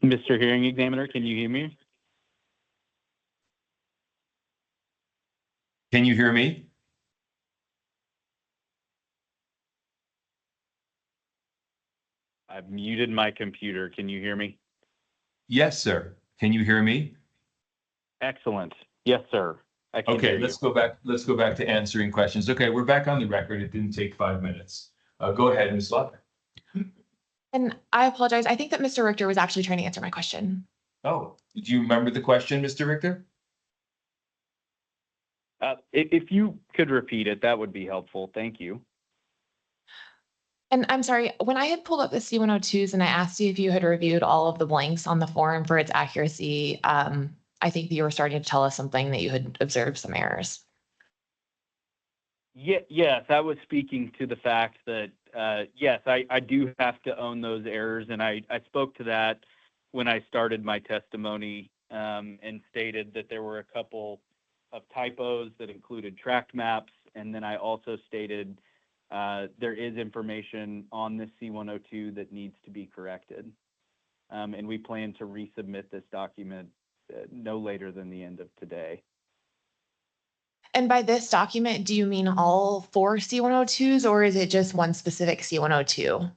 Mr. Hearing Examiner, can you hear me? Can you hear me? I've muted my computer. Can you hear me? Yes, sir. Can you hear me? Excellent. Yes, sir. I can hear Okay, you. let's go back to answering questions. Okay, we're back on the record. It didn't take 5 minutes. Go ahead, Ms. Luck. And I apologize. I think that Mr. Richter was actually trying to answer my question. Oh, do you remember the question, Mr. Richter? If you could repeat it, that would be helpful. Thank you. And I'm sorry, when I had pulled up the C102s and I asked you if you had reviewed all of the blanks on the form for its accuracy, I think that you were starting to tell us something that you had observed some errors. Yes, I was speaking to the fact that, yes, I do have to own those errors. And I spoke to that when I started my testimony and stated that there were a couple of typos that included tract maps. And then I also stated there is information on this C102 that needs to be corrected. And we plan to resubmit this document no later than the end of today. And by this document, do you mean all 4 C102s or is it just one specific C102?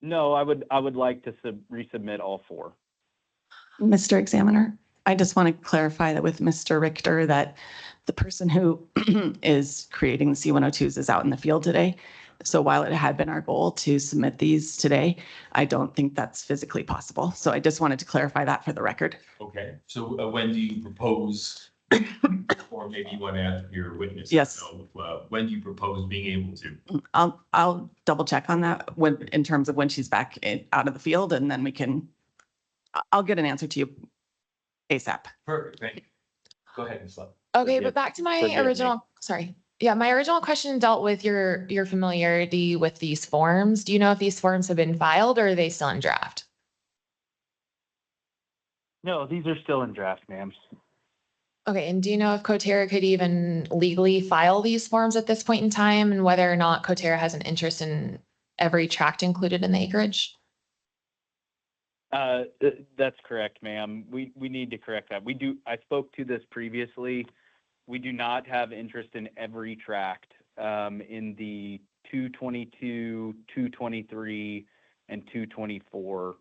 No, I would like to resubmit all 4. Mr. Examiner, I just want to clarify that with Mr. Richter that the person who is creating the C102s is out in the field today. So while it had been our goal to submit these today, I don't think that's physically possible. So I just wanted to clarify that for the record. Okay, so when do you propose, or maybe you want to ask your witness? Yes. When do you propose being able to? I'll double check on that in terms of when she's back out of the field, and then I'll get an answer to you ASAP. Perfect, thank you. Go ahead, Ms. Love. Okay, but back to my original, sorry. Yeah, my original question dealt with your familiarity with these forms. Do you know if these forms have been filed or are they still in draft? No, these are still in draft, ma'am. Okay, and do you know if Coterra could even legally file these forms at this point in time and whether or not Coterra has an interest in every tract included in the acreage? That's correct, ma'am. We need to correct that. I spoke to this previously. We do not have interest in every tract in the 222, 223, and 224.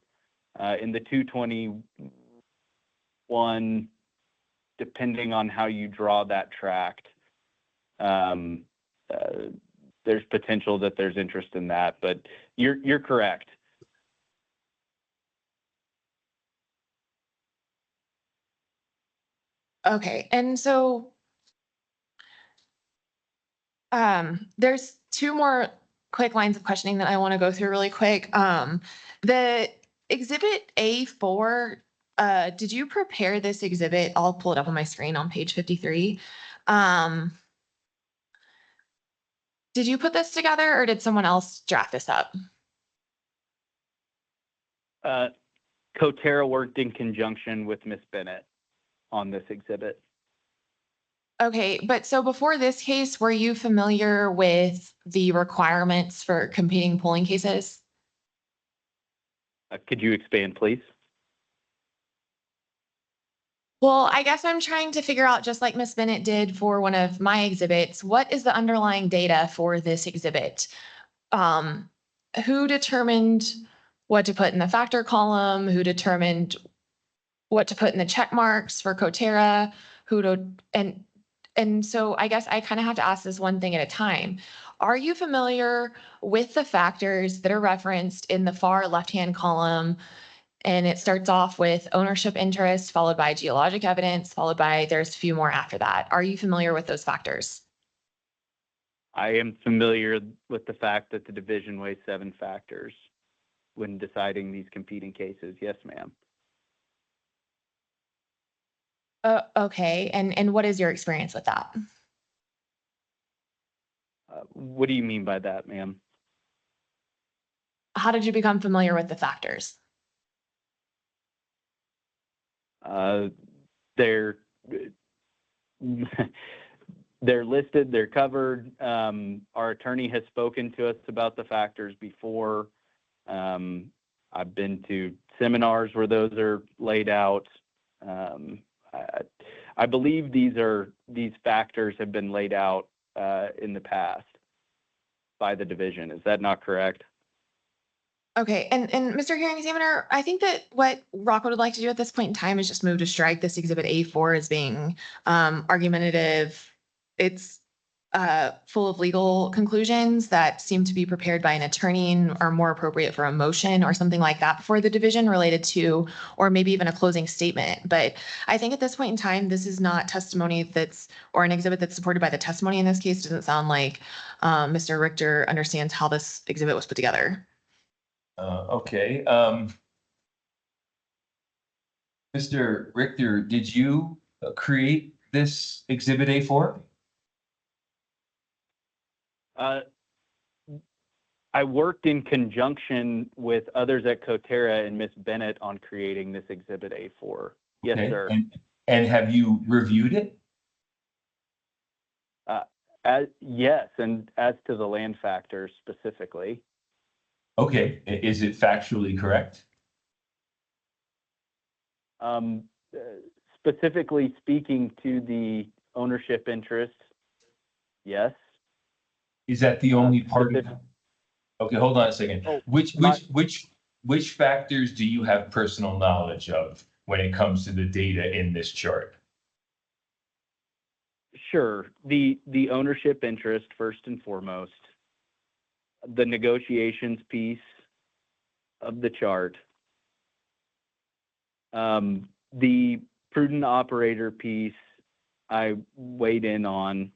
In the 221, depending on how you draw that tract, there's potential that there's interest in that, but you're correct. Okay, and so there's 2 more quick lines of questioning that I want to go through really quick. The exhibit A4, did you prepare this exhibit? I'll pull it up on my screen on page 53. Did you put this together or did someone else draft this up? Coterra worked in conjunction with Ms. Bennett on this exhibit. Okay, but so before this case, were you familiar with the requirements for competing polling cases? Could you expand, please? Well, I guess I'm trying to figure out, just like Ms. Bennett did for one of my exhibits, what is the underlying data for this exhibit? Who determined what to put in the factor column? Who determined what to put in the check marks for Coterra? And so I guess I kind of have to ask this one thing at a time. Are you familiar with the factors that are referenced in the far left-hand column? And it starts off with ownership interest, followed by geologic evidence, followed by there's a few more after that. Are you familiar with those factors? I am familiar with the fact that the division weighs 7 factors when deciding these competing cases. Yes, ma'am. Okay, and what is your experience with that? What do you mean by that, ma'am? How did you become familiar with the factors? They're listed, they're covered. Our attorney has spoken to us about the factors before. I've been to seminars where those are laid out. I believe these factors have been laid out in the past by the division. Is that not correct? Okay, and Mr. Hearing Examiner, I think that what Rockwood would like to do at this point in time is just move to strike this Exhibit A4 as being argumentative. It's full of legal conclusions that seem to be prepared by an attorney and are more appropriate for a motion or something like that before the division related to, or maybe even a closing statement. But I think at this point in time, this is not testimony or an exhibit that's supported by the testimony in this case. It doesn't sound like Mr. Richter understands how this exhibit was put together. Okay. Mr. Richter, did you create this Exhibit A4? I worked in conjunction with others at Coterra and Miss Bennett on creating this Exhibit A4. Yes, Okay. sir. And have you reviewed it? Yes, and as to the land factors specifically. Okay. Is it factually correct? Specifically speaking to the ownership interest, yes. Is that the only part of it? Specific- Okay, hold on a second. Oh, Which factors do you have personal knowledge of when it comes to the data in this chart? Sure. The ownership interest, first and foremost, the negotiations piece of the chart, the prudent operator piece I weighed in on.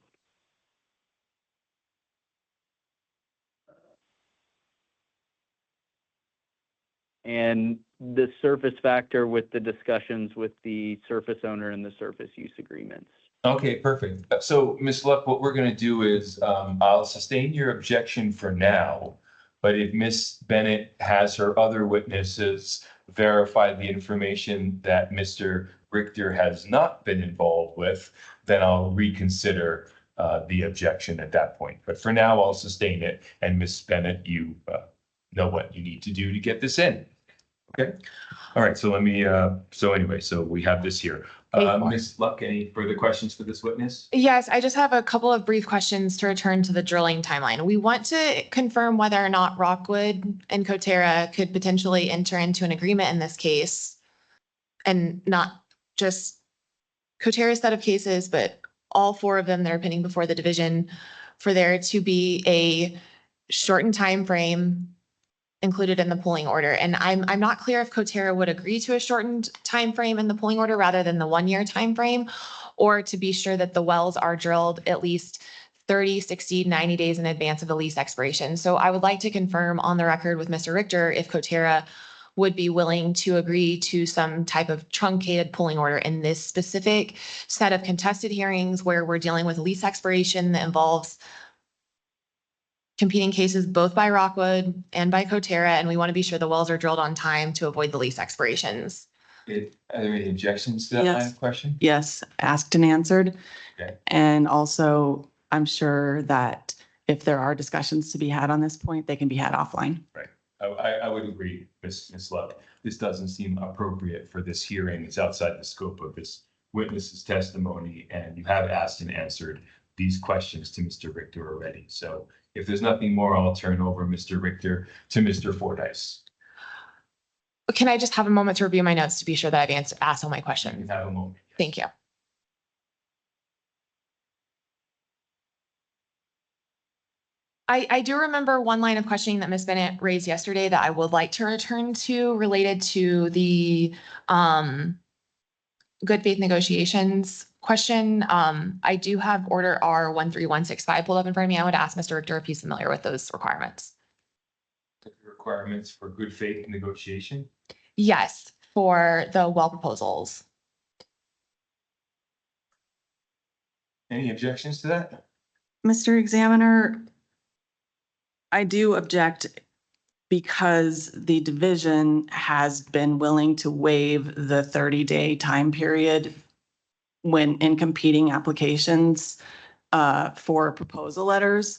And the surface factor with the discussions with the surface owner and the surface use agreements. Okay, perfect. So, Ms. Luck, what we're gonna do is, I'll sustain your objection for now. But if Ms. Bennett has her other witnesses verify the information that Mr. Richter has not been involved with, then I'll reconsider the objection at that point. But for now, I'll sustain it. And Ms. Bennett, you know what you need to do to get this in. Okay. All right. So let me, so we have this here. Ms. Luck, any further questions for this witness? Yes, I just have a couple of brief questions to return to the drilling timeline. We want to confirm whether or not Rockwood and Coterra could potentially enter into an agreement in this case, and not just Coterra's set of cases, but all four of them that are pending before the division, for there to be a shortened time frame included in the polling order. And I'm not clear if Coterra would agree to a shortened time frame in the polling order rather than the 1-year time frame, or to be sure that the wells are drilled at least 30, 60, 90 days in advance of the lease expiration. So I would like to confirm on the record with Mr. Richter if Coterra would be willing to agree to some type of truncated polling order in this specific set of contested hearings where we're dealing with lease expiration that involves competing cases both by Rockwood and by Coterra, and we want to be sure the wells are drilled on time to avoid the lease expirations. Are there any objections to that line of question? Yes, asked and answered. Okay. And also, I'm sure that if there are discussions to be had on this point, they can be had offline. Right. I would agree, Ms. Luck. This doesn't seem appropriate for this hearing. It's outside the scope of this witness's testimony, and you have asked and answered these questions to Mr. Richter already. So if there's nothing more, I'll turn over Mr. Richter to Mr. Fordyce. Can I just have a moment to review my notes to be sure that I've asked all my You questions? have a moment. Thank you. I do remember one line of questioning that Ms. Bennett raised yesterday that I would like to return to related to the good faith negotiations question. I do have order R 13165 pulled up in front of me. I would ask Mr. Richter if he's familiar with those requirements. Requirements for good faith negotiation? Yes, for the well proposals. Any objections to that? Mr. Examiner, I do object because the division has been willing to waive the 30-day time period when in competing applications for proposal letters.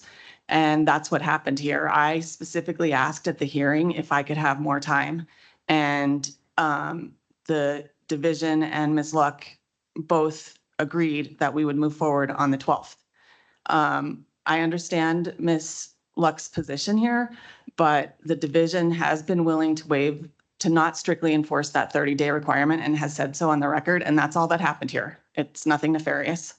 And that's what happened here. I specifically asked at the hearing if I could have more time. And the division and Ms. Luck both agreed that we would move forward on the 12th. I understand Ms. Luck's position here, but the division has been willing to waive, to not strictly enforce that 30-day requirement and has said so on the record. And that's all that happened here. It's nothing nefarious.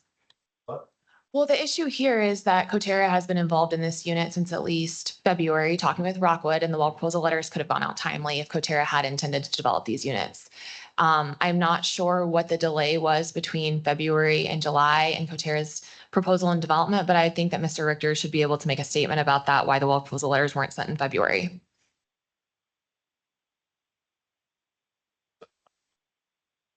Well, the issue here is that Coterra has been involved in this unit since at least February, talking with Rockwood, and the well proposal letters could have gone out timely if Coterra had intended to develop these units. I'm not sure what the delay was between February and July and Coterra's proposal and development, but I think that Mr. Richter should be able to make a statement about that, why the well proposal letters weren't sent in February.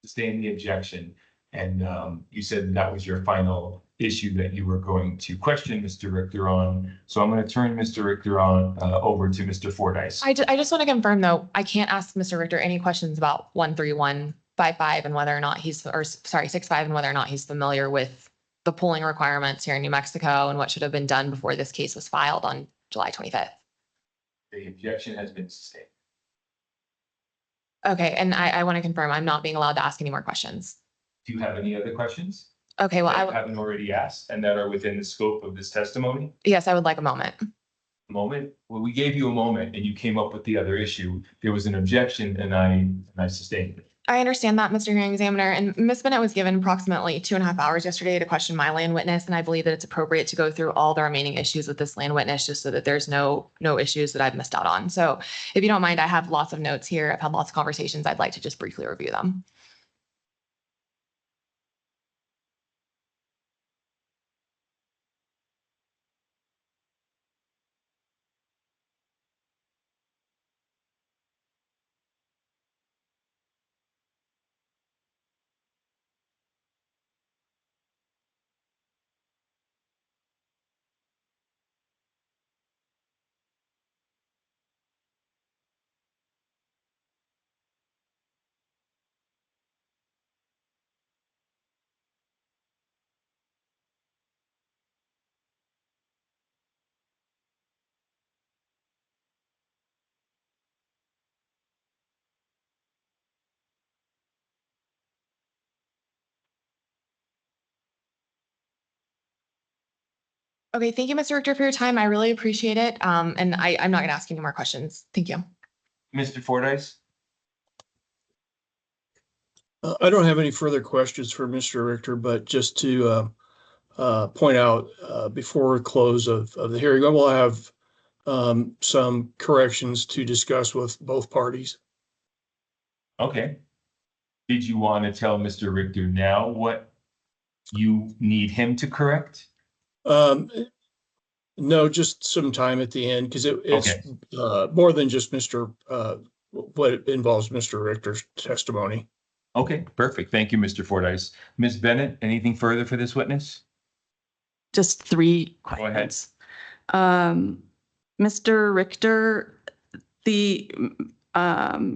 Sustain the objection. And you said that was your final issue that you were going to question Mr. Richter on. So I'm going to turn Mr. Richter on over to Mr. Fordyce. I just want to confirm, though, I can't ask Mr. Richter any questions about 13155 and whether or not he's, or sorry, 65 and whether or not he's familiar with the polling requirements here in New Mexico and what should have been done before this case was filed on July 25th. The objection has been sustained. Okay, and I want to confirm I'm not being allowed to ask any more questions. Do you have any other questions Okay, well, that you haven't already asked and that are within the scope of this testimony? yes, I would like a moment. Moment? Well, we gave you a moment and you came up with the other issue. There was an objection and I sustained it. I understand that, Mr. Hearing Examiner, and Ms. Bennett was given approximately 2.5 hours yesterday to question my land witness, and I believe that it's appropriate to go through all the remaining issues with this land witness just so that there's no issues that I've missed out on. So if you don't mind, I have lots of notes here. I've had lots of conversations. I'd like to just briefly review them. Okay, thank you, Mr. Richter, for your time. I really appreciate it. And I'm not going to ask any more questions. Thank you. Mr. Fordyce? I don't have any further questions for Mr. Richter, but just to point out before close of the hearing, I will have some corrections to discuss with both parties. Okay. Did you want to tell Mr. Richter now what you need him to correct? No, just some time at the end because it's Okay. more than just what involves Mr. Richter's testimony. Okay, perfect. Thank you, Mr. Fordyce. Ms. Bennett, anything further for this witness? Just 3 Go ahead. questions. Mr. Richter, the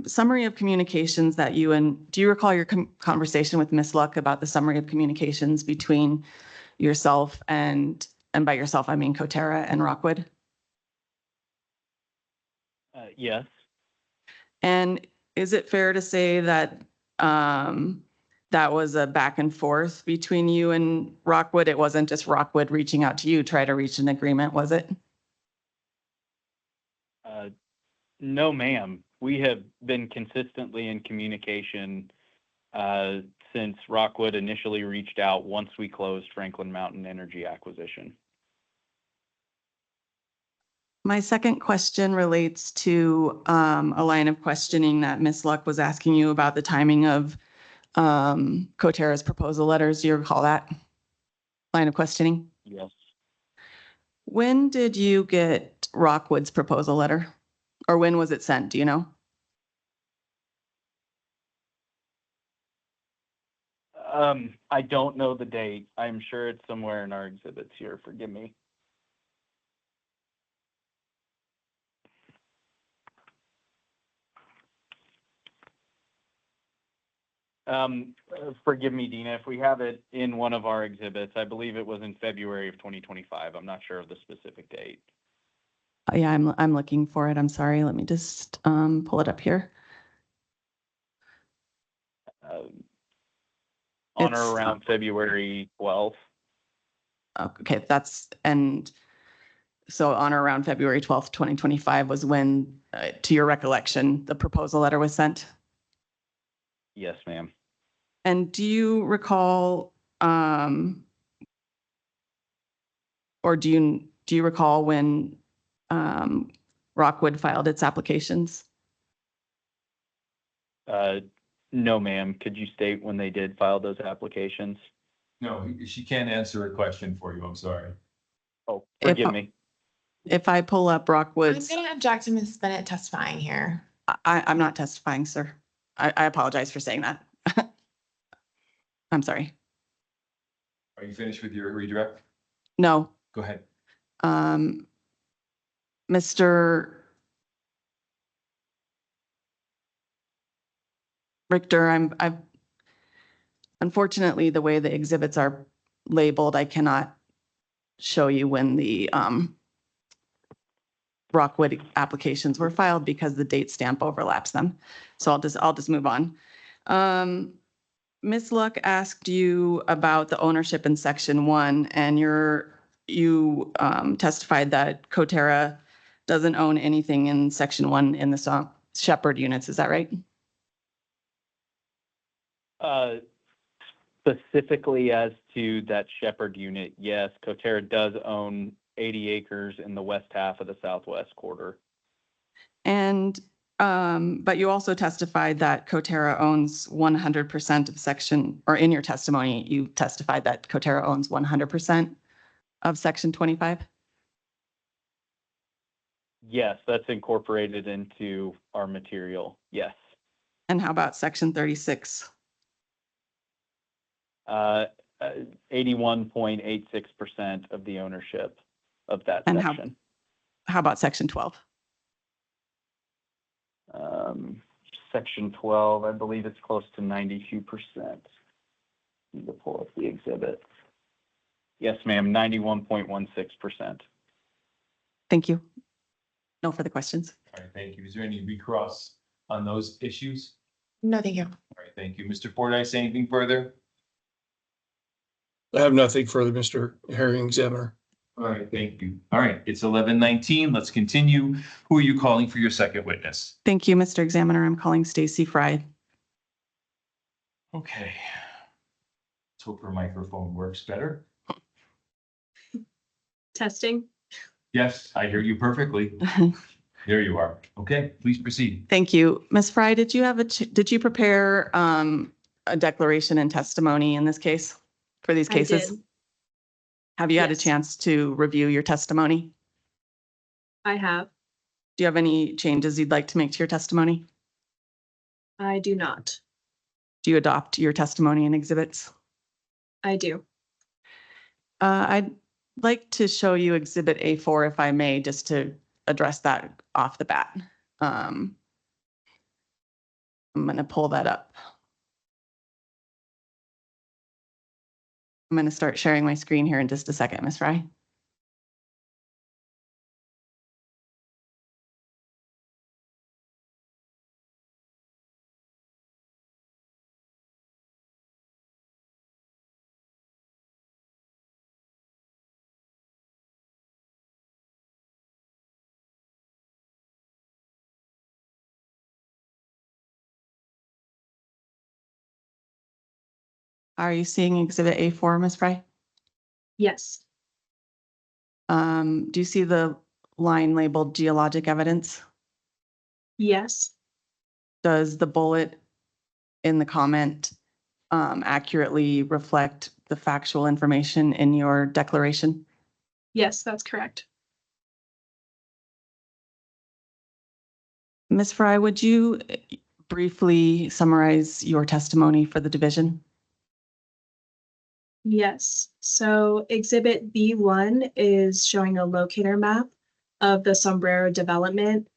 summary of communications that do you recall your conversation with Ms. Luck about the summary of communications between yourself and by yourself, I mean Coterra and Rockwood? Yes. And is it fair to say that that was a back and forth between you and Rockwood? It wasn't just Rockwood reaching out to you, try to reach an agreement, was it? No, ma'am. We have been consistently in communication since Rockwood initially reached out once we closed Franklin Mountain Energy acquisition. My second question relates to a line of questioning that Ms. Luck was asking you about the timing of Coterra's proposal letters. Do you recall that line of questioning? Yes. When did you get Rockwood's proposal letter? Or when was it sent? Do you know? I don't know the date. I'm sure it's somewhere in our exhibits here. Forgive me. Forgive me, Dina, if we have it in one of our exhibits. I believe it was in February of 2025. I'm not sure of the specific date. Yeah, I'm looking for it. I'm sorry. Let me just pull it up here. On or It's, around February 12th. Okay, and so on or around February 12th, 2025 was when, to your recollection, the proposal letter was sent? Yes, ma'am. And do you recall, or do you recall when Rockwood filed its applications? No, ma'am. Could you state when they did file those applications? No, she can't answer a question for you. I'm sorry. Oh, forgive me. If I pull up I'm Rockwood's, going to object to Ms. Bennett testifying here. I'm not testifying, sir. I apologize for saying that. I'm sorry. Are you finished with your redirect? No. Go ahead. Mr. Richter, I've unfortunately, the way the exhibits are labeled, I cannot show you when the Rockwood applications were filed because the date stamp overlaps them. So I'll just move on. Ms. Luck asked you about the ownership in section 1, and you testified that Coterra doesn't own anything in section 1 in the Shepherd units. Is that right? Specifically as to that Shepherd unit, yes, Coterra does own 80 acres in the west half of the southwest quarter. And, but you also testified that Coterra owns 100% of section, or in your testimony, you testified that Coterra owns 100% of section 25? Yes, that's incorporated into our material. Yes. And how about section 36? 81.86% of the ownership of that And section. How about section 12? Section 12, I believe it's close to 92%. Need to pull up the exhibit. Yes, ma'am, 91.16%. Thank you. No further questions. All right, thank you. Is there any recross on those issues? No, thank you. All right, thank you. Mr. Fordyce, anything further? I have nothing further, Mr. Hearing Examiner. All right, thank you. All right, it's 11:19. Let's continue. Who are you calling for your second witness? Thank you, Mr. Examiner. I'm calling Stacy Fry. Okay. Let's hope her microphone works better. Testing. Yes, I hear you perfectly. There you are. Okay, please proceed. Thank you. Ms. Fry, did you prepare a declaration and testimony in this case, for these cases? I did. Have you had a Yes. chance to review your testimony? I have. Do you have any changes you'd like to make to your testimony? I do not. Do you adopt your testimony and exhibits? I do. I'd like to show you Exhibit A4, if I may, just to address that off the bat. I'm going to pull that up. I'm going to start sharing my screen here in just a second, Ms. Fry. Are you seeing Exhibit A4, Ms. Fry? Yes. Do you see the line labeled geologic evidence? Yes. Does the bullet in the comment accurately reflect the factual information in your declaration? Yes, that's correct. Ms. Fry, would you briefly summarize your testimony for the division? Yes. So Exhibit B1 is showing a locator map of the Sombrero development,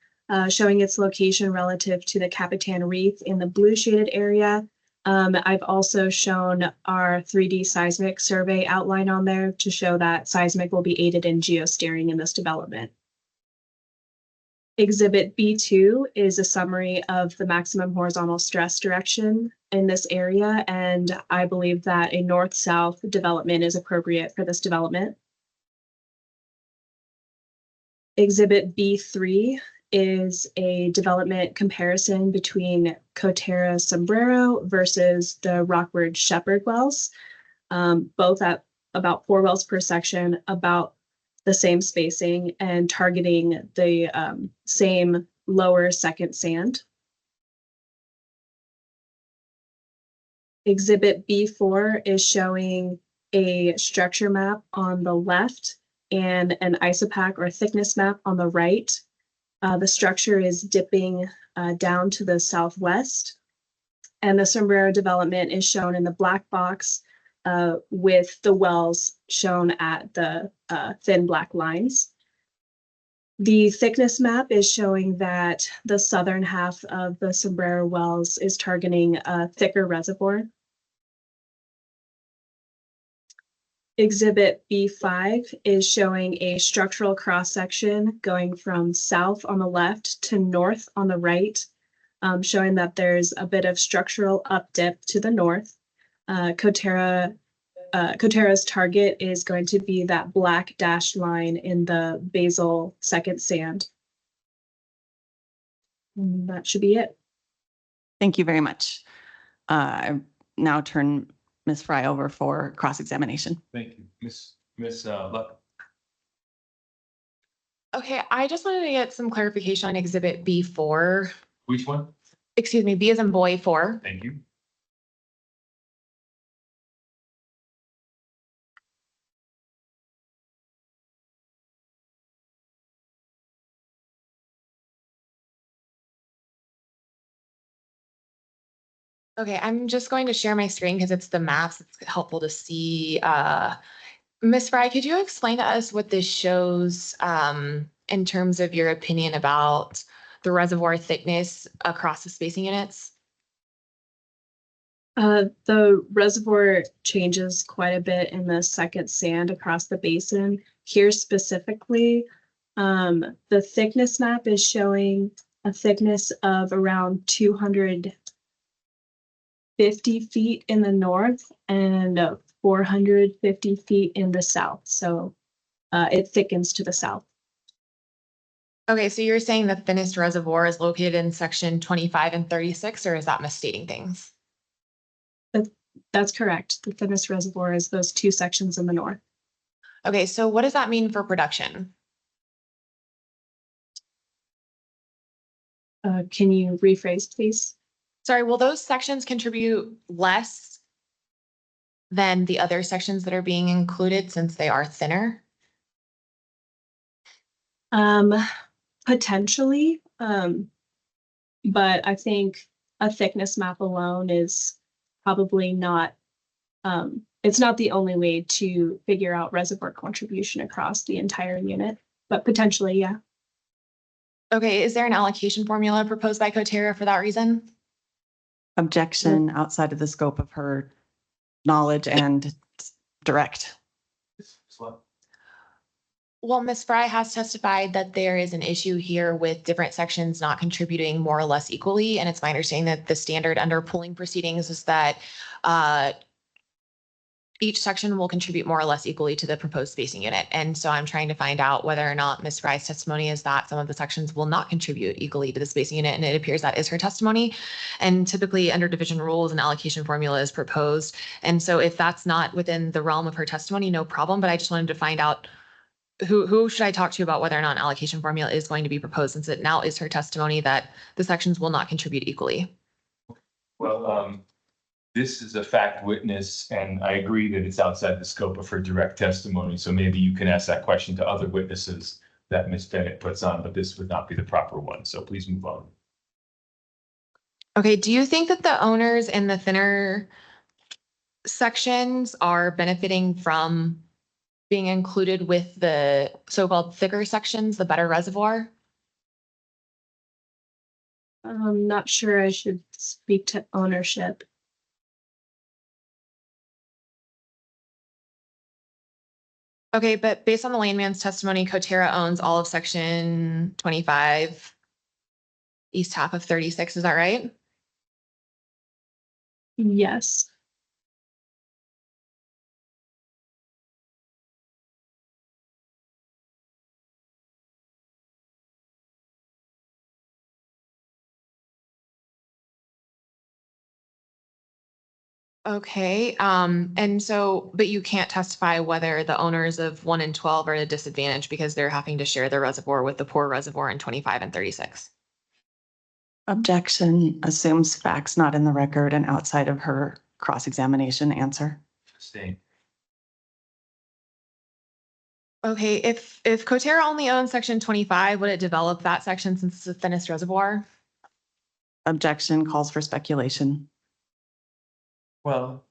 showing its location relative to the Capitan Reef in the blue shaded area, I've also shown our 3D seismic survey outline on there to show that seismic will be aided in geosteering in this development. Exhibit B2 is a summary of the maximum horizontal stress direction in this area, and I believe that a north-south development is appropriate for this development. Exhibit B3 is a development comparison between Cotera Sombrero versus the Rockwood Shepherd wells, both at about 4 wells per section, about the same spacing and targeting the same lower second sand. Exhibit B4 is showing a structure map on the left and an isopac or thickness map on the right. The structure is dipping down to the southwest, and the Sombrero development is shown in the black box with the wells shown at the thin black lines. The thickness map is showing that the southern half of the Sombrero wells is targeting a thicker reservoir. Exhibit B5 is showing a structural cross-section going from south on the left to north on the right, showing that there's a bit of structural up dip to the north. Cotera's target is going to be that black dashed line in the basal second sand. And that should be it. Thank you very much. I now turn Ms. Fry over for cross-examination. Thank you. Miss Luck. Okay, I just wanted to get some clarification on exhibit B4. Which one? Excuse me, B as in boy 4. Thank you. Okay, I'm just going to share my screen because it's the maps. It's helpful to see. Ms. Fry, could you explain to us what this shows in terms of your opinion about the reservoir thickness across the spacing units? The reservoir changes quite a bit in the second sand across the basin. Here specifically, the thickness map is showing a thickness of around 250 feet in the north and 450 feet in the south. So it thickens to the south. Okay, so you're saying the thinnest reservoir is located in section 25 and 36, or is that misstating things? That's correct. The thinnest reservoir is those 2 sections in the north. Okay, so what does that mean for production? Can you rephrase, please? Sorry, will those sections contribute less than the other sections that are being included since they are thinner? Potentially, but I think a thickness map alone is probably not, it's not the only way to figure out reservoir contribution across the entire unit, but potentially, yeah. Okay, is there an allocation formula proposed by Cotera for that reason? Objection outside of the scope of her knowledge and direct. Well, Ms. Fry has testified that there is an issue here with different sections not contributing more or less equally. And it's my understanding that the standard under pooling proceedings is that each section will contribute more or less equally to the proposed spacing unit. And so I'm trying to find out whether or not Ms. Fry's testimony is that some of the sections will not contribute equally to the spacing unit. And it appears that is her testimony. And typically under division rules, an allocation formula is proposed. And so if that's not within the realm of her testimony, no problem. But I just wanted to find out who should I talk to about whether or not an allocation formula is going to be proposed, since it now is her testimony that the sections will not contribute equally? Well, this is a fact witness, and I agree that it's outside the scope of her direct testimony. So maybe you can ask that question to other witnesses that Ms. Bennett puts on, but this would not be the proper one. So please move on. Okay, do you think that the owners in the thinner sections are benefiting from being included with the so-called thicker sections, the better reservoir? I'm not sure I should speak to ownership. Okay, but based on the landman's testimony, Coterra owns all of section 25, east half of 36, is that right? Yes. Okay, and so, but you can't testify whether the owners of 1 and 12 are at a disadvantage because they're having to share their reservoir with the poor reservoir in 25 and 36. Objection assumes facts not in the record and outside of her cross-examination answer. Sustain. Okay, if Coterra only owns section 25, would it develop that section since it's the thinnest reservoir? Objection calls for speculation. Well,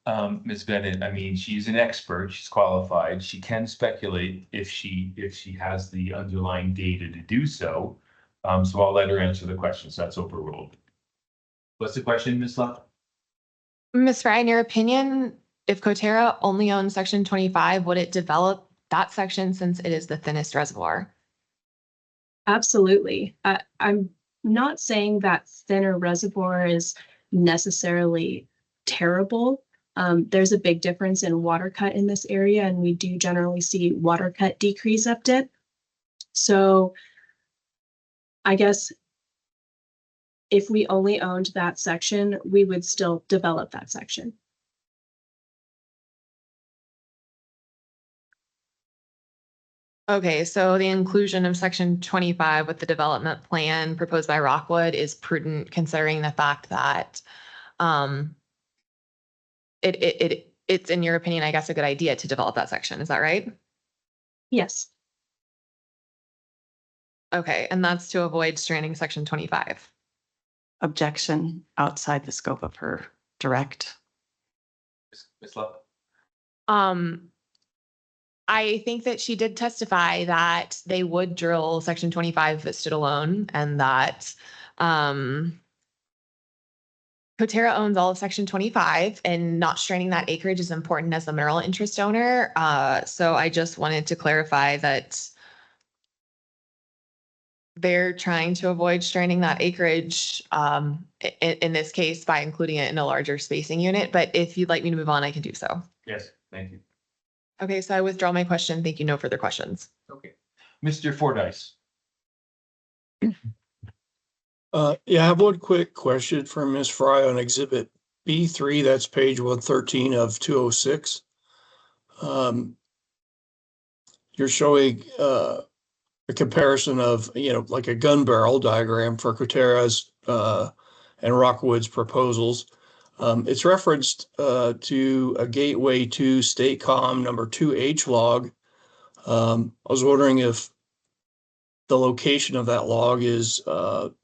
Ms. Bennett, I mean, she's an expert, she's qualified, she can speculate if she has the underlying data to do so. So I'll let her answer the questions. That's overruled. What's the question, Ms. Luck? Ms. Fry, in your opinion, if Coterra only owns section 25, would it develop that section since it is the thinnest reservoir? Absolutely. I'm not saying that thinner reservoir is necessarily terrible. There's a big difference in water cut in this area, and we do generally see water cut decrease up dip. So I guess if we only owned that section, we would still develop that section. Okay, so the inclusion of section 25 with the development plan proposed by Rockwood is prudent considering the fact that it's, in your opinion, I guess, a good idea to develop that section. Is that right? Yes. Okay, and that's to avoid stranding section 25. Objection outside the scope of her direct. Ms. Luck? I think that she did testify that they would drill section 25 if it stood alone, and that Coterra owns all of section 25, and not straining that acreage is important as the mineral interest owner. So I just wanted to clarify that they're trying to avoid straining that acreage in this case by including it in a larger spacing unit. But if you'd like me to move on, I can do so. Yes, thank you. Okay, so I withdraw my question. Thank you. No further questions. Okay. Mr. Fordyce. Yeah, I have one quick question for Ms. Fry on exhibit B3, that's page 113 of 206. You're showing a comparison of, like a gun barrel diagram for Coterra's and Rockwood's proposals. It's referenced to a gateway to state comm number 2H log. I was wondering if the location of that log is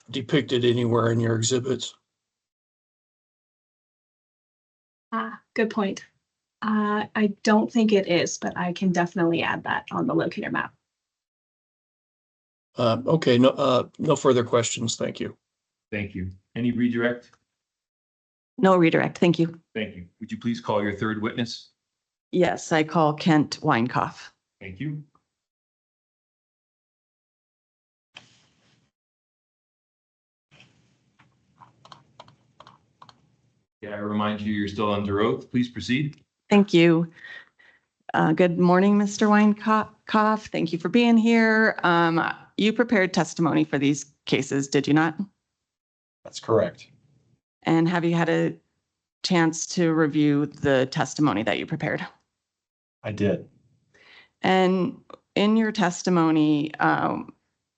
depicted anywhere in your exhibits. Good point. I don't think it is, but I can definitely add that on the locator map. Okay, no further questions. Thank you. Thank you. Any redirect? No redirect. Thank you. Thank you. Would you please call your third witness? Yes, I call Kent Weinkoff. Thank you. Yeah, I remind you, you're still under oath. Please proceed. Thank you. Good morning, Mr. Weinkoff. Thank you for being here. You prepared testimony for these cases, did you not? That's correct. And have you had a chance to review the testimony that you prepared? I did. And in your testimony,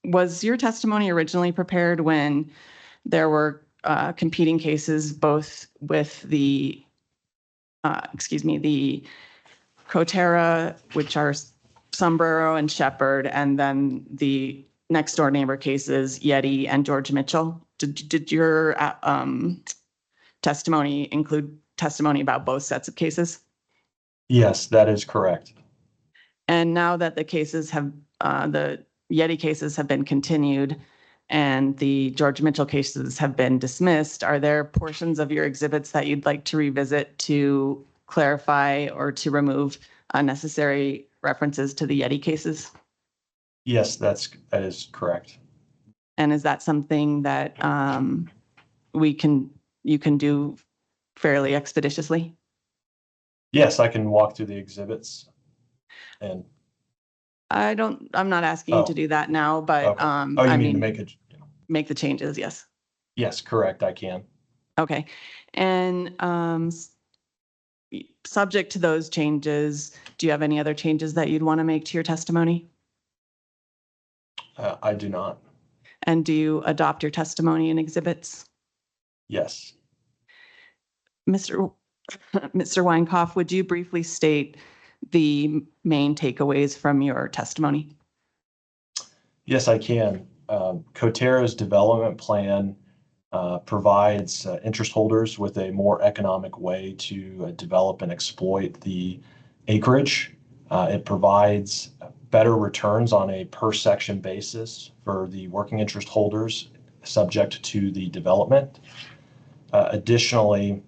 was your testimony originally prepared when there were competing cases, both with the Coterra, which are Sombrero and Shepherd, and then the next door neighbor cases, Yeti and George Mitchell? Did your testimony include testimony about both sets of cases? Yes, that is correct. And now that the cases have, the Yeti cases have been continued and the George Mitchell cases have been dismissed, are there portions of your exhibits that you'd like to revisit to clarify or to remove unnecessary references to the Yeti cases? Yes, that is correct. And is that something that you can do fairly expeditiously? Yes, I can walk through the exhibits and, I'm not asking you to Oh. do that now, but okay. Oh, you I mean to mean, make it, make the changes, yes. yes, correct, I can. Okay. And subject to those changes, do you have any other changes that you'd want to make to your testimony? I do not. And do you adopt your testimony and exhibits? Yes. Mr. Weinkoff, would you briefly state the main takeaways from your testimony? Yes, I can. Coterra's development plan provides interest holders with a more economic way to develop and exploit the acreage. It provides better returns on a per section basis for the working interest holders subject to the development. Additionally,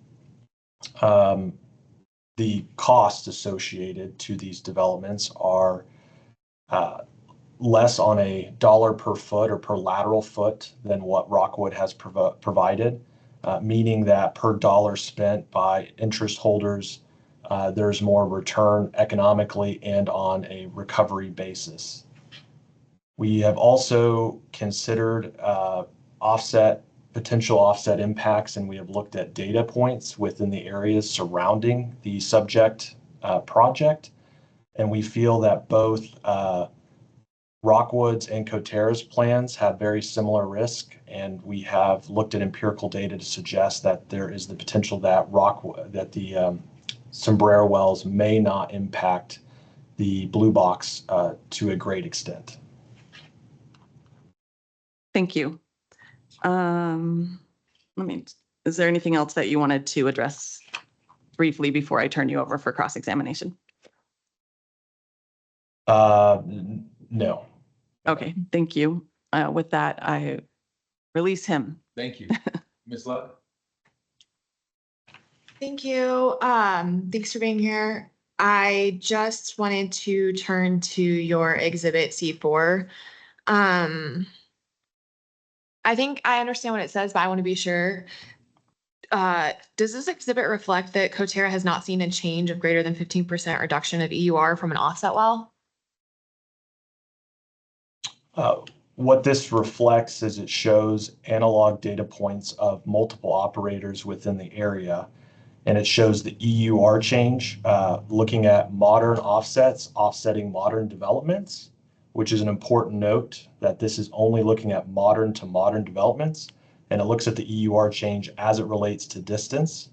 the costs associated to these developments are less on a dollar per foot or per lateral foot than what Rockwood has provided, meaning that per dollar spent by interest holders, there's more return economically and on a recovery basis. We have also considered potential offset impacts, and we have looked at data points within the areas surrounding the subject project. And we feel that both Rockwood's and Coterra's plans have very similar risk, and we have looked at empirical data to suggest that there is the potential that the Sombrero wells may not impact the blue box to a great extent. Thank you. Is there anything else that you wanted to address briefly before I turn you over for cross-examination? No. Okay, thank you. With that, I release him. Thank you. Ms. Luck? Thank you. Thanks for being here. I just wanted to turn to your exhibit C4. I think I understand what it says, but I want to be sure. Does this exhibit reflect that Coterra has not seen a change of greater than 15% reduction of EUR from an offset well? What this reflects is it shows analog data points of multiple operators within the area, and it shows the EUR change, looking at modern offsets, offsetting modern developments, which is an important note that this is only looking at modern to modern developments, and it looks at the EUR change as it relates to distance.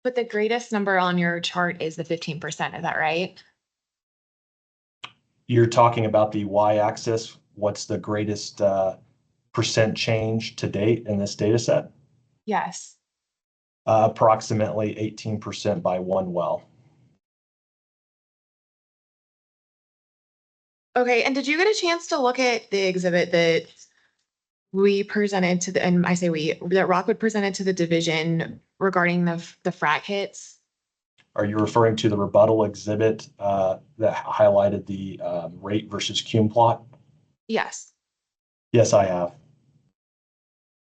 But the greatest number on your chart is the 15%, is that right? You're talking about the y-axis. What's the greatest percent change to date in this data set? Yes. Approximately 18% by one well. Okay, and did you get a chance to look at the exhibit that we presented to the, and I say we, that Rockwood presented to the division regarding the frac hits? Are you referring to the rebuttal exhibit that highlighted the rate versus cum plot? Yes. Yes, I have.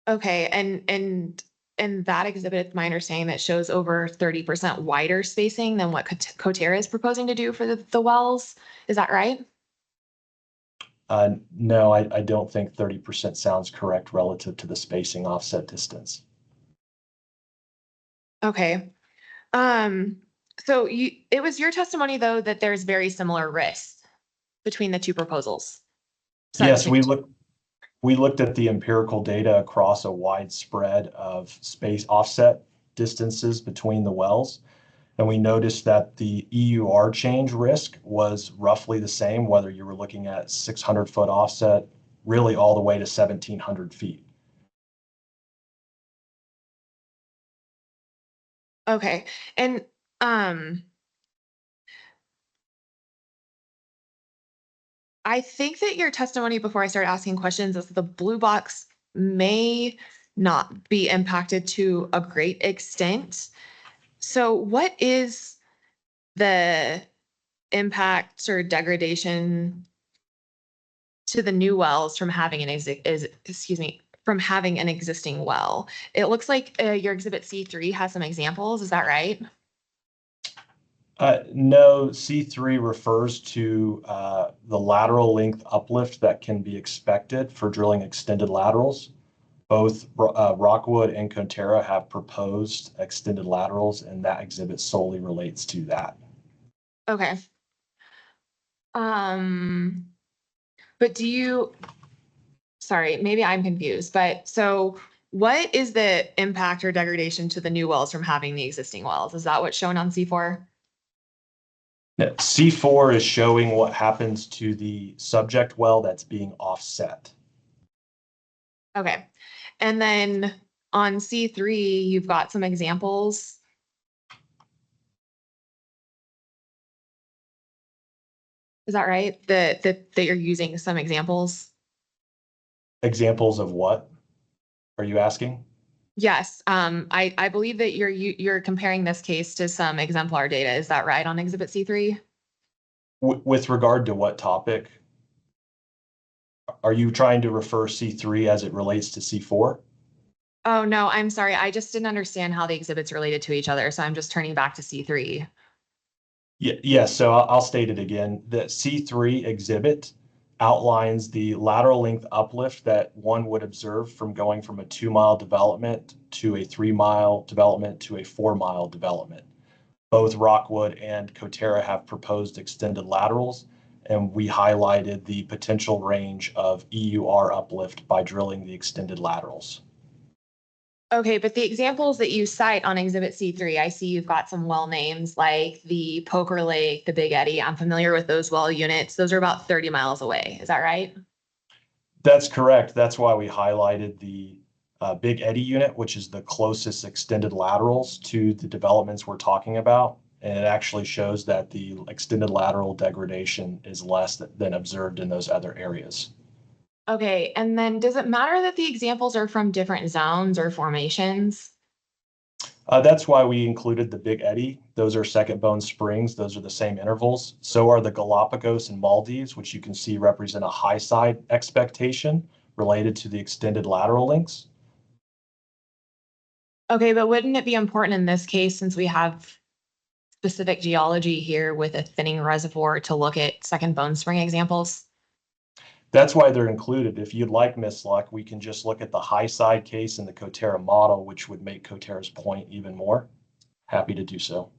Okay, and that exhibit, it's my understanding that shows over 30% wider spacing than what Coterra is proposing to do for the wells. Is that right? No, I don't think 30% sounds correct relative to the spacing offset distance. Okay. So it was your testimony though that there's very similar risks between the two proposals. Yes, we looked at the empirical data across a wide spread of space offset distances between the wells. And we noticed that the EUR change risk was roughly the same, whether you were looking at 600-foot offset, really all the way to 1,700 feet. Okay. And I think that your testimony before I start asking questions is that the blue box may not be impacted to a great extent. So what is the impact or degradation to the new wells from having from having an existing well? It looks like your exhibit C3 has some examples. Is that right? No, C3 refers to the lateral length uplift that can be expected for drilling extended laterals. Both Rockwood and Coterra have proposed extended laterals, and that exhibit solely relates to that. Okay. But sorry, maybe I'm confused, but so what is the impact or degradation to the new wells from having the existing wells? Is that what's shown on C4? C4 is showing what happens to the subject well that's being offset. Okay. And then on C3, you've got some examples. Is that right? That you're using some examples? Examples of what are you asking? Yes. I believe that you're comparing this case to some exemplar data. Is that right on exhibit C3? With regard to what topic? Are you trying to refer C3 as it relates to C4? Oh, no, I'm sorry. I just didn't understand how the exhibits related to each other. So I'm just turning back to C3. Yes, so I'll state it again. The C3 exhibit outlines the lateral length uplift that one would observe from going from a 2-mile development to a 3-mile development to a 4-mile development. Both Rockwood and Coterra have proposed extended laterals, and we highlighted the potential range of EUR uplift by drilling the extended laterals. Okay, but the examples that you cite on exhibit C3, I see you've got some well names like the Poker Lake, the Big Eddy. I'm familiar with those well units. Those are about 30 miles away. Is that right? That's correct. That's why we highlighted the Big Eddy unit, which is the closest extended laterals to the developments we're talking about. And it actually shows that the extended lateral degradation is less than observed in those other areas. Okay, and then does it matter that the examples are from different zones or formations? That's why we included the Big Eddy. Those are Second Bone Springs. Those are the same intervals. So are the Galapagos and Maldives, which you can see represent a high side expectation related to the extended lateral lengths. Okay, but wouldn't it be important in this case, since we have specific geology here with a thinning reservoir, to look at Second Bone Spring examples? That's why they're included. If you'd like, Miss Luck, we can just look at the high side case in the Coterra model, which would make Coterra's point even more. Happy to do so.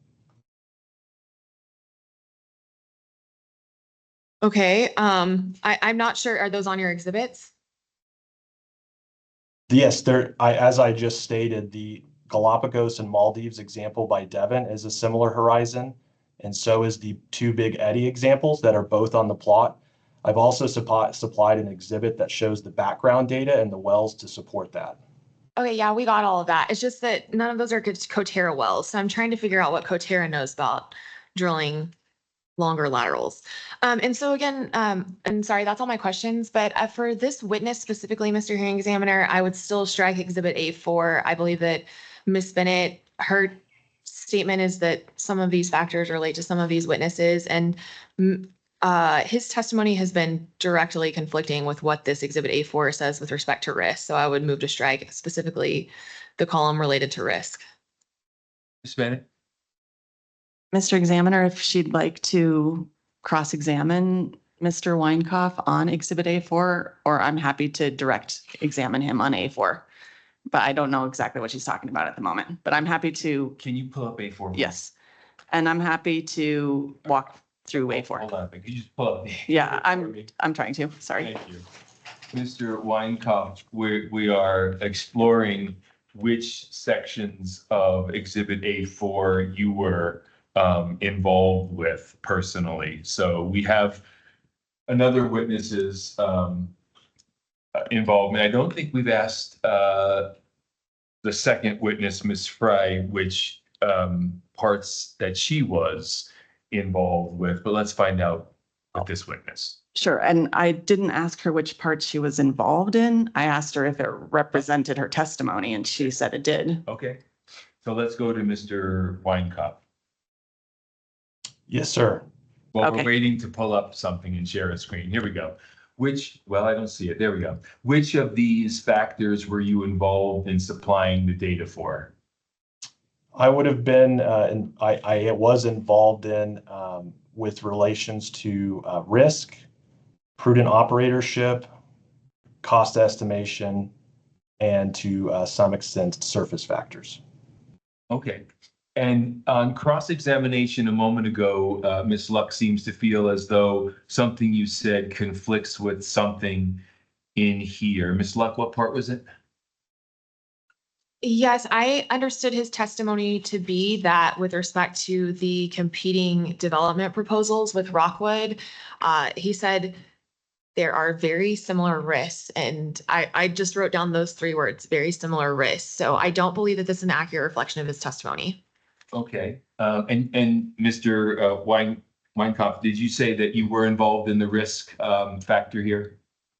Okay, I'm not sure. Are those on your exhibits? Yes, as I just stated, the Galapagos and Maldives example by Devon is a similar horizon, and so is the 2 Big Eddy examples that are both on the plot. I've also supplied an exhibit that shows the background data and the wells to support that. Okay, yeah, we got all of that. It's just that none of those are good Coterra wells. So I'm trying to figure out what Coterra knows about drilling longer laterals. And so again, and sorry, that's all my questions, but for this witness specifically, Mr. Hearing Examiner, I would still strike exhibit A4. I believe that Ms. Bennett, her statement is that some of these factors relate to some of these witnesses, and his testimony has been directly conflicting with what this exhibit A4 says with respect to risk. So I would move to strike specifically the column related to risk. Ms. Bennett? Mr. Examiner, if she'd like to cross-examine Mr. Weinkoff on Exhibit A4, or I'm happy to direct examine him on A4. But I don't know exactly what she's talking about at the moment, but I'm happy to, Can you pull up A4? yes. And I'm happy to walk through A4. Hold on, could you just pull up? Yeah, I'm trying to, sorry. Thank you. Mr. Weinkoff, we are exploring which sections of Exhibit A4 you were involved with personally. So we have another witness's involvement. I don't think we've asked the second witness, Ms. Fry, which parts that she was involved with, but let's find out with this witness. Sure, and I didn't ask her which part she was involved in. I asked her if it represented her testimony, and she said it did. Okay. So let's go to Mr. Weinkauf. Yes, sir. Well, Okay. we're waiting to pull up something and share a screen. Here we go. Well, I don't see it. There we go. Which of these factors were you involved in supplying the data for? I would have been, I was involved in with relations to risk, prudent operatorship, cost estimation, and to some extent surface factors. Okay. And on cross-examination a moment ago, Ms. Luck seems to feel as though something you said conflicts with something in here. Ms. Luck, what part was it? Yes, I understood his testimony to be that with respect to the competing development proposals with Rockwood, he said there are very similar risks. And I just wrote down those 3 words, very similar risks. So I don't believe that this is an accurate reflection of his testimony. Okay. And Mr. Weinkauf, did you say that you were involved in the risk factor here?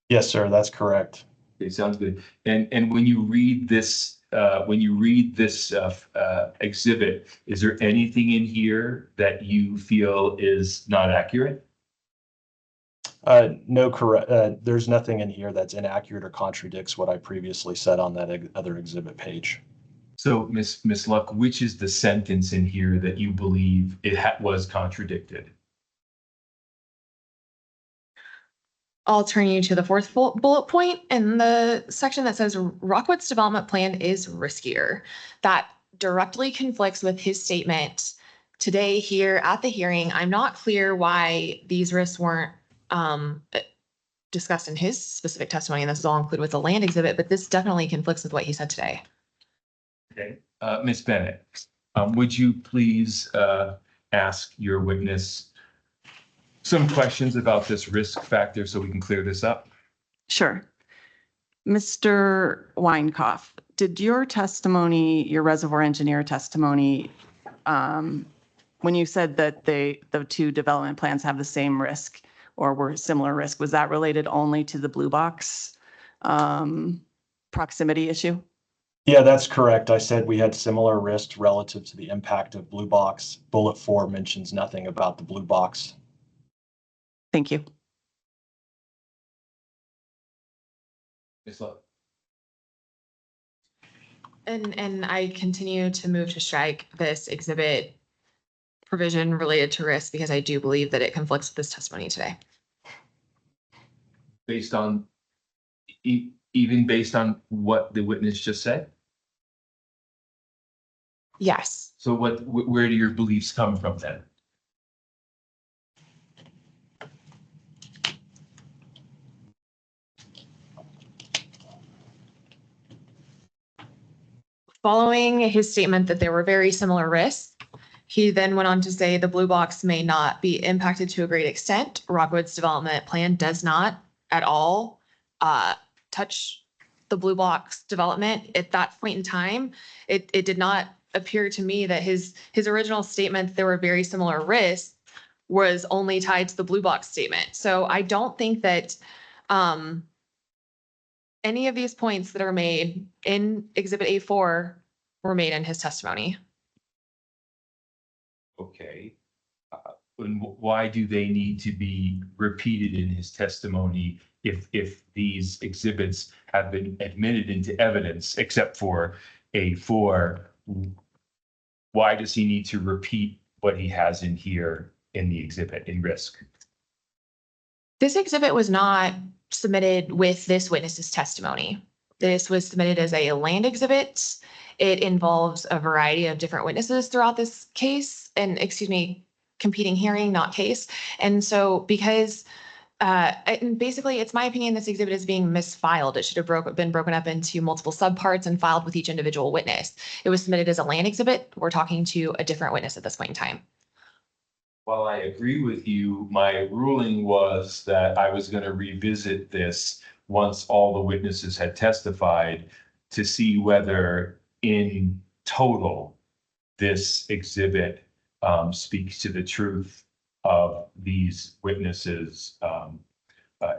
Yes, sir, that's correct. Okay, sounds good. And when you read this exhibit, is there anything in here that you feel is not accurate? No, correct. There's nothing in here that's inaccurate or contradicts what I previously said on that other exhibit page. So, Miss Luck, which is the sentence in here that you believe it was contradicted? I'll turn you to the 4th bullet point in the section that says Rockwood's development plan is riskier. That directly conflicts with his statement today here at the hearing. I'm not clear why these risks weren't discussed in his specific testimony, and this is all included with the land exhibit, but this definitely conflicts with what he said today. Okay. Ms. Bennett, would you please ask your witness some questions about this risk factor so we can clear this up? Sure. Mr. Weinkauf, did your testimony, your reservoir engineer testimony, when you said that the 2 development plans have the same risk or were similar risk, was that related only to the blue box proximity issue? Yeah, that's correct. I said we had similar risks relative to the impact of blue box. Bullet 4 mentions nothing about the blue box. Thank you. Ms. Luck. And I continue to move to strike this exhibit provision related to risk because I do believe that it conflicts with this testimony today. Based on, even based on what the witness just said? Yes. So where do your beliefs come from then? Following his statement that there were very similar risks, he then went on to say the blue box may not be impacted to a great extent. Rockwood's development plan does not at all touch the blue box development. At that point in time, it did not appear to me that his original statement that there were very similar risks was only tied to the blue box statement. So I don't think that any of these points that are made in Exhibit A4 were made in his testimony. Okay. And why do they need to be repeated in his testimony if these exhibits have been admitted into evidence, except for A4? Why does he need to repeat what he has in here in the exhibit in risk? This exhibit was not submitted with this witness's testimony. This was submitted as a land exhibit. It involves a variety of different witnesses throughout this case and, competing hearing, not case. And so because and basically, it's my opinion this exhibit is being misfiled. It should have been broken up into multiple subparts and filed with each individual witness. It was submitted as a land exhibit. We're talking to a different witness at this point in time. While I agree with you, my ruling was that I was going to revisit this once all the witnesses had testified to see whether in total this exhibit speaks to the truth of these witnesses'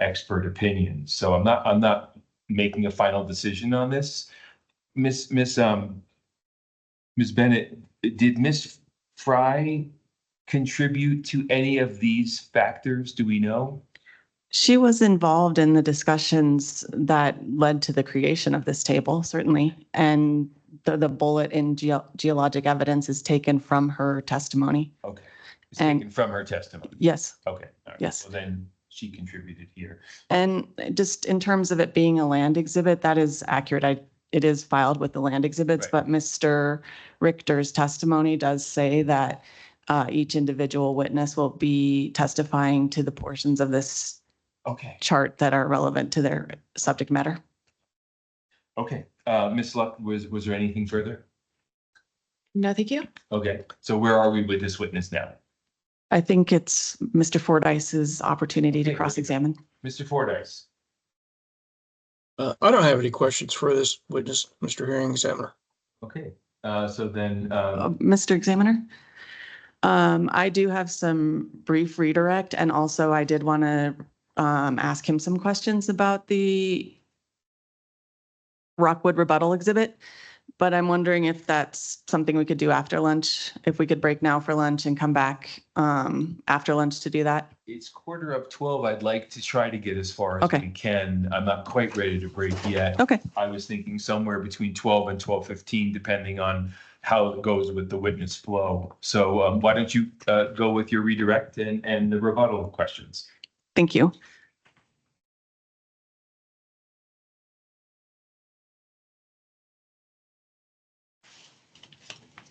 expert opinions. So I'm not making a final decision on this. Miss Ms. Bennett, did Ms. Fry contribute to any of these factors? Do we know? She was involved in the discussions that led to the creation of this table, certainly. And the bullet in geologic evidence is taken from her testimony. Okay. It's And- taken from her testimony. Yes. Okay. All right. Yes. Well, then she contributed here. And just in terms of it being a land exhibit, that is accurate. It is filed with the land exhibits, Right. but Mr. Richter's testimony does say that each individual witness will be testifying to the portions of this Okay. chart that are relevant to their subject matter. Okay. Ms. Luck, was there anything further? No, thank you. Okay. So where are we with this witness now? I think it's Mr. Fordyce's opportunity to Okay. cross-examine. Mr. Fordyce. I don't have any questions for this witness, Mr. Hearing Examiner. Okay. So then, Mr. Examiner, I do have some brief redirect, and also I did want to ask him some questions about the Rockwood rebuttal exhibit, but I'm wondering if that's something we could do after lunch, if we could break now for lunch and come back after lunch to do that. it's 11:45. I'd like to try to get as far as Okay. we can. I'm not quite ready to break yet. Okay. I was thinking somewhere between 12 and 12:15, depending on how it goes with the witness flow. So why don't you go with your redirect and the rebuttal questions? Thank you.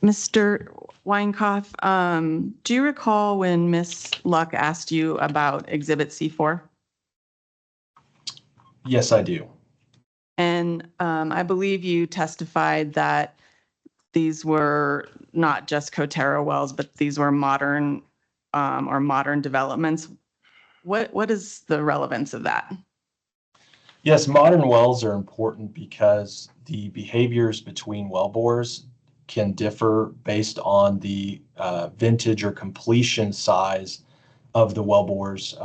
Mr. Weinkoff, do you recall when Ms. Luck asked you about Exhibit C4? Yes, I do. And I believe you testified that these were not just Cotero wells, but these were modern or modern developments. What is the relevance of that? Yes, modern wells are important because the behaviors between well bores can differ based on the vintage or completion size of the well bores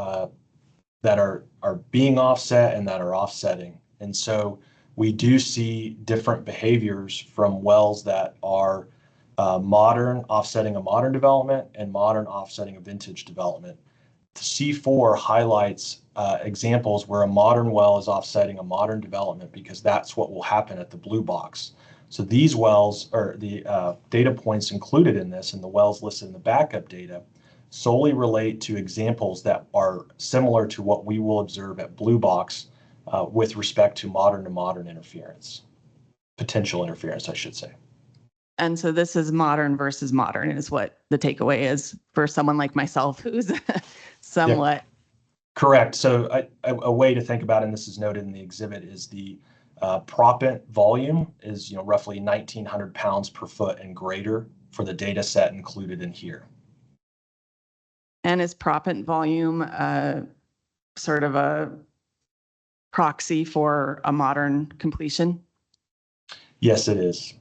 that are being offset and that are offsetting. And so we do see different behaviors from wells that are modern, offsetting a modern development, and modern offsetting a vintage development. The C4 highlights examples where a modern well is offsetting a modern development because that's what will happen at the blue box. So these wells, or the data points included in this and the wells listed in the backup data, solely relate to examples that are similar to what we will observe at blue box with respect to modern interference, potential interference, I should say. And so this is modern versus modern is what the takeaway is for someone like myself who's somewhat. Correct. So a way to think about it, and this is noted in the exhibit, is the proppant volume is roughly 1,900 pounds per foot and greater for the data set included in here. And is proppant volume sort of a proxy for a modern completion? Yes, it is.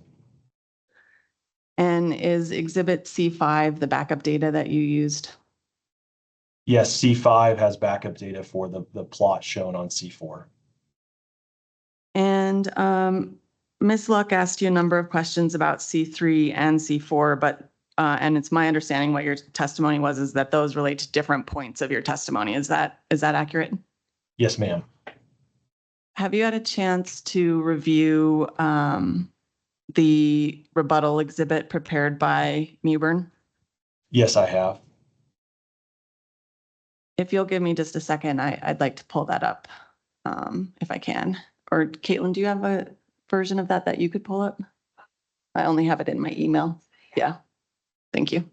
And is Exhibit C5 the backup data that you used? Yes, C5 has backup data for the plot shown on C4. And Ms. Luck asked you a number of questions about C3 and C4, but and it's my understanding what your testimony was is that those relate to different points of your testimony. Is that accurate? Yes, ma'am. Have you had a chance to review the rebuttal exhibit prepared by Mewburn? Yes, I have. If you'll give me just a second, I'd like to pull that up if I can. Or Caitlin, do you have a version of that you could pull up? I only have it in my email. Yeah, thank you.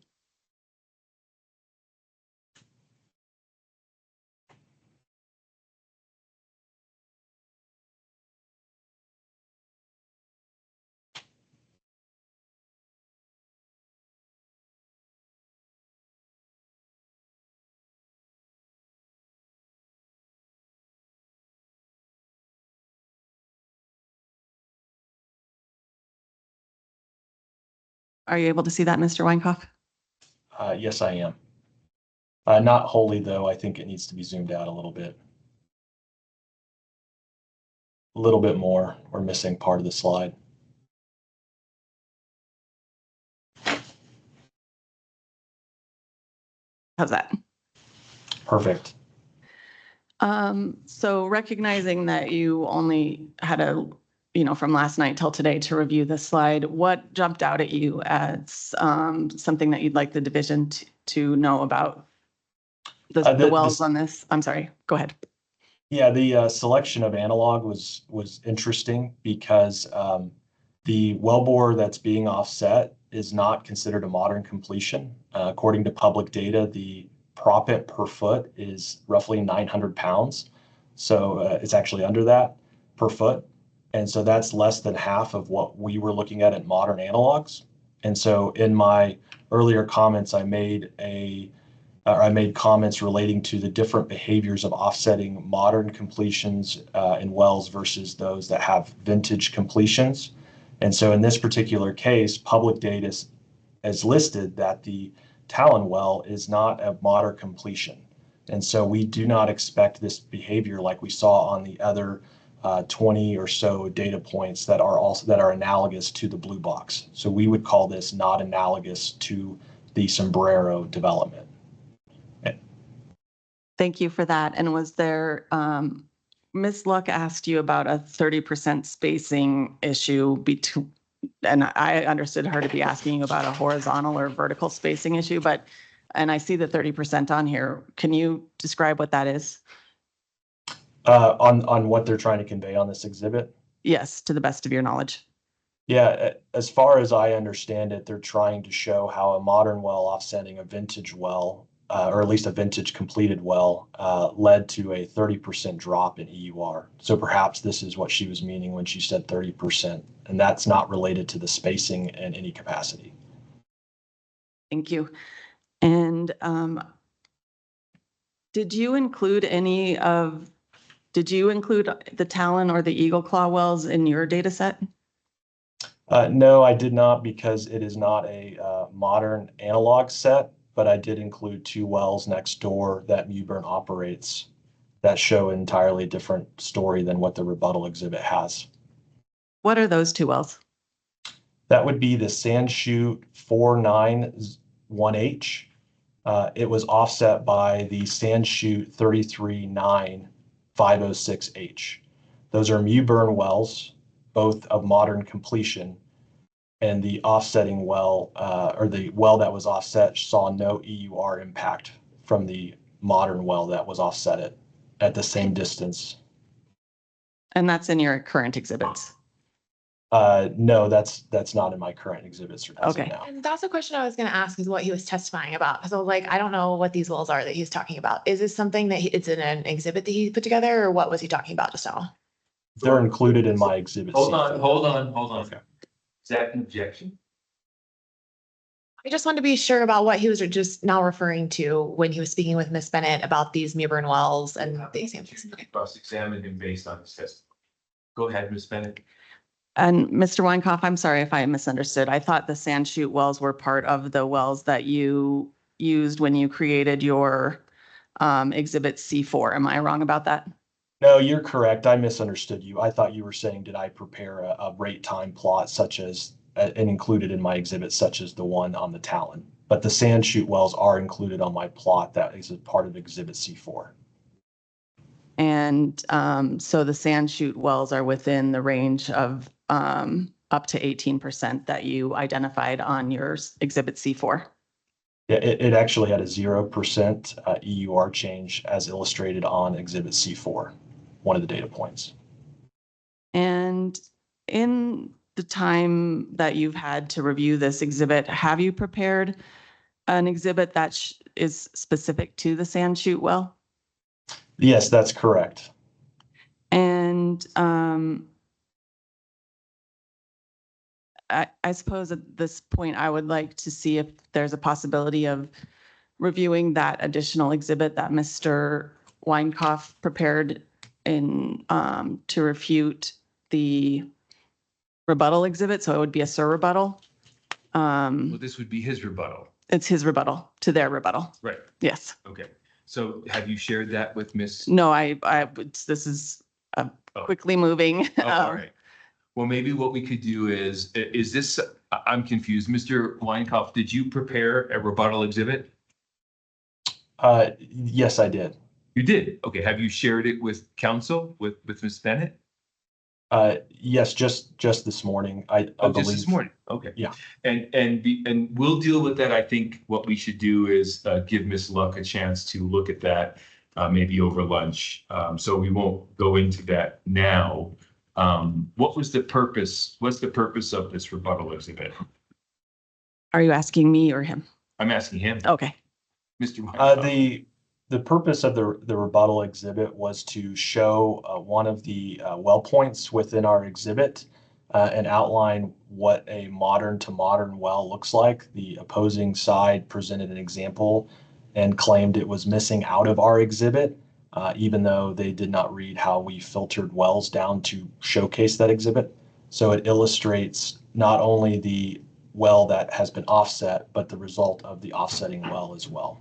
Are you able to see that, Mr. Weinkoff? Yes, I am. Not wholly, though. I think it needs to be zoomed out a little bit. A little bit more. We're missing part of the slide. How's that? Perfect. So recognizing that you only had from last night till today to review this slide, what jumped out at you as something that you'd like the division to know about the wells on this? I'm sorry, go ahead. Yeah, the selection of analog was interesting because the wellbore that's being offset is not considered a modern completion. According to public data, the proppant per foot is roughly 900 pounds. So it's actually under that per foot. And so that's less than half of what we were looking at modern analogs. And so in my earlier comments, I made comments relating to the different behaviors of offsetting modern completions in wells versus those that have vintage completions. And so in this particular case, public data is listed that the Talon well is not a modern completion. And so we do not expect this behavior like we saw on the other 20 or so data points that are analogous to the blue box. So we would call this not analogous to the Sombrero development. Thank you for that. And was there, Ms. Luck asked you about a 30% spacing issue between, and I understood her to be asking you about a horizontal or vertical spacing issue, and I see the 30% on here. Can you describe what that is? On what they're trying to convey on this exhibit? Yes, to the best of your knowledge. Yeah, as far as I understand it, they're trying to show how a modern well offsetting a vintage well, or at least a vintage completed well, led to a 30% drop in EUR. So perhaps this is what she was meaning when she said 30%, and that's not related to the spacing in any capacity. Thank you. And did you include the Talon or the Eagle Claw wells in your data set? No, I did not, because it is not a modern analog set, but I did include 2 wells next door that Mewburn operates that show an entirely different story than what the rebuttal exhibit has. What are those 2 wells? That would be the Sandshoot 491H. It was offset by the Sandshoot 339-506H. Those are Mewburn wells, both of modern completion, and the offsetting well, or the well that was offset, saw no EUR impact from the modern well that was offset at the same distance. And that's in your current exhibits? No, that's not in my current exhibits as of now. And that's a question I was going to ask, is what he was testifying about. Because I was like, I don't know what these wells are that he's talking about. Is this something that it's in an exhibit that he put together, or what was he talking about just now? They're included in my exhibit. Hold on. Okay. Is that an objection? I just wanted to be sure about what he was just now referring to when he was speaking with Ms. Bennett about these Mewburn wells and the examples. Cross-examine him based on his testimony. Go ahead, Ms. Bennett. And Mr. Weinkauf, I'm sorry if I misunderstood. I thought the Sandshoot wells were part of the wells that you used when you created your exhibit C4. Am I wrong about that? No, you're correct. I misunderstood you. I thought you were saying, did I prepare a rate time plot such as, and included in my exhibit, such as the one on the Talon? But the Sandshoot wells are included on my plot that is a part of exhibit C4. And so the Sandshoot wells are within the range of up to 18% that you identified on your exhibit C4. Yeah, it actually had a 0% EUR change as illustrated on exhibit C4, one of the data points. And in the time that you've had to review this exhibit, have you prepared an exhibit that is specific to the Sandshoot well? Yes, that's correct. And I suppose at this point, I would like to see if there's a possibility of reviewing that additional exhibit that Mr. Weinkauf prepared to refute the rebuttal exhibit. So it would be a SIR rebuttal. Well, this would be his rebuttal. It's his rebuttal to their rebuttal. Right. Yes. Okay. So have you shared that with Ms.? No, this is quickly moving. All right. Well, maybe what we could do is this, I'm confused. Mr. Weinkauf, did you prepare a rebuttal exhibit? Yes, I did. You did? Okay. Have you shared it with counsel, with Ms. Bennett? Yes, just this morning, I Oh, just this believe. morning. Okay. Yeah. And we'll deal with that. I think what we should do is give Ms. Luck a chance to look at that, maybe over lunch. So we won't go into that now. What was the purpose? What's the purpose of this rebuttal exhibit? Are you asking me or him? I'm asking him, Okay. Mr. Martel. The purpose of the rebuttal exhibit was to show one of the well points within our exhibit and outline what a modern to modern well looks like. The opposing side presented an example and claimed it was missing out of our exhibit, even though they did not read how we filtered wells down to showcase that exhibit. So it illustrates not only the well that has been offset, but the result of the offsetting well as well.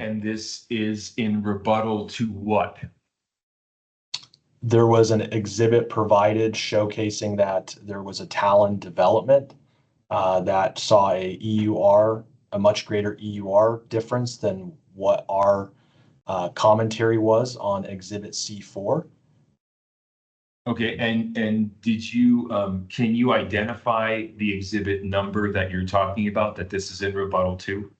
And this is in rebuttal to what? There was an exhibit provided showcasing that there was a Talon development that saw a EUR, a much greater EUR difference than what our commentary was on Exhibit C4. Okay, and did you, can you identify the exhibit number that you're talking about, that this is in rebuttal to?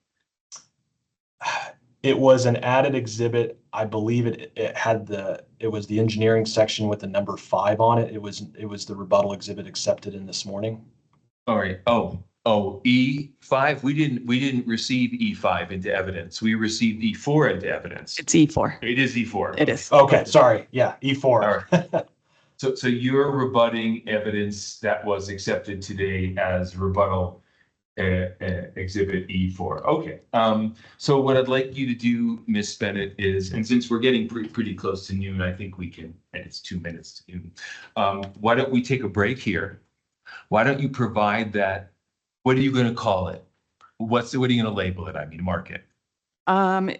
It was an added exhibit. I believe it was the engineering section with the number 5 on it. It was the rebuttal exhibit accepted in this morning. All right. Oh, E5. We didn't receive E5 into evidence. We received E4 into evidence. It's E4. It is E4. It is. Okay, sorry. Yeah, E4. All right. So you're rebutting evidence that was accepted today as rebuttal exhibit E4. Okay. So what I'd like you to do, Miss Bennett, is, and since we're getting pretty close to noon, I think we can, and it's 2 minutes to noon. Why don't we take a break here? Why don't you provide that? What are you going to call it? What are you going to label it? I mean, mark it.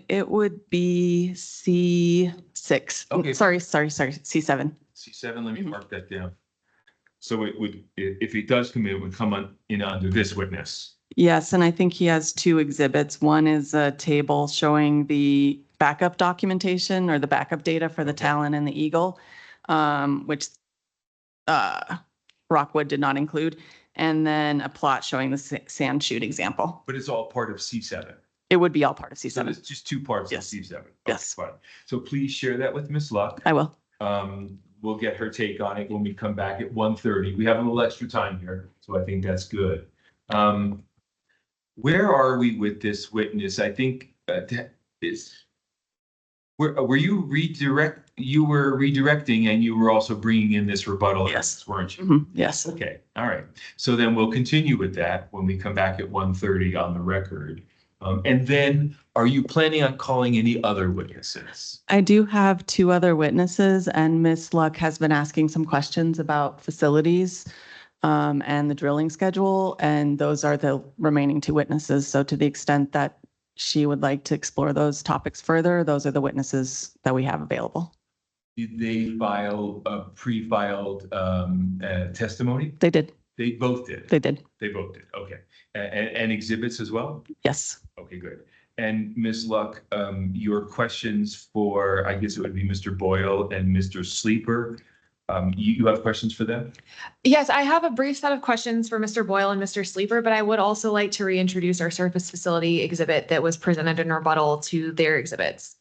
It would be C6. Okay. Sorry, C7. C7. Let me mark that down. So it would, if it does come in, it would come in under this witness. Yes, and I think he has 2 exhibits. One is a table showing the backup documentation or the backup data for the Talon and the Eagle, which Rockwood did not include, and then a plot showing the sand chute example. But it's all part of C7. It would be all part of C7. So there's just 2 parts Yes. of C7. Okay, Yes. fine. So please share that with Ms. Luck. I will. We'll get her take on it when we come back at 1:30. We have a little extra time here, so I think that's good. Where are we with this witness? I think were you were redirecting, and you were also bringing in this rebuttal, Yes. weren't you? Mhm, yes. Okay, all right. So then we'll continue with that when we come back at 1:30 on the record. And then are you planning on calling any other witnesses? I do have 2 other witnesses, and Ms. Luck has been asking some questions about facilities and the drilling schedule, and those are the remaining 2 witnesses. So to the extent that she would like to explore those topics further, those are the witnesses that we have available. Did they file a pre-filed testimony? They did. They both did. They did. They both did. Okay. And exhibits as well? Yes. Okay, good. And Ms. Luck, your questions for, I guess it would be Mr. Boyle and Mr. Sleeper. You have questions for them? Yes, I have a brief set of questions for Mr. Boyle and Mr. Sleeper, but I would also like to reintroduce our surface facility exhibit that was presented in rebuttal to their exhibits.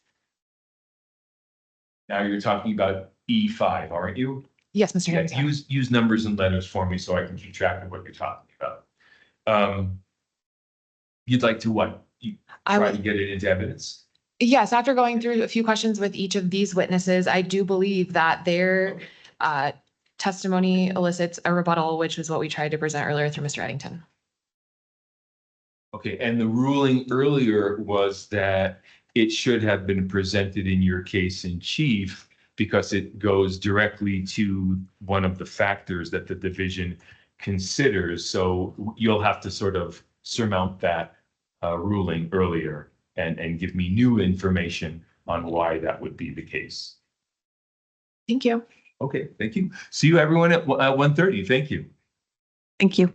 Now you're talking about E5, aren't you? Yes, Mr. Yeah, Harris. use numbers and letters for me so I can keep track of what you're talking about. You'd like to what? Try to get it into evidence? Yes, after going through a few questions with each of these witnesses, I do believe that their testimony elicits a rebuttal, which is what we tried to present earlier through Mr. Eddington. Okay, and the ruling earlier was that it should have been presented in your case in chief because it goes directly to one of the factors that the division considers. So you'll have to sort of surmount that ruling earlier and give me new information on why that would be the case. Thank you. Okay, thank you. See you everyone at 1:30. Thank you. Thank you.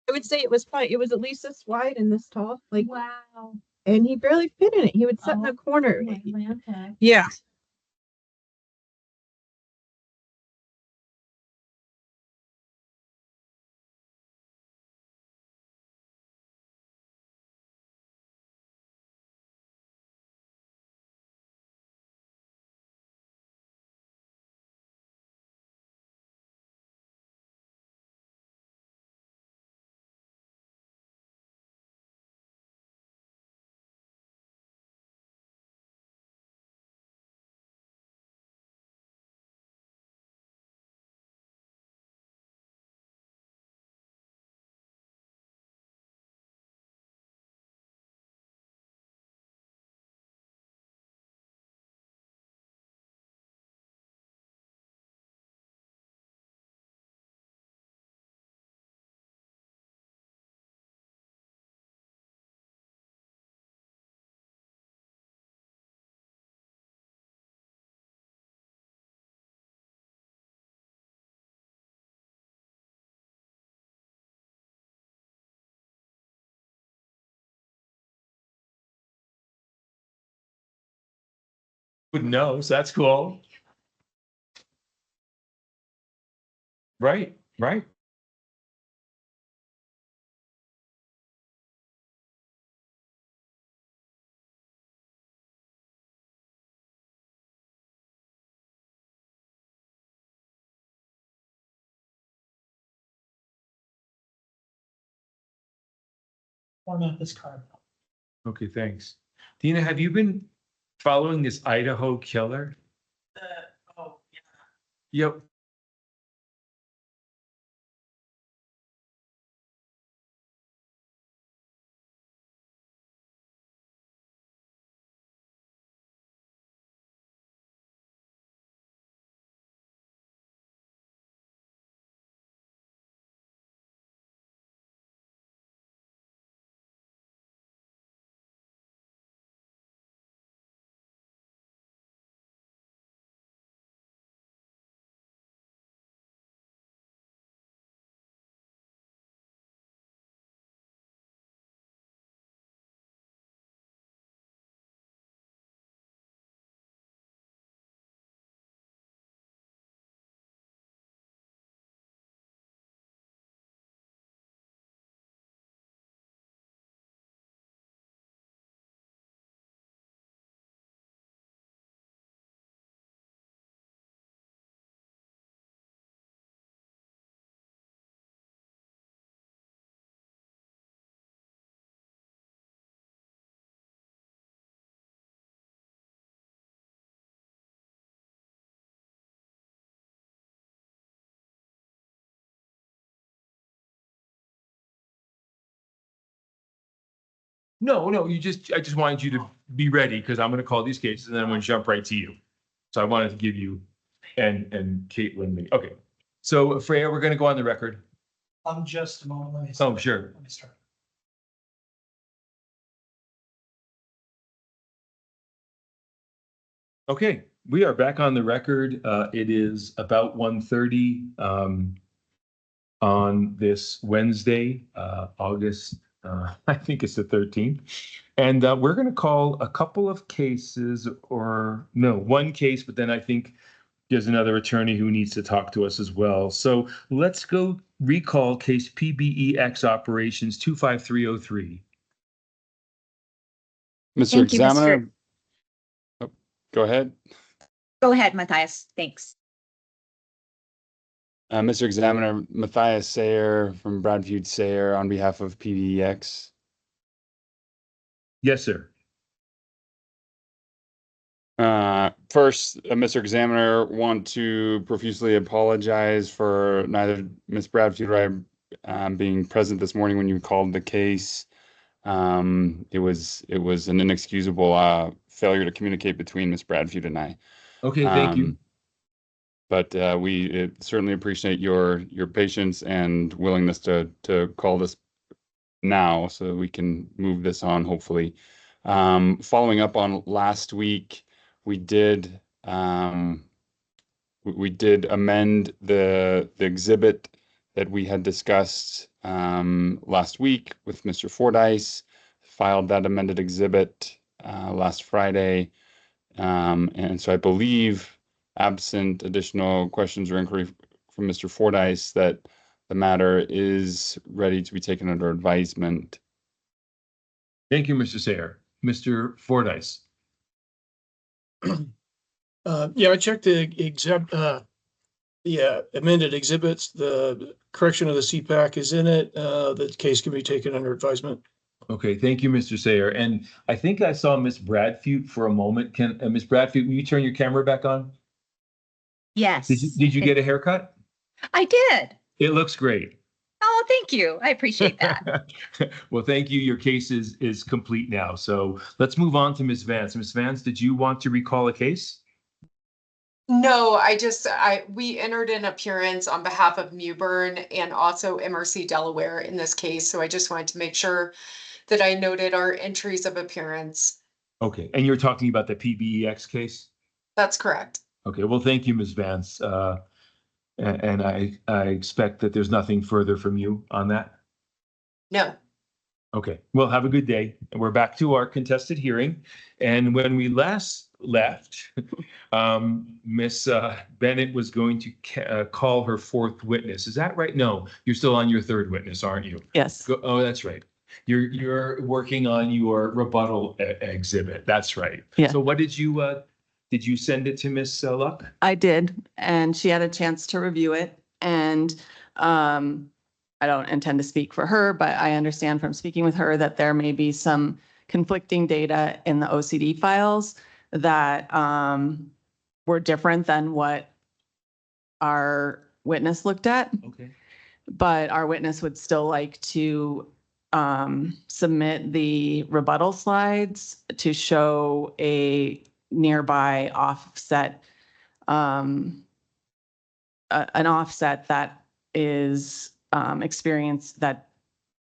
I would say it was at least this wide and this tall, like, Wow. and he barely fit in it. He would sit in a corner. Yeah. Would know, so that's cool. Right, right. Format this card. Okay, thanks. Dina, have you been following this Idaho killer? Oh, Yep. No, no, I just wanted you to be ready because I'm gonna call these cases and then I'm gonna jump right to you. So I wanted to give you and Caitlin, okay. So Freya, we're gonna go on the record. Just a moment. Let me Oh, sure. Let me start. Okay, we are back on the record. It is about 1:30 on this Wednesday, August, I think it's the 13th. And we're going to call a couple of cases, or no, one case, but then I think there's another attorney who needs to talk to us as well. So let's go recall case PBEX operations 25303. Mr. Thank you, Mr. Examiner. Oh, go ahead. Go ahead, Matthias. Thanks. Mr. Examiner, Matthias Sayer from Bradfeud Sayer on behalf of PBEX. Yes, sir. First, Mr. Examiner, want to profusely apologize for neither Ms. Bradfeud or I being present this morning when you called the case. It was an inexcusable failure to communicate between Ms. Bradfeud and I. Okay, thank you. But we certainly appreciate your patience and willingness to call this now so that we can move this on, hopefully. Following up on last week, we did amend the exhibit that we had discussed last week with Mr. Fordyce, filed that amended exhibit last Friday. And so I believe, absent additional questions or inquiry from Mr. Fordyce, that the matter is ready to be taken under advisement. Thank you, Mr. Sayer. Mr. Fordyce. Yeah, I checked the amended exhibits. The correction of the CPAC is in it. The case can be taken under advisement. Okay, thank you, Mr. Sayer. And I think I saw Miss Bradfute for a moment. Can Miss Bradfute, will you turn your camera back on? Yes. Did you get a haircut? I did. It looks great. Oh, thank you. I appreciate that. Well, thank you. Your case is complete now. So let's move on to Ms. Vance. Ms. Vance, did you want to recall a case? No, we entered an appearance on behalf of Mewburn and also MRC Delaware in this case. So I just wanted to make sure that I noted our entries of appearance. Okay, and you're talking about the PBEX case? That's correct. Okay, well, thank you, Ms. Vance. And I expect that there's nothing further from you on that? No. Okay, well, have a good day. And we're back to our contested hearing. And when we last left, Miss Bennett was going to call her fourth witness. Is that right? No, you're still on your third witness, aren't you? Yes. Oh, that's right. You're working on your rebuttal exhibit. That's right. Yeah. So what did you send it to Miss Luck? I did, and she had a chance to review it. And I don't intend to speak for her, but I understand from speaking with her that there may be some conflicting data in the OCD files that were different than what our witness looked at. Okay. But our witness would still like to submit the rebuttal slides to show a nearby offset, an offset that is experienced a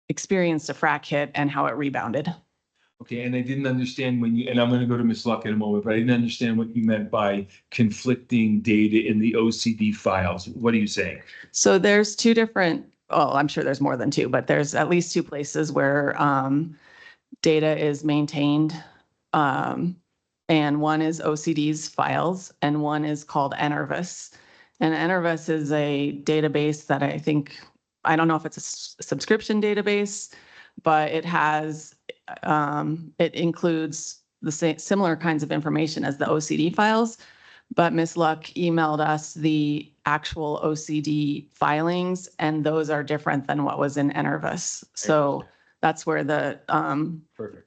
frac hit and how it rebounded. Okay, and I didn't understand and I'm going to go to Ms. Luck in a moment, but I didn't understand what you meant by conflicting data in the OCD files. What are you saying? So there's two different, I'm sure there's more than two, but there's at least two places where data is maintained. And one is OCD's files and one is called Enervis. And Enervis is a database that I don't know if it's a subscription database, but it has, it includes the similar kinds of information as the OCD files. But Ms. Luck emailed us the actual OCD filings, and those are different than what was in Enervis. So that's where the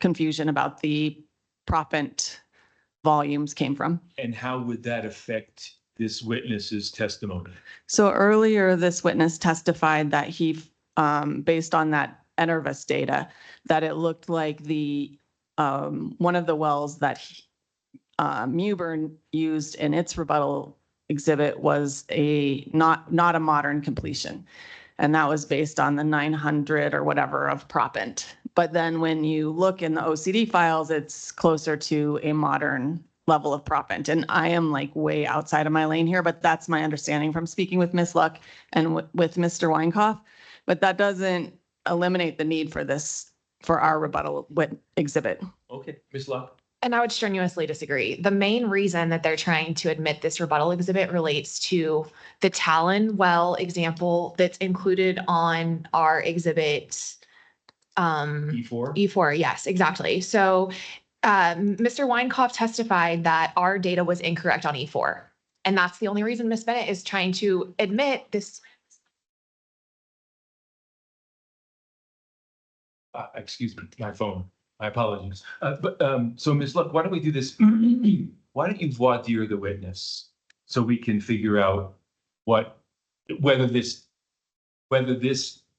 confusion about the propent volumes came from. And how would that affect this witness's testimony? So earlier, this witness testified that he, based on that Enervis data, that it looked like the one of the wells that Mewburn used in its rebuttal exhibit was not a modern completion. And that was based on the 900 or whatever of propent. But then when you look in the OCD files, it's closer to a modern level of propent. And I am like way outside of my lane here, but that's my understanding from speaking with Ms. Luck and with Mr. Weinkoff. But that doesn't eliminate the need for our rebuttal exhibit. Okay, Ms. Luck. And I would strenuously disagree. The main reason that they're trying to admit this rebuttal exhibit relates to the Talon well example that's included on our exhibit. E4? E4, yes, exactly. So Mr. Weinkoff testified that our data was incorrect on E4. And that's the only reason Ms. Bennett is trying to admit this. Excuse me, my phone. My apologies. So Ms. Luck, why don't we do this? Why don't you voir dire the witness so we can figure out whether this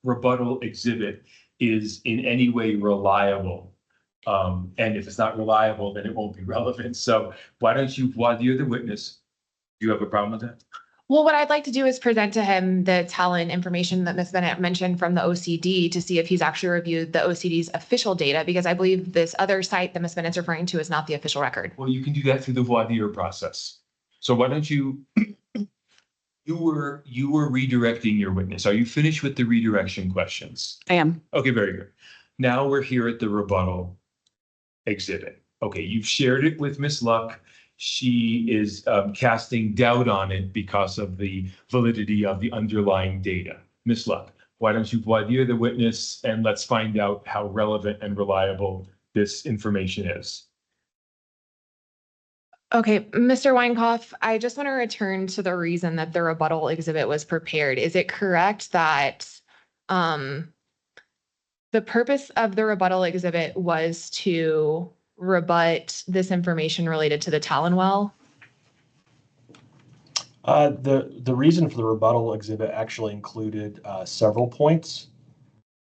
rebuttal exhibit is in any way reliable. And if it's not reliable, then it won't be relevant. So why don't you voir dire the witness? Do you have a problem with that? Well, what I'd like to do is present to him the Talon information that Ms. Bennett mentioned from the OCD to see if he's actually reviewed the OCD's official data, because I believe this other site that Ms. Bennett's referring to is not the official record. Well, you can do that through the voir dire process. So why don't you You were redirecting your witness. Are you finished with the redirection questions? I am. Okay, very good. Now we're here at the rebuttal exhibit. Okay, you've shared it with Miss Luck. She is casting doubt on it because of the validity of the underlying data. Miss Luck, why don't you voir dire the witness and let's find out how relevant and reliable this information is. Okay, Mr. Weinkoff, I just want to return to the reason that the rebuttal exhibit was prepared. Is it correct that the purpose of the rebuttal exhibit was to rebut this information related to the Talon well? The reason for the rebuttal exhibit actually included several points.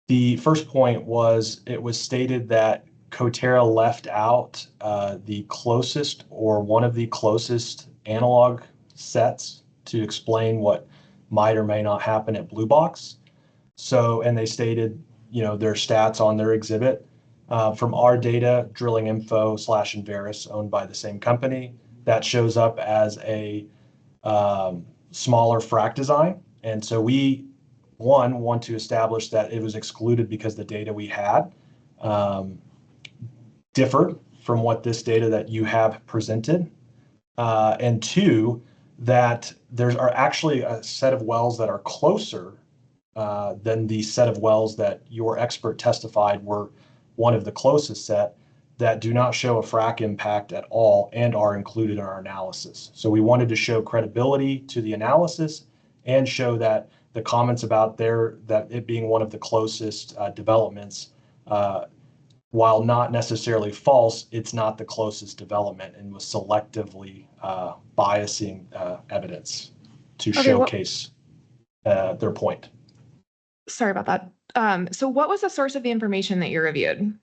The first point was it was stated that Coterra left out the closest or one of the closest analog sets to explain what might or may not happen at Blue Box. So, and they stated, their stats on their exhibit. From our data, Drilling Info / Enverus, owned by the same company, that shows up as a smaller frac design. And so we, want to establish that it was excluded because the data we had differed from what this data that you have presented. And two, that there are actually a set of wells that are closer than the set of wells that your expert testified were one of the closest set that do not show a frac impact at all and are included in our analysis. So we wanted to show credibility to the analysis and show that the comments about that it being one of the closest developments, while not necessarily false, it's not the closest development and was selectively biasing evidence to showcase their point. Sorry about that. So what was the source of the information that you reviewed?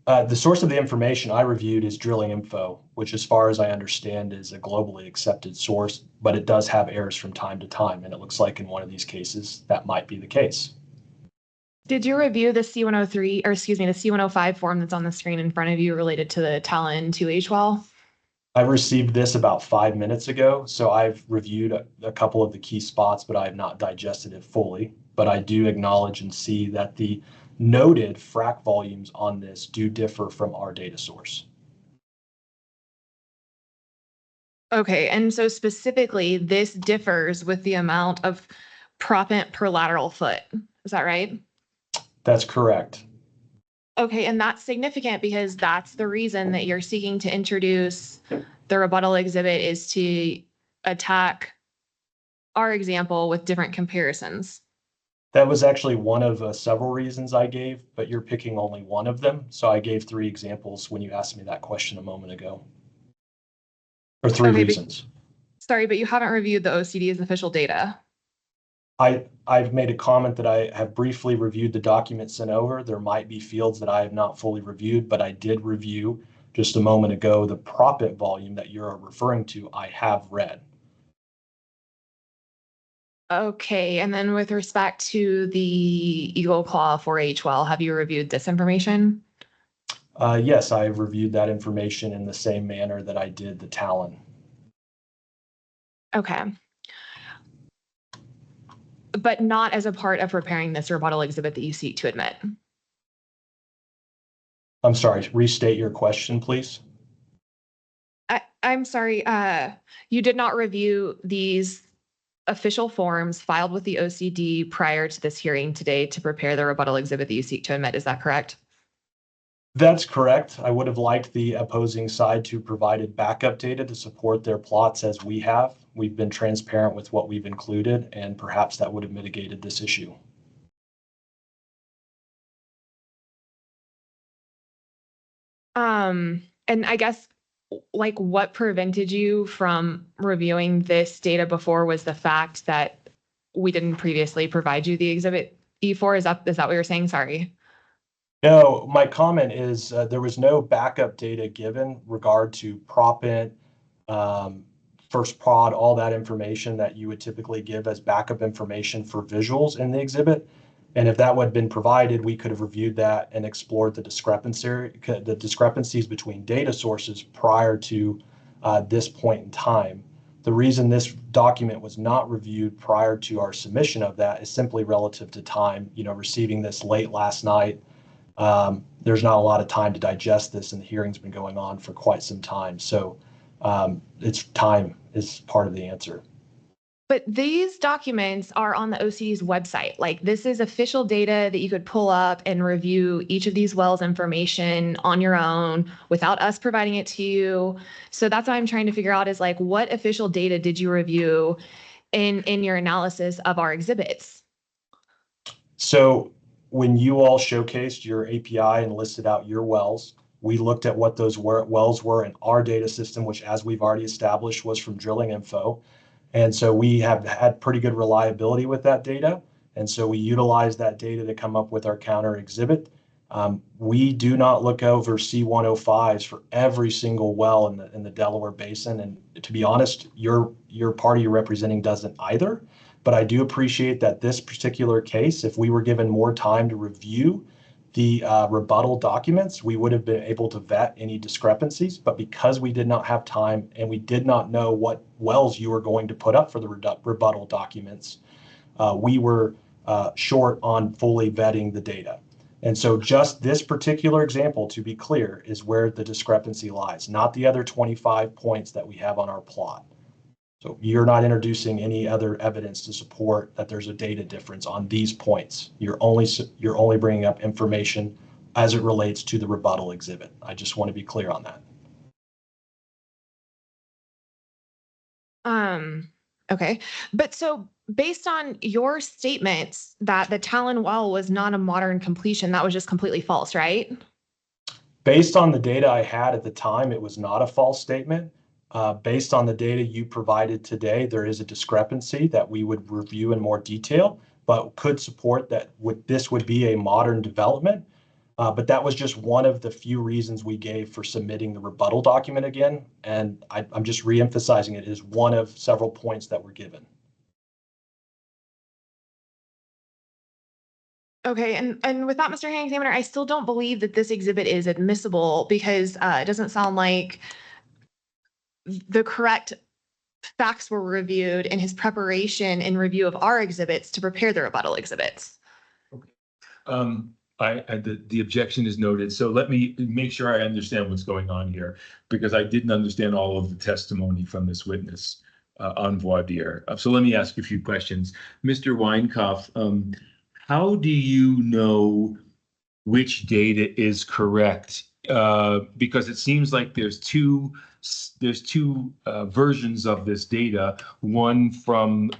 The source of the information I reviewed is Drilling Info, which as far as I understand is a globally accepted source, but it does have errors from time to time. And it looks like in one of these cases, that might be the case. Did you review the C103, or excuse me, the C105 form that's on the screen in front of you related to the Talon 2H well? I received this about 5 minutes ago, so I've reviewed a couple of the key spots, but I have not digested it fully. But I do acknowledge and see that the noted frac volumes on this do differ from our data source. Okay, and so specifically, this differs with the amount of proppant per lateral foot. Is that right? That's correct. Okay, and that's significant because that's the reason that you're seeking to introduce the rebuttal exhibit, is to attack our example with different comparisons. That was actually one of several reasons I gave, but you're picking only one of them. So I gave 3 examples when you asked me that question a moment ago. Or 3 reasons. Sorry, but you haven't reviewed the OCD's official data. I've made a comment that I have briefly reviewed the document sent over. There might be fields that I have not fully reviewed, but I did review just a moment ago the proppant volume that you're referring to. I have read. Okay, and then with respect to the Eagle Claw 4H well, have you reviewed this information? Yes, I reviewed that information in the same manner that I did the Talon. Okay. But not as a part of preparing this rebuttal exhibit that you seek to admit. I'm sorry, restate your question, please. I'm sorry, you did not review these official forms filed with the OCD prior to this hearing today to prepare the rebuttal exhibit that you seek to admit. Is that correct? That's correct. I would have liked the opposing side to provided backup data to support their plots as we have. We've been transparent with what we've included, and perhaps that would have mitigated this issue. And I guess, like, what prevented you from reviewing this data before was the fact that we didn't previously provide you the exhibit E4. Is that what you're saying? Sorry. No, my comment is there was no backup data given regard to proppant, first prod, all that information that you would typically give as backup information for visuals in the exhibit. And if that would have been provided, we could have reviewed that and explored the discrepancies between data sources prior to this point in time. The reason this document was not reviewed prior to our submission of that is simply relative to time. Receiving this late last night, there's not a lot of time to digest this, and the hearing's been going on for quite some time. So it's time is part of the answer. But these documents are on the OCD's website. Like, this is official data that you could pull up and review each of these wells information on your own without us providing it to you. So that's what I'm trying to figure out is like, what official data did you review in your analysis of our exhibits? So when you all showcased your API and listed out your wells, we looked at what those wells were in our data system, which, as we've already established, was from Drilling Info. And so we have had pretty good reliability with that data. And so we utilize that data to come up with our counter exhibit. We do not look over C105s for every single well in the Delaware Basin. And to be honest, your party you're representing doesn't either. But I do appreciate that this particular case, if we were given more time to review the rebuttal documents, we would have been able to vet any discrepancies. But because we did not have time and we did not know what wells you were going to put up for the rebuttal documents, we were short on fully vetting the data. And so just this particular example, to be clear, is where the discrepancy lies, not the other 25 points that we have on our plot. So you're not introducing any other evidence to support that there's a data difference on these points. You're only bringing up information as it relates to the rebuttal exhibit. I just want to be clear on that. Okay. But so based on your statements that the Talon well was not a modern completion, that was just completely false, right? Based on the data I had at the time, it was not a false statement. Based on the data you provided today, there is a discrepancy that we would review in more detail, but could support that this would be a modern development. But that was just one of the few reasons we gave for submitting the rebuttal document again. And I'm just reemphasizing it as one of several points that were given. Okay, and with that, Mr. Hearing Examiner, I still don't believe that this exhibit is admissible because it doesn't sound like the correct facts were reviewed in his preparation and review of our exhibits to prepare the rebuttal exhibits. The objection is noted. So let me make sure I understand what's going on here, because I didn't understand all of the testimony from this witness on voir dire. So let me ask a few questions. Mr. Weinkauf, how do you know which data is correct? Because it seems like there's two versions of this data, one from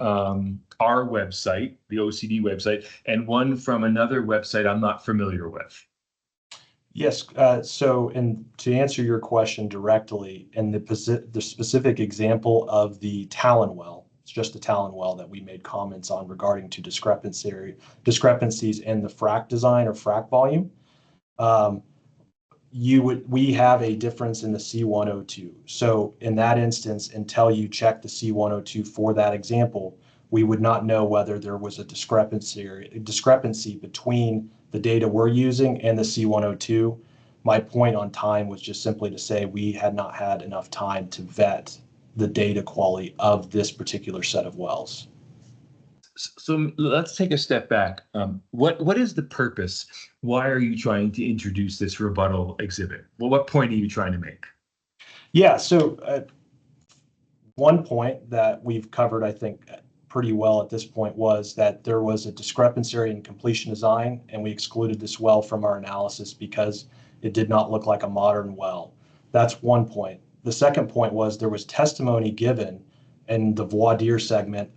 our website, the OCD website, and one from another website I'm not familiar with. Yes. So, and to answer your question directly, in the specific example of the Talon well, it's just the Talon well that we made comments on regarding to discrepancies in the frac design or frac volume. We have a difference in the C102. So in that instance, until you check the C102 for that example, we would not know whether there was a discrepancy between the data we're using and the C102. My point on time was just simply to say we had not had enough time to vet the data quality of this particular set of wells. So let's take a step back. What is the purpose? Why are you trying to introduce this rebuttal exhibit? Well, what point are you trying to make? Yeah, so one point that we've covered, I think, pretty well at this point was that there was a discrepancy in completion design, and we excluded this well from our analysis because it did not look like a modern well. That's one point. The second point was there was testimony given in the voir dire segment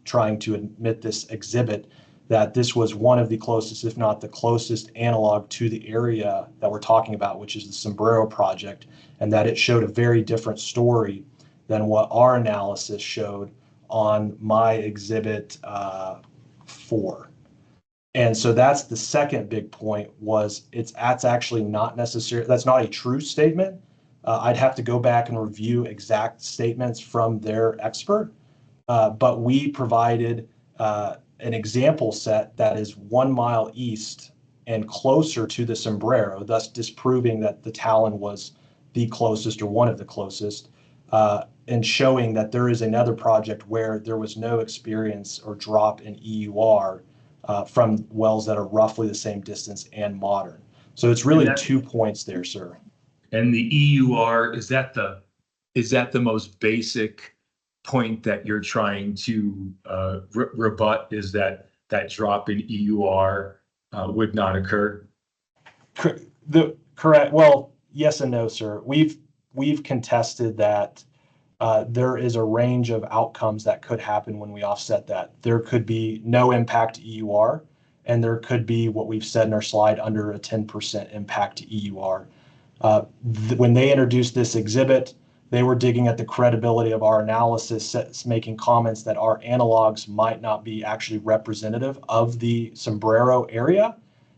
trying to admit this exhibit that this was one of the closest, if not the closest, analog to the area that we're talking about, which is the Sombrero project, and that it showed a very different story than what our analysis showed on my exhibit 4. And so that's the second big point was that's actually not necessary. That's not a true statement. I'd have to go back and review exact statements from their expert, but we provided an example set that is 1 mile east and closer to the Sombrero, thus disproving that the Talon was the closest or one of the closest. and showing that there is another project where there was no experience or drop in EUR from wells that are roughly the same distance and modern. So it's really 2 points there, sir. And the EUR, is that the most basic point that you're trying to rebut? Is that drop in EUR would not occur? Correct. Well, yes and no, sir. We've contested that there is a range of outcomes that could happen when we offset that. There could be no impact to EUR, and there could be what we've said in our slide under a 10% impact to EUR. When they introduced this exhibit, they were digging at the credibility of our analysis, making comments that our analogs might not be actually representative of the Sombrero area.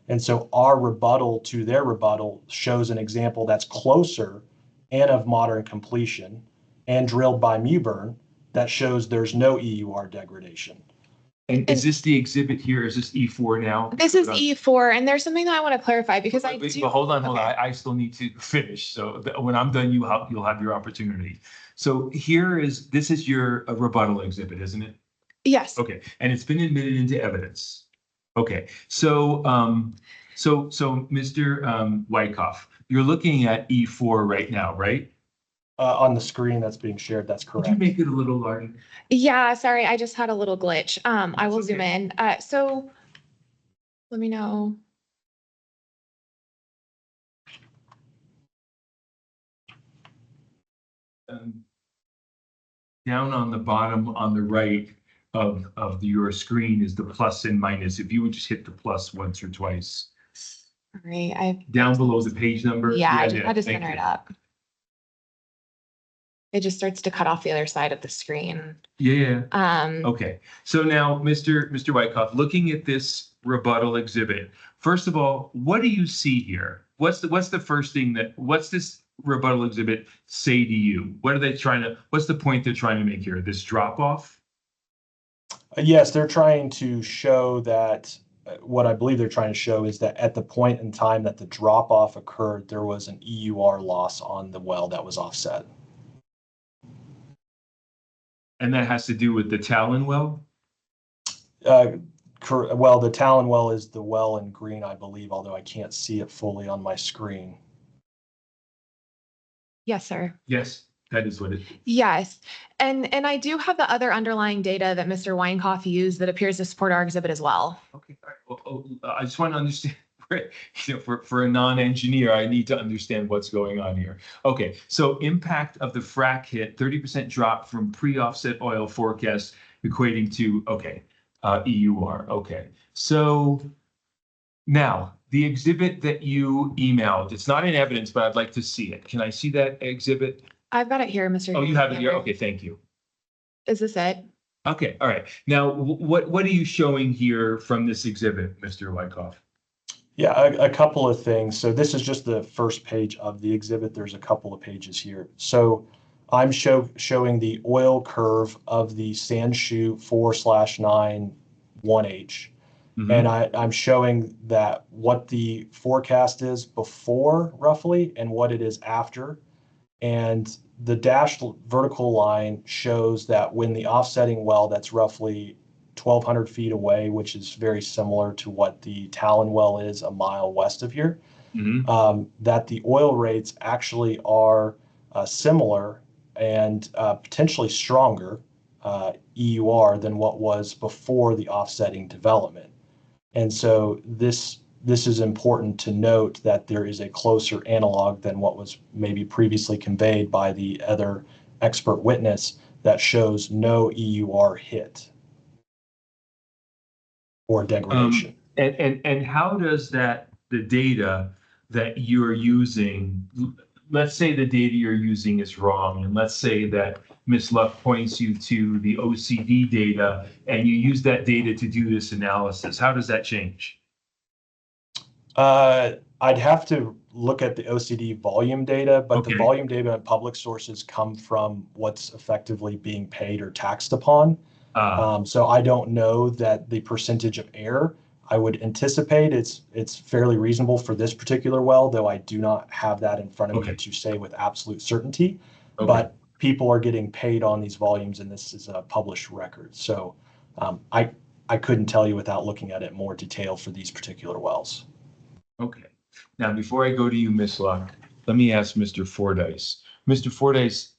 And so our rebuttal to their rebuttal shows an example that's closer and of modern completion and drilled by Mewburn that shows there's no EUR degradation. And is this the exhibit here? Is this E4 now? This is E4, and there's something that I want to clarify because I But do. hold on. Okay. I still need to finish. So when I'm done, you'll have your opportunity. So this is your rebuttal exhibit, isn't it? Yes. Okay, and it's been admitted into evidence. Okay, so Mr. Wyckoff, you're looking at E4 right now, right? On the screen that's being shared, that's correct. Could you make it a little larger? Yeah, sorry, I just had a little glitch. I will zoom okay. in. So let me know. Down on the bottom on the right of your screen is the plus and minus. If you would just hit the plus once or twice. Sorry, Down below the page number. I just had to thank center you. it up. It just starts to cut off the other side of the screen. Yeah. Um, Okay. So now, Mr. Wyckoff, looking at this rebuttal exhibit, first of all, what do you see here? What's the first thing what's this rebuttal exhibit say to you? What's the point they're trying to make here? This drop off? Yes, they're trying to show that what I believe they're trying to show is that at the point in time that the drop off occurred, there was an EUR loss on the well that was offset. And that has to do with the Talon well? Well, the Talon well is the well in green, I believe, although I can't see it fully on my screen. yes, sir. Yes, that is what it is. Yes. And I do have the other underlying data that Mr. Weinkoff used that appears to support our exhibit as well. Okay. All right. I just want to understand. For a non-engineer, I need to understand what's going on here. Okay, so impact of the frac hit, 30% drop from pre-offset oil forecast equating to, EUR. Okay, so now the exhibit that you emailed, it's not in evidence, but I'd like to see it. Can I see that exhibit? I've got it here, Mr. Oh, you have it here? Hammer. Okay, thank you. Is this it? Okay, all right. Now, what are you showing here from this exhibit, Mr. Wyckoff? Yeah, a couple of things. So this is just the first page of the exhibit. There's a couple of pages here. So I'm showing the oil curve of the Sandshoe 4/9 1H. Mhm. And I'm showing that what the forecast is before roughly and what it is after. And the dashed vertical line shows that when the offsetting well that's roughly 1,200 feet away, which is very similar to what the Talon well is a mile west of here, that the oil rates actually are similar and potentially stronger EUR than what was before the offsetting development. And so this is important to note that there is a closer analog than what was maybe previously conveyed by the other expert witness that shows no EUR hit or degradation. And how does the data that you're using, let's say the data you're using is wrong, and let's say that Ms. Luck points you to the OCD data and you use that data to do this analysis, how does that change? I'd have to look at the OCD volume data, but the volume data and public sources come from what's effectively being paid or taxed upon. So I don't know that the percentage of error. I would anticipate it's fairly reasonable for this particular well, though I do not have that in front of me to say with absolute certainty. But people are getting paid on these volumes, and this is a published record. So I couldn't tell you without looking at it in more detail for these particular wells. Okay. Now, before I go to you, Ms. Luck, let me ask Mr. Fordyce. Mr. Fordyce,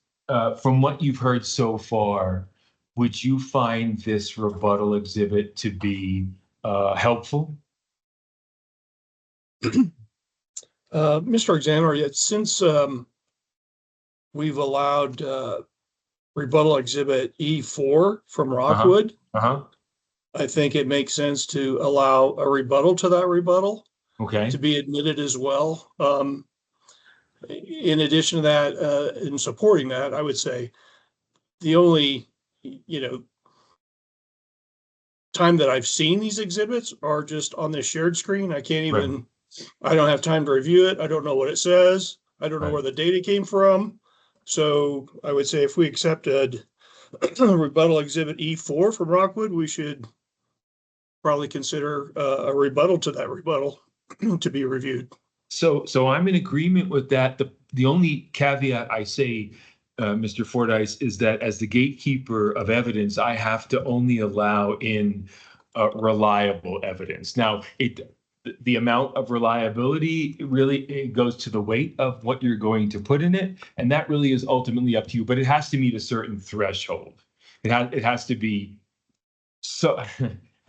from what you've heard so far, would you find this rebuttal exhibit to be helpful? Mr. Examiner, since we've allowed rebuttal exhibit E4 from Rockwood, I think it makes sense to allow a rebuttal to that rebuttal to be admitted as well. In addition to that, in supporting that, I would say the only, time that I've seen these exhibits are just on this shared screen. I can't even, I don't have time to review it. I don't know what it says. I don't know where the data came from. So I would say if we accepted rebuttal exhibit E4 from Rockwood, we should probably consider a rebuttal to that rebuttal to be reviewed. So I'm in agreement with that. The only caveat I say, Mr. Fordyce, is that as the gatekeeper of evidence, I have to only allow in reliable evidence. Now, the amount of reliability it goes to the weight of what you're going to put in it, and that really is ultimately up to you. But it has to meet a certain threshold. It has to be so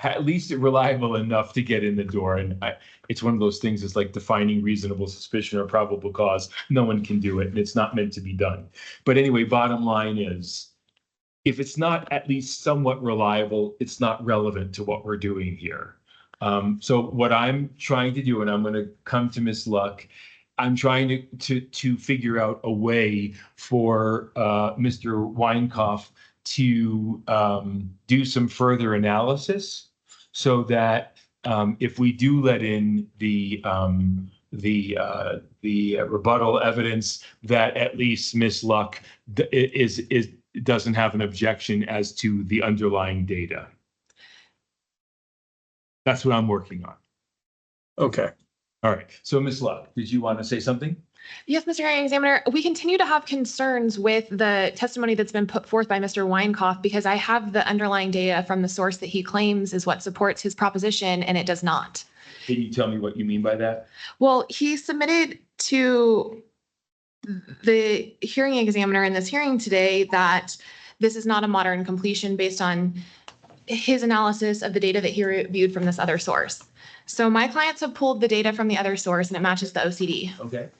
at least reliable enough to get in the door. And it's one of those things. It's like defining reasonable suspicion or probable cause. No one can do it, and it's not meant to be done. But anyway, bottom line is, if it's not at least somewhat reliable, it's not relevant to what we're doing here. So what I'm trying to do, and I'm going to come to Ms. Luck, I'm trying to figure out a way for Mr. Weinkauf to do some further analysis, so that if we do let in the rebuttal evidence, that at least Ms. Luck doesn't have an objection as to the underlying data. That's what I'm working on. Okay. All right. So Ms. Luck, did you want to say something? Yes, Mr. Hearing Examiner, we continue to have concerns with the testimony that's been put forth by Mr. Weinkauf, because I have the underlying data from the source that he claims is what supports his proposition, and it does not. Can you tell me what you mean by that? Well, he submitted to the hearing examiner in this hearing today that this is not a modern completion based on his analysis of the data that he reviewed from this other source. So my clients have pulled the data from the other source, and it matches the OCD. Okay.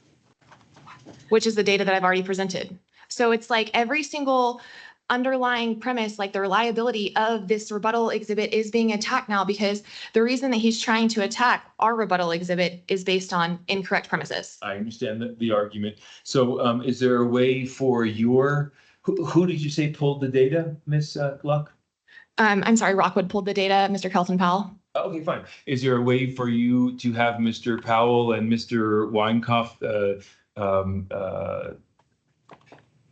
Which is the data that I've already presented. So it's like every single underlying premise, like the reliability of this rebuttal exhibit, is being attacked now, because the reason that he's trying to attack our rebuttal exhibit is based on incorrect premises. I understand the argument. So is there a way for who did you say pulled the data, Ms. Luck? I'm sorry, Rockwood pulled the data, Mr. Kelton Powell. Okay, fine. Is there a way for you to have Mr. Powell and Mr. Weinkauf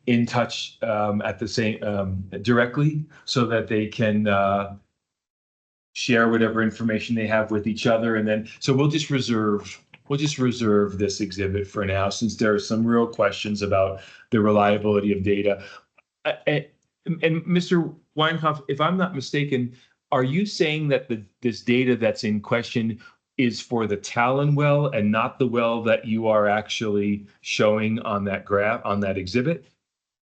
in touch at the same directly, so that they can share whatever information they have with each other? And then, so we'll just reserve this exhibit for now, since there are some real questions about the reliability of data. And Mr. Weinkauf, if I'm not mistaken, are you saying that this data that's in question is for the Talon well and not the well that you are actually showing on that graph, on that exhibit?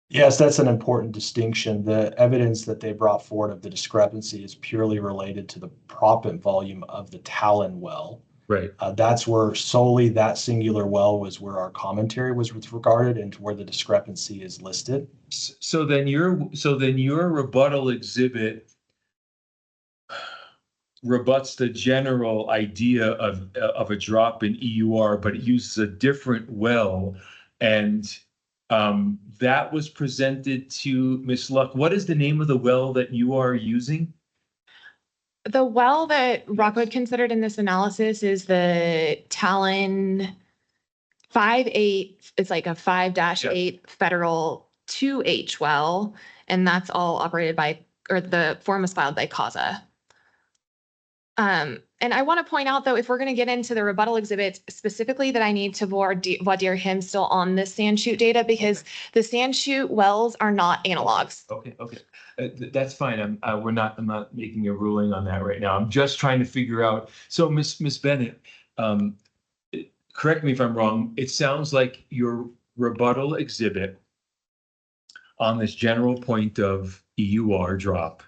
Yes, that's an important distinction. The evidence that they brought forward of the discrepancy is purely related to the proppant volume of the Talon well. Right. That's where solely that singular well was where our commentary was regarded, and where the discrepancy is listed. So then your rebuttal exhibit rebuts the general idea of a drop in EUR, but it uses a different well, and that was presented to Ms. Luck. What is the name of the well that you are using? The well that Rockwood considered in this analysis is the Talon 5.8. It's like a 5-8 federal 2H well, and that's all operated by, or the form is filed by CASA. And I want to point out, though, if we're going to get into the rebuttal exhibits specifically, that I need to voir dire him still on the sand chute data, because the sand chute wells are not analogs. Okay. That's fine. I'm not making a ruling on that right now. I'm just trying to figure out. So Miss Bennett, correct me if I'm wrong. It sounds like your rebuttal exhibit on this general point of EUR drop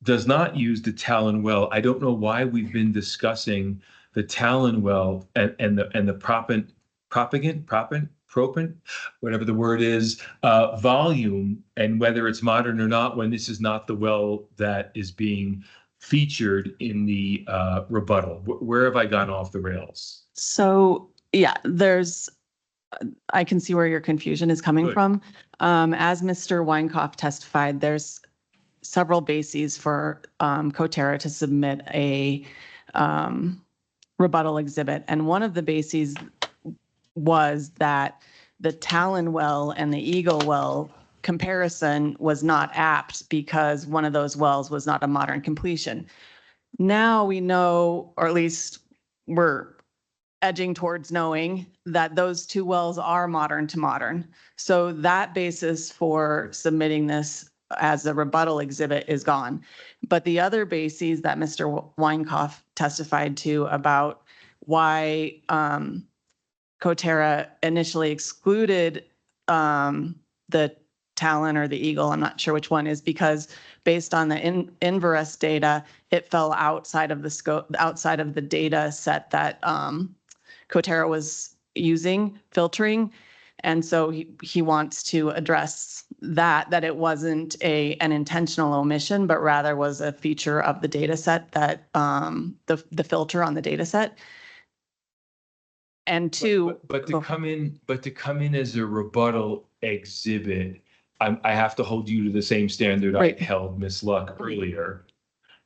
does not use the Talon well. I don't know why we've been discussing the Talon well and the propant, whatever the word is, volume, and whether it's modern or not, when this is not the well that is being featured in the rebuttal. Where have I gone off the rails? So, yeah, I can see where your confusion is coming Good. from. As Mr. Weinkoff testified, there's several bases for Coterra to submit a rebuttal exhibit. And one of the bases was that the Talon well and the Eagle well comparison was not apt because one of those wells was not a modern completion. Now we know, or at least we're edging towards knowing, that those two wells are modern to modern. So that basis for submitting this as a rebuttal exhibit is gone. But the other bases that Mr. Weinkoff testified to about why Coterra initially excluded the Talon or the Eagle, I'm not sure which one, is because based on the Inverus data, it fell outside of the scope, outside of the data set that Coterra was filtering. And so he wants to address that it wasn't an intentional omission, but rather was a feature of the data set, that the filter on the data set. And two, but to come in as a rebuttal exhibit, I have to hold you to the same standard Right. I held Ms. Luck earlier,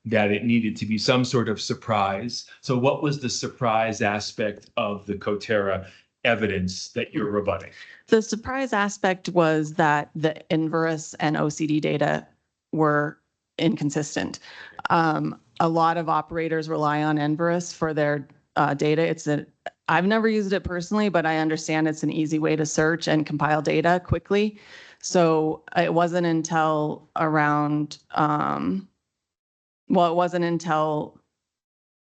that it needed to be some sort of surprise. So what was the surprise aspect of the Coterra evidence that you're rebutting? the surprise aspect was that the Inverus and OCD data were inconsistent. A lot of operators rely on Inverus for their data. I've never used it personally, but I understand it's an easy way to search and compile data quickly. So it wasn't until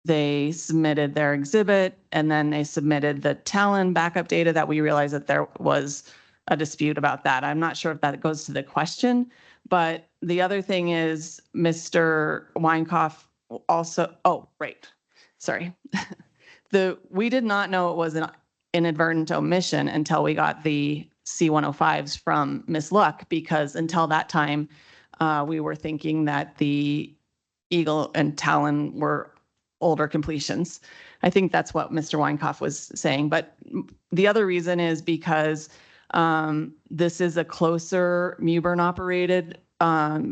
they submitted their exhibit and then they submitted the Talon backup data that we realized that there was a dispute about that. I'm not sure if that goes to the question, but the other thing is Mr. Weinkoff also, sorry. We did not know it was an inadvertent omission until we got the C105s from Ms. Luck, because until that time, we were thinking that the Eagle and Talon were older completions. I think that's what Mr. Weinkoff was saying. But the other reason is because this is a closer Mewburn operated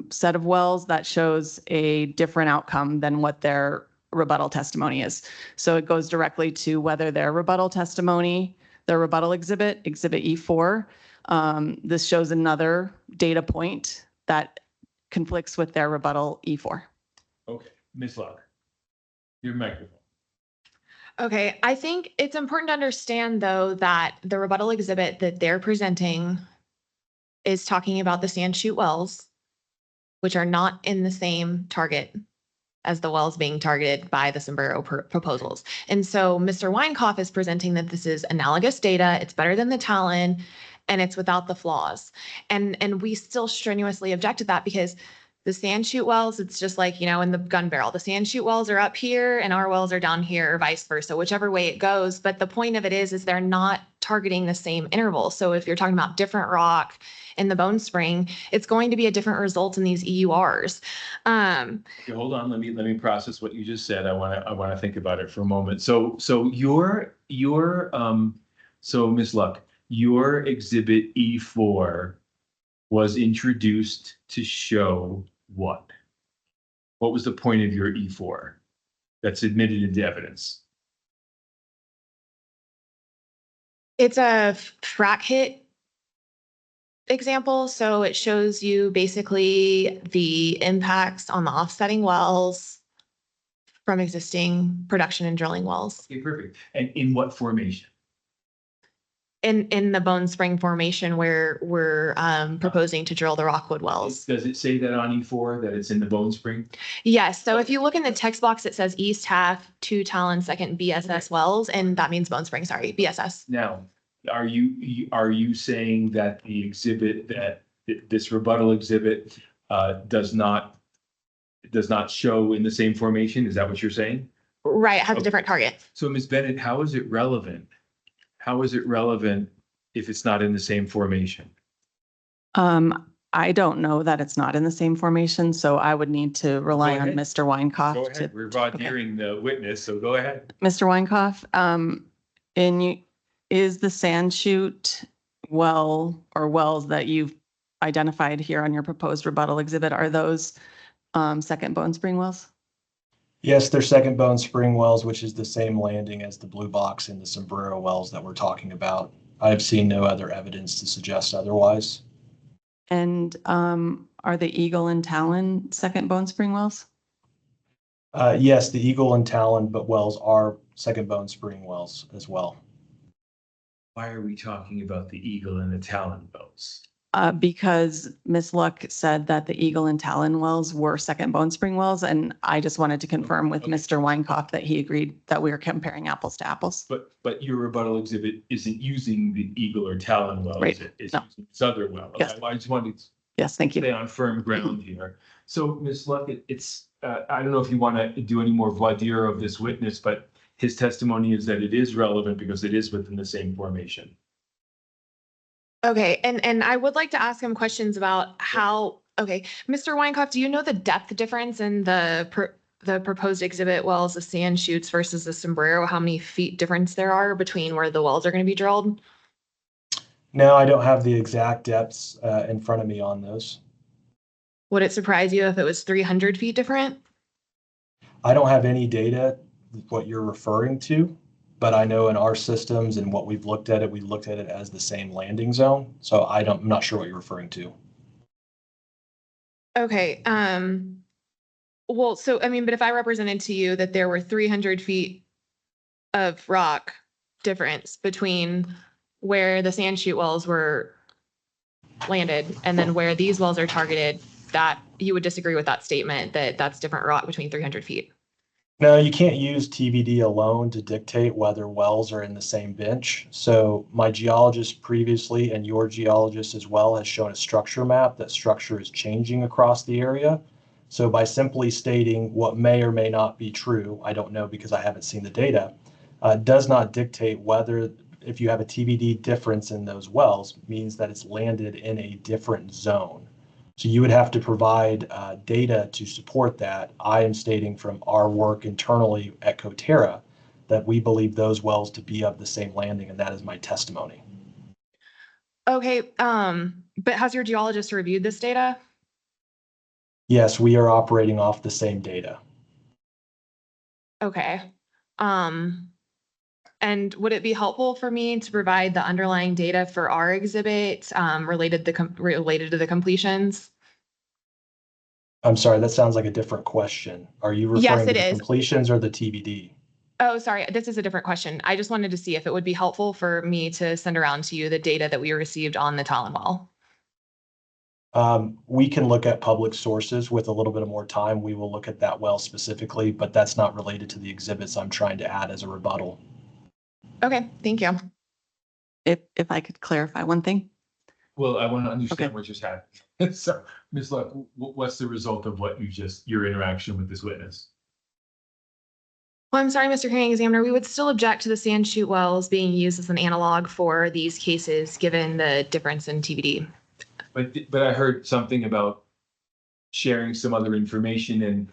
set of wells that shows a different outcome than what their rebuttal testimony is. So it goes directly to whether their rebuttal testimony, their rebuttal exhibit, Exhibit E4, this shows another data point that conflicts with their rebuttal E4. Okay, Ms. Luck, your microphone. Okay, I think it's important to understand, though, that the rebuttal exhibit that they're presenting is talking about the sand chute wells, which are not in the same target as the wells being targeted by the Sombrero proposals. And so Mr. Weinkoff is presenting that this is analogous data, it's better than the Talon, and it's without the flaws. And we still strenuously object to that, because the sand chute wells, it's just like, in the gun barrel, the sand chute wells are up here and our wells are down here, or vice versa, whichever way it goes. But the point of it is they're not targeting the same interval. So if you're talking about different rock in the Bone Spring, it's going to be a different result in these EURs. Okay, hold on. Let me process what you just said. I want to think about it for a moment. So Ms. Luck, your exhibit E4 was introduced to show what? What was the point of your E4 that's admitted into evidence? It's a frac hit example. So it shows you basically the impacts on the offsetting wells from existing production and drilling wells. Okay, perfect. And in what formation? In the Bone Spring formation where we're proposing to drill the Rockwood wells. Does it say that on E4 that it's in the Bone Spring? Yes, so if you look in the text box, it says East Half, 2 Talon Second BSS wells, and that means Bone Spring, sorry, BSS. Now, are you saying that the exhibit, that this rebuttal exhibit does not show in the same formation? Is that what you're saying? Right, it has a different target. So Ms. Bennett, how is it relevant? How is it relevant if it's not in the same formation? I don't know that it's not in the same formation, so I would need to rely on ahead. Mr. Weinkoff. Go ahead, we're volunteering the witness, so go ahead. Mr. Weinkoff, is the sand chute well or wells that you've identified here on your proposed rebuttal exhibit, are those second Bone Spring wells? Yes, they're second Bone Spring wells, which is the same landing as the blue box and the Sombrero wells that we're talking about. I have seen no other evidence to suggest otherwise. And are the Eagle and Talon second Bone Spring wells? Yes, the Eagle and Talon, but wells are second Bone Spring wells as well. Why are we talking about the Eagle and the Talon wells? Because Ms. Luck said that the Eagle and Talon wells were second Bone Spring wells, and I just wanted to confirm with Mr. Weinkoff that he agreed that we were comparing apples to apples. But your rebuttal exhibit isn't using the Eagle or Talon wells. Right. It's No. using this other well. Yes. I just wanted to Yes, thank stay you. on firm ground here. So Ms. Luck, it's, I don't know if you want to do any more voir dire of this witness, but his testimony is that it is relevant because it is within the same formation. Okay, and I would like to ask him questions about how, okay, Mr. Weinkoff, do you know the depth difference in the proposed exhibit wells, the sand chutes versus the Sombrero, how many feet difference there are between where the wells are going to be drilled? No, I don't have the exact depths in front of me on those. Would it surprise you if it was 300 feet different? I don't have any data, what you're referring to, but I know in our systems and what we've looked at it, we looked at it as the same landing zone. So I'm not sure what you're referring to. Okay, well, so, I mean, but if I represented to you that there were 300 feet of rock difference between where the sand chute wells were landed and then where these wells are targeted, that you would disagree with that statement, that that's different rock between 300 feet? No, you can't use TVD alone to dictate whether wells are in the same bench. So my geologist previously and your geologist as well has shown a structure map. That structure is changing across the area. So by simply stating what may or may not be true, I don't know because I haven't seen the data, does not dictate whether, if you have a TVD difference in those wells, means that it's landed in a different zone. So you would have to provide data to support that. I am stating from our work internally at Coterra that we believe those wells to be of the same landing, and that is my testimony. Okay, but has your geologist reviewed this data? Yes, we are operating off the same data. Okay. And would it be helpful for me to provide the underlying data for our exhibit related to the completions? I'm sorry, that sounds like a different question. Are you Yes, referring it to the is. completions or the TBD? Oh, sorry, this is a different question. I just wanted to see if it would be helpful for me to send around to you the data that we received on the Talon well. We can look at public sources with a little bit of more time. We will look at that well specifically, but that's not related to the exhibits I'm trying to add as a rebuttal. Okay, thank you. If I could clarify one thing. Well, I want to understand Okay. what just happened. So, Ms. Luck, what's the result of what your interaction with this witness? Well, I'm sorry, Mr. Hearing Examiner, we would still object to the sand chute wells being used as an analog for these cases, given the difference in TBD. But I heard something about sharing some other information and.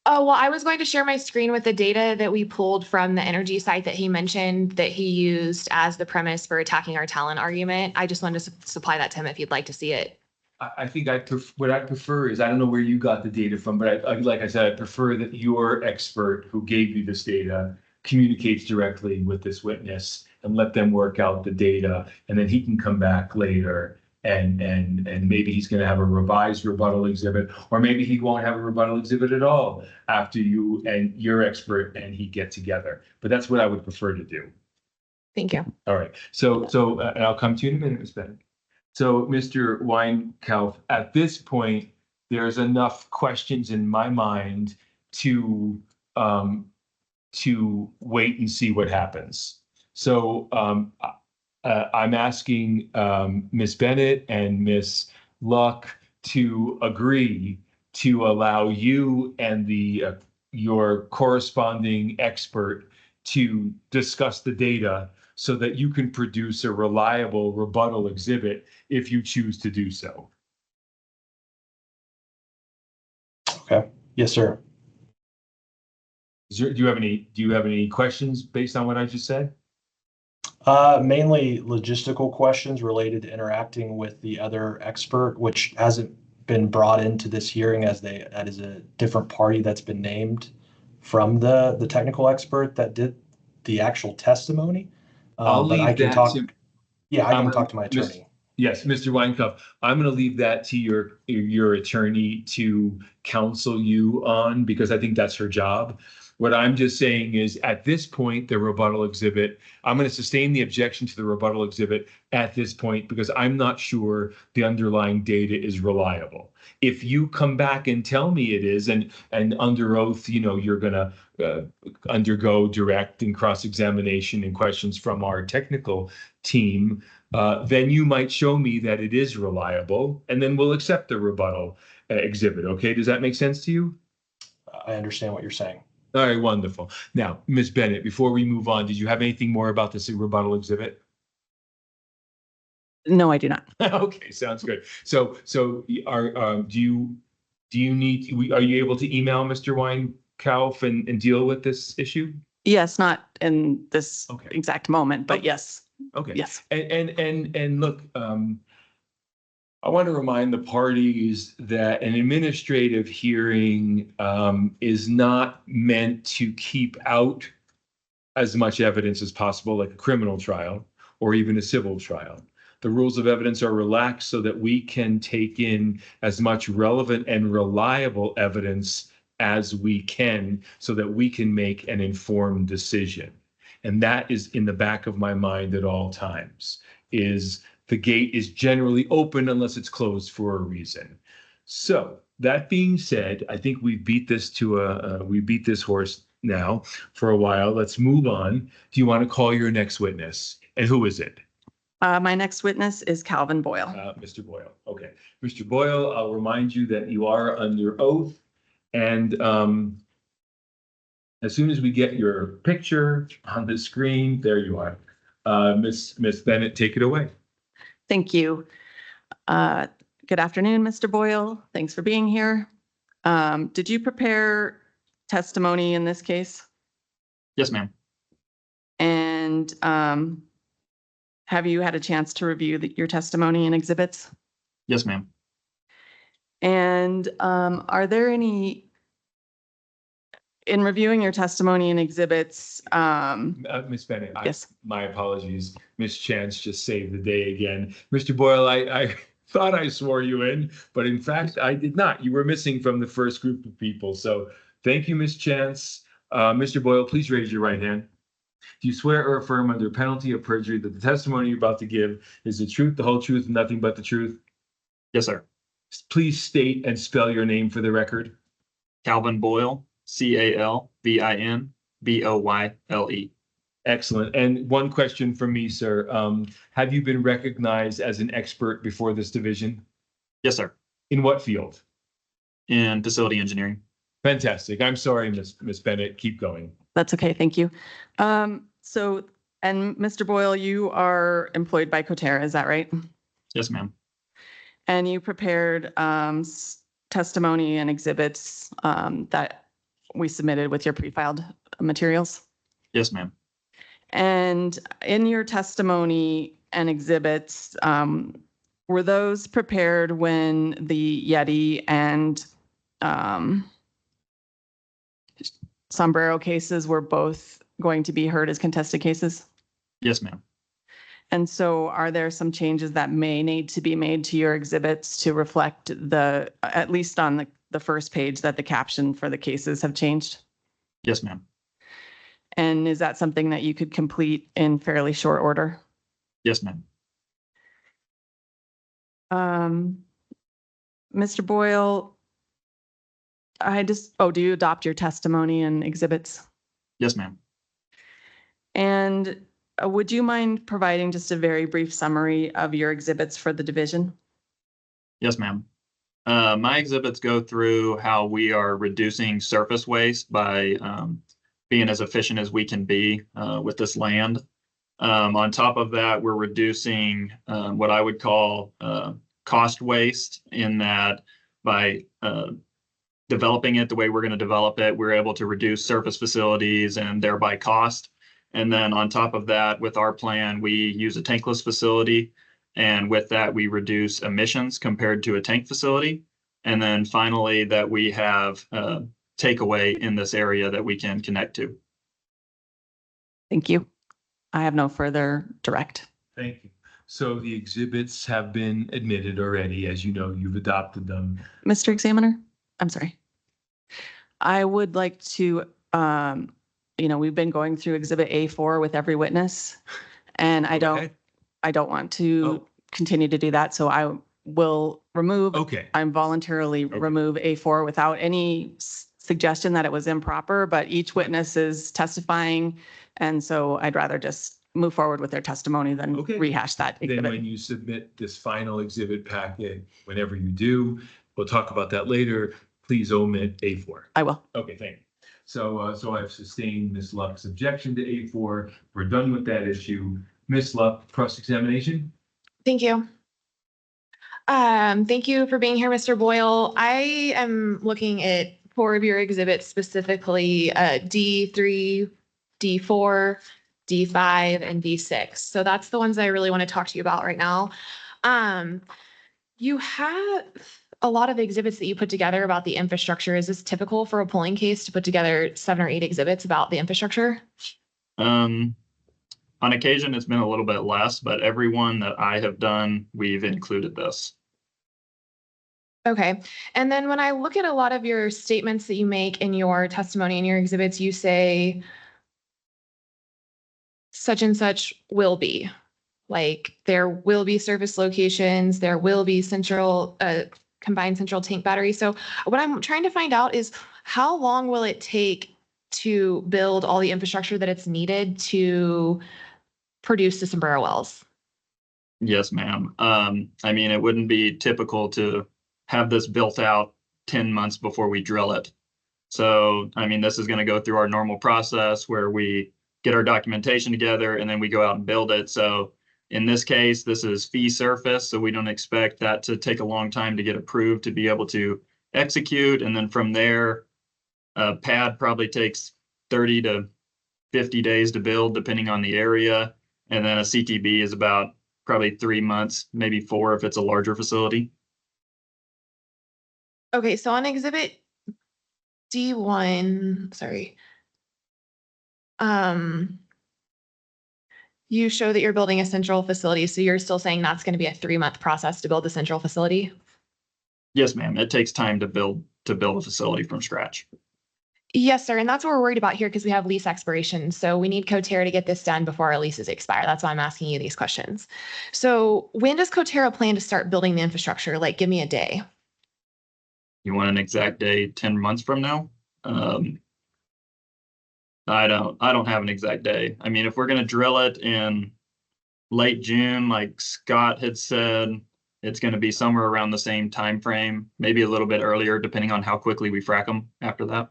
Oh, well, I was going to share my screen with the data that we pulled from the energy site that he mentioned that he used as the premise for attacking our Talon argument. I just wanted to supply that to him if you'd like to see it. I think what I prefer is, I don't know where you got the data from, but like I said, I prefer that your expert who gave you this data communicates directly with this witness and let them work out the data. And then he can come back later and maybe he's going to have a revised rebuttal exhibit, or maybe he won't have a rebuttal exhibit at all after you and your expert and he get together. But that's what I would prefer to do. Thank you. All right. So and I'll come to you in a minute, Ms. Bennett. So, Mr. Weinkauf, at this point, there's enough questions in my mind to wait and see what happens. So I'm asking Ms. Bennett and Ms. Luck to agree to allow you and your corresponding expert to discuss the data so that you can produce a reliable rebuttal exhibit if you choose to do so. Okay. Yes, sir. Do you have any questions based on what I just said? Mainly logistical questions related to interacting with the other expert, which hasn't been brought into this hearing as that is a different party that's been named from the technical expert that did the actual testimony. I'll But leave I can that talk. to. Yeah, I can talk to my attorney. Yes, Mr. Weinkauf, I'm going to leave that to your attorney to counsel you on, because I think that's her job. What I'm just saying is, at this point, the rebuttal exhibit, I'm going to sustain the objection to the rebuttal exhibit at this point because I'm not sure the underlying data is reliable. If you come back and tell me it is, and under oath, you're going to undergo direct and cross-examination and questions from our technical team, then you might show me that it is reliable, and then we'll accept the rebuttal exhibit. Okay, does that make sense to you? I understand what you're saying. All right, wonderful. Now, Ms. Bennett, before we move on, did you have anything more about this rebuttal exhibit? No, I do not. Okay, sounds good. So are you able to email Mr. Weinkauf and deal with this issue? Yes, not in this Okay. exact moment, but Okay. yes. Okay. Yes. And look, I want to remind the parties that an administrative hearing is not meant to keep out as much evidence as possible, like a criminal trial or even a civil trial. The rules of evidence are relaxed so that we can take in as much relevant and reliable evidence as we can so that we can make an informed decision. And that is in the back of my mind at all times, is the gate is generally open unless it's closed for a reason. So that being said, I think we beat this horse now for a while. Let's move on. Do you want to call your next witness? And who is it? My next witness is Calvin Boyle. Mr. Boyle. Okay. Mr. Boyle, I'll remind you that you are under oath. And as soon as we get your picture on the screen, there you are. Miss Bennett, take it away. Thank you. Good afternoon, Mr. Boyle. Thanks for being here. Did you prepare testimony in this case? Yes, ma'am. And have you had a chance to review your testimony and exhibits? Yes, ma'am. And are there any, in reviewing your testimony and exhibits? Miss Bennett, yes. My apologies. Miss Chance just saved the day again. Mr. Boyle, I thought I swore you in, but in fact, I did not. You were missing from the first group of people. So thank you, Miss Chance. Mr. Boyle, please raise your right hand. Do you swear or affirm under penalty of perjury that the testimony you're about to give is the truth, the whole truth, and nothing but the truth? Yes, sir. Please state and spell your name for the record. Calvin Boyle, CalvinBoyle. Excellent. And one question from me, sir. Have you been recognized as an expert before this division? Yes, sir. In what field? In facility engineering. Fantastic. I'm sorry, Miss Bennett. Keep going. That's okay. Thank you. So, and Mr. Boyle, you are employed by Coterra, is that right? Yes, ma'am. And you prepared testimony and exhibits that we submitted with your pre-filed materials? Yes, ma'am. And in your testimony and exhibits, were those prepared when the Yeti and Sombrero cases were both going to be heard as contested cases? Yes, ma'am. And so are there some changes that may need to be made to your exhibits to reflect at least on the first page, that the caption for the cases have changed? Yes, ma'am. And is that something that you could complete in fairly short order? Yes, ma'am. Mr. Boyle, do you adopt your testimony and exhibits? Yes, ma'am. And would you mind providing just a very brief summary of your exhibits for the division? Yes, ma'am. My exhibits go through how we are reducing surface waste by being as efficient as we can be with this land. On top of that, we're reducing what I would call cost waste, in that by developing it the way we're going to develop it, we're able to reduce surface facilities and thereby cost. And then on top of that, with our plan, we use a tankless facility. And with that, we reduce emissions compared to a tank facility. And then finally, that we have takeaway in this area that we can connect to. Thank you. I have no further direct. Thank you. So the exhibits have been admitted already. As you know, you've adopted them. Mr. Examiner, I'm sorry. I would like to, we've been going through Exhibit A4 with every witness, and I don't want to continue to do that. So I will remove. Okay. I'm voluntarily remove A4 without any suggestion that it was improper, but each witness is testifying. And so I'd rather just move forward with their testimony than rehash that exhibit. Then when you submit this final exhibit packet, whenever you do, we'll talk about that later. Please omit A4. I will. Okay, thank you. So I've sustained Ms. Luck's objection to A4. We're done with that issue. Ms. Luck, cross-examination? Thank you. Thank you for being here, Mr. Boyle. I am looking at 4 of your exhibits, specifically D3, D4, D5, and D6. So that's the ones I really want to talk to you about right now. You have a lot of exhibits that you put together about the infrastructure. Is this typical for a polling case to put together 7 or 8 exhibits about the infrastructure? On occasion, it's been a little bit less, but every one that I have done, we've included this. Okay. And then when I look at a lot of your statements that you make in your testimony and your exhibits, you say such and such will be. Like there will be surface locations, there will be combined central tank battery. So what I'm trying to find out is how long will it take to build all the infrastructure that it's needed to produce the sombrero wells? Yes, ma'am. I mean, it wouldn't be typical to have this built out 10 months before we drill it. So, I mean, this is going to go through our normal process where we get our documentation together and then we go out and build it. So in this case, this is fee surface, so we don't expect that to take a long time to get approved to be able to execute. And then from there, a pad probably takes 30 to 50 days to build, depending on the area. And then a CTB is about probably 3 months, maybe 4 if it's a larger facility. Okay, so on exhibit D1, sorry. You show that you're building a central facility, so you're still saying that's going to be a 3-month process to build a central facility? Yes, ma'am. It takes time to build a facility from scratch. Yes, sir. And that's what we're worried about here because we have lease expiration. So we need Coterra to get this done before our leases expire. That's why I'm asking you these questions. So when does Coterra plan to start building the infrastructure? Like, give me a day. You want an exact day 10 months from now? I don't have an exact day. I mean, if we're going to drill it in late June, like Scott had said, it's going to be somewhere around the same time frame, maybe a little bit earlier, depending on how quickly we frack them after that.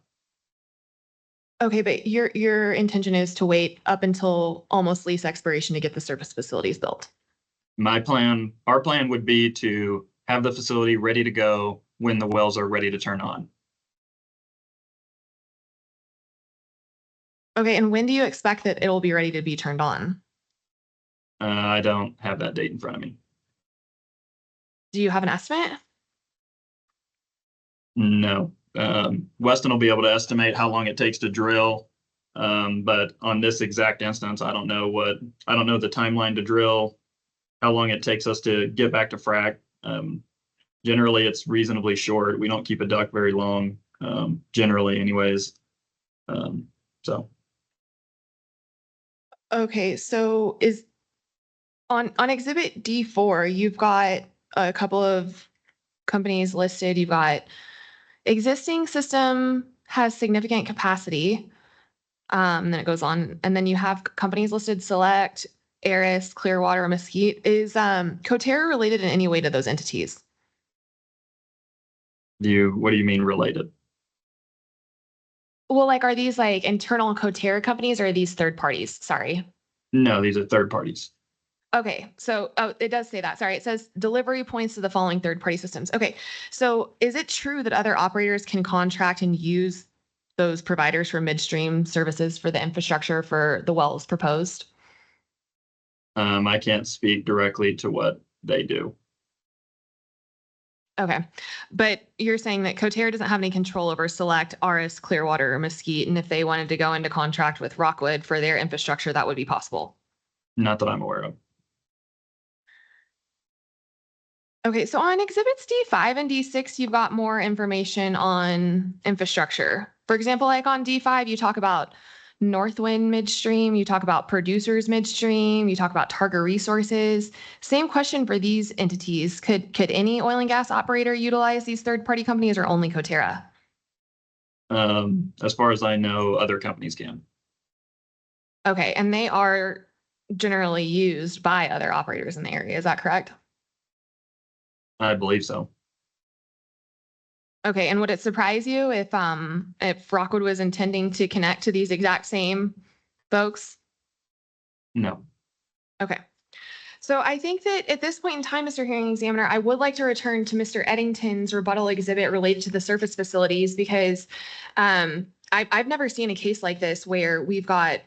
Okay, but your intention is to wait up until almost lease expiration to get the surface facilities built. Our plan would be to have the facility ready to go when the wells are ready to turn on. Okay, and when do you expect that it'll be ready to be turned on? I don't have that date in front of me. Do you have an estimate? No. Weston will be able to estimate how long it takes to drill But on this exact instance, I don't know the timeline to drill, how long it takes us to get back to frac. Generally, it's reasonably short. We don't keep a duck very long, generally anyways. So. Okay, so is on Exhibit D4, you've got a couple of companies listed. You've got existing system has significant capacity. Then it goes on, and then you have companies listed: Select, Aris, Clearwater, Mesquite. Is Coterra related in any way to those entities? What do you mean related? Well, like, are these like internal Coterra companies or are these third parties? Sorry. No, these are third parties. Okay, so it does say that. Sorry, it says delivery points to the following third-party systems. Okay, so is it true that other operators can contract and use those providers for midstream services for the infrastructure for the wells proposed? I can't speak directly to what they do. Okay, but you're saying that Coterra doesn't have any control over Select, Aris, Clearwater, or Mesquite, and if they wanted to go into contract with Rockwood for their infrastructure, that would be possible? Not that I'm aware of. Okay, so on exhibits D5 and D6, you've got more information on infrastructure. For example, like on D5, you talk about Northwind midstream, you talk about producers midstream, you talk about Targa Resources. Same question for these entities. Could any oil and gas operator utilize these third-party companies or only Coterra? As far as I know, other companies can. Okay, and they are generally used by other operators in the area. Is that correct? I believe so. Okay, and would it surprise you if Rockwood was intending to connect to these exact same folks? No. Okay. So I think that at this point in time, Mr. Hearing Examiner, I would like to return to Mr. Eddington's rebuttal exhibit related to the surface facilities because I've never seen a case like this where we've got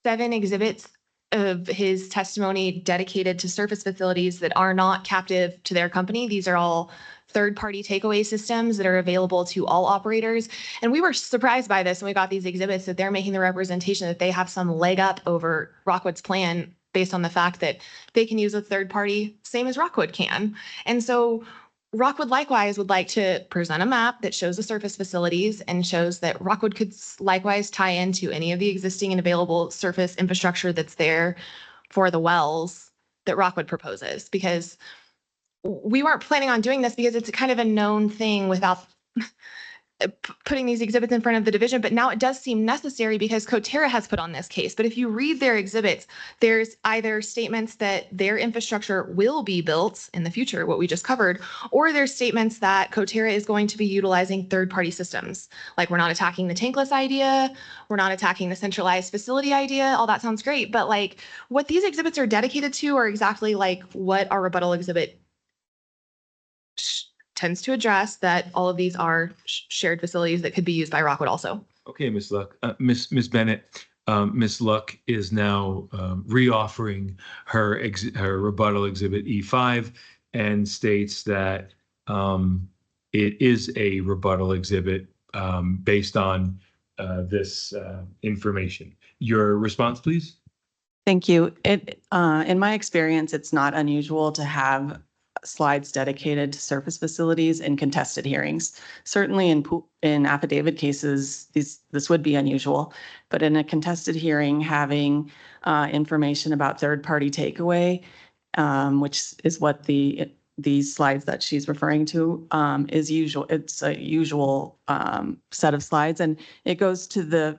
7 exhibits of his testimony dedicated to surface facilities that are not captive to their company. These are all third-party takeaway systems that are available to all operators. And we were surprised by this when we got these exhibits that they're making the representation that they have some leg up over Rockwood's plan based on the fact that they can use a third party, same as Rockwood can. And so Rockwood likewise would like to present a map that shows the surface facilities and shows that Rockwood could likewise tie into any of the existing and available surface infrastructure that's there for the wells that Rockwood proposes. Because we weren't planning on doing this because it's kind of a known thing without putting these exhibits in front of the division, but now it does seem necessary because Coterra has put on this case. But if you read their exhibits, there's either statements that their infrastructure will be built in the future, what we just covered, or there's statements that Coterra is going to be utilizing third-party systems. Like, we're not attacking the tankless idea, we're not attacking the centralized facility idea, all that sounds great, but like what these exhibits are dedicated to are exactly like what our rebuttal exhibit tends to address, that all of these are shared facilities that could be used by Rockwood also. Okay, Ms. Luck, Ms. Bennett, Ms. Luck is now reoffering her rebuttal exhibit E5 and states that it is a rebuttal exhibit based on this information. Your response, please. Thank you. In my experience, it's not unusual to have slides dedicated to surface facilities in contested hearings. Certainly in affidavit cases, this would be unusual, but in a contested hearing, having information about third-party takeaway, which is what these slides that she's referring to is usual. It's a usual set of slides, and it goes to the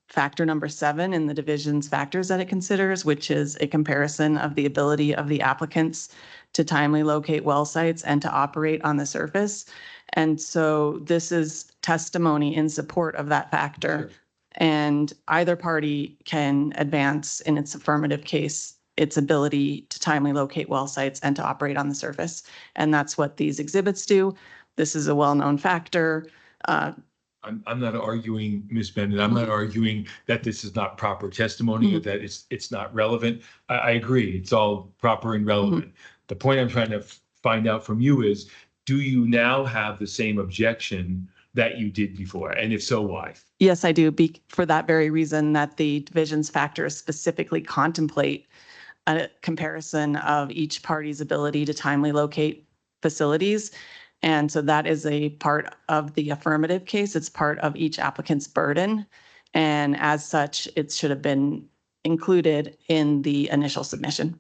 factor number 7 in the division's factors that it considers, which is a comparison of the ability of the applicants to timely locate well sites and to operate on the surface. And so this is testimony in support of that factor. Sure. And either party can advance in its affirmative case its ability to timely locate well sites and to operate on the surface. And that's what these exhibits do. This is a well-known factor. I'm not arguing, Ms. Bennett, I'm not arguing that this is not proper testimony or that it's not relevant. I agree, it's all proper and relevant. The point I'm trying to find out from you is, do you now have the same objection that you did before? And if so, why? Yes, I do. For that very reason that the divisions factors specifically contemplate a comparison of each party's ability to timely locate facilities. And so that is a part of the affirmative case. It's part of each applicant's burden. And as such, it should have been included in the initial submission.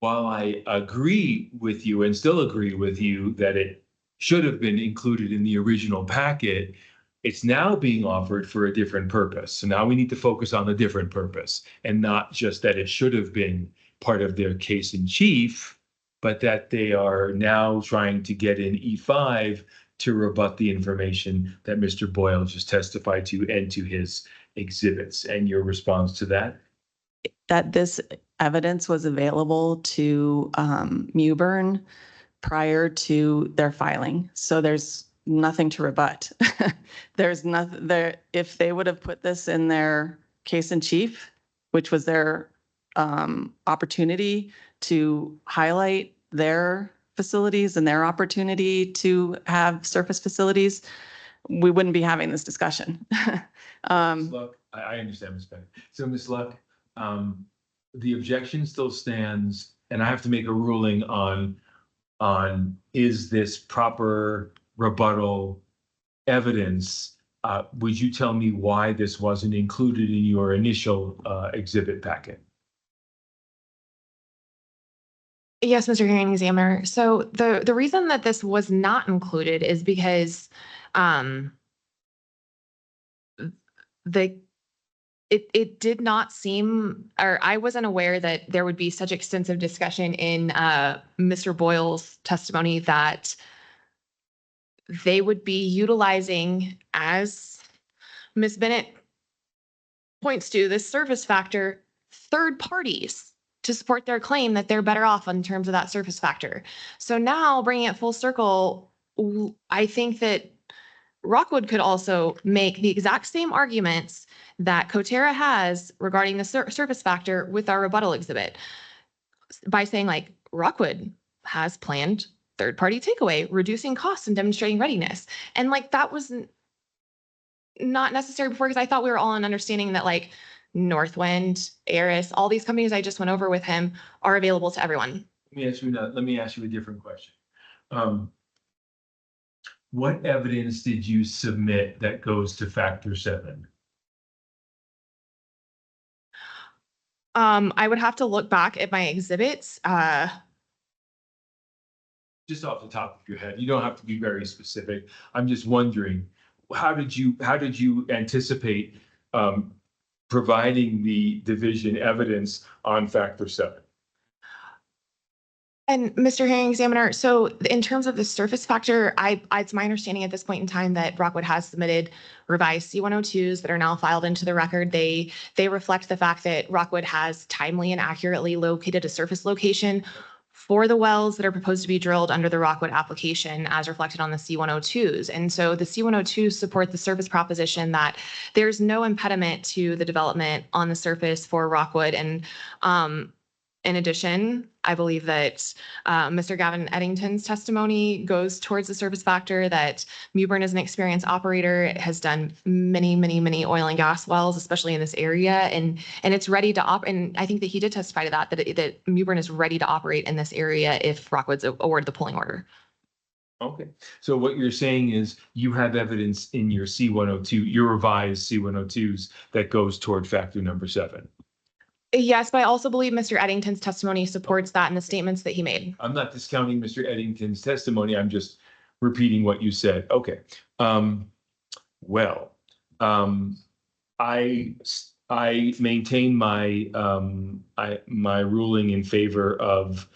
While I agree with you and still agree with you that it should have been included in the original packet, it's now being offered for a different purpose. So now we need to focus on the different purpose and not just that it should have been part of their case in chief, but that they are now trying to get in E5 to rebut the information that Mr. Boyle just testified to and to his exhibits. And your response to that? That this evidence was available to Mewburn prior to their filing. So there's nothing to rebut. There's nothing there. If they would have put this in their case in chief, which was their opportunity to highlight their facilities and their opportunity to have surface facilities, we wouldn't be having this discussion. Ms. Luck, I understand, Ms. Bennett. So, Ms. Luck, the objection still stands, and I have to make a ruling on is this proper rebuttal evidence? Would you tell me why this wasn't included in your initial exhibit packet? Yes, Mr. Hearing Examiner. So the reason that this was not included is because it did not seem, or I wasn't aware that there would be such extensive discussion in Mr. Boyle's testimony that they would be utilizing, as Ms. Bennett points to, this surface factor, third parties to support their claim that they're better off in terms of that surface factor. So now bringing it full circle, I think that Rockwood could also make the exact same arguments that Coterra has regarding the surface factor with our rebuttal exhibit by saying, like, Rockwood has planned third-party takeaway, reducing costs and demonstrating readiness. And like, that was not necessary before, because I thought we were all in understanding that, like, Northwind, Aris, all these companies I just went over with him are available to everyone. Let me ask you a different question. What evidence did you submit that goes to factor 7? I would have to look back at my exhibits. Just off the top of your head, you don't have to be very specific. I'm just wondering, how did you anticipate providing the division evidence on factor 7? And Mr. Hearing Examiner, so in terms of the surface factor, it's my understanding at this point in time that Rockwood has submitted revised C-102s that are now filed into the record. They reflect the fact that Rockwood has timely and accurately located a surface location for the wells that are proposed to be drilled under the Rockwood application as reflected on the C-102s. And so the C-102s support the surface proposition that there's no impediment to the development on the surface for Rockwood. And in addition, I believe that Mr. Gavin Eddington's testimony goes towards the surface factor, that Mewburn is an experienced operator, has done many oil and gas wells, especially in this area, and it's ready to operate. And I think that he did testify to that Mewburn is ready to operate in this area if Rockwood's awarded the pulling order. Okay, so what you're saying is you have evidence in your C-102, your revised C-102s that goes toward factor number 7. Yes, but I also believe Mr. Eddington's testimony supports that in the statements that he made. I'm not discounting Mr. Eddington's testimony. I'm just repeating what you said. Okay. I maintain my ruling in favor of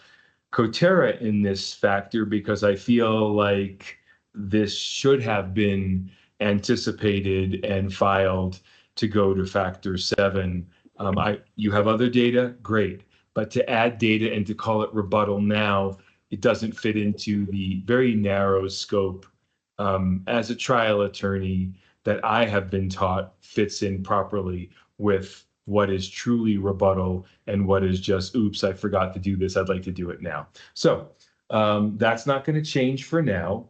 Coterra in this factor because I feel like this should have been anticipated and filed to go to factor 7. You have other data, great, but to add data and to call it rebuttal now, it doesn't fit into the very narrow scope as a trial attorney that I have been taught fits in properly with what is truly rebuttal and what is just, oops, I forgot to do this, I'd like to do it now. So that's not going to change for now.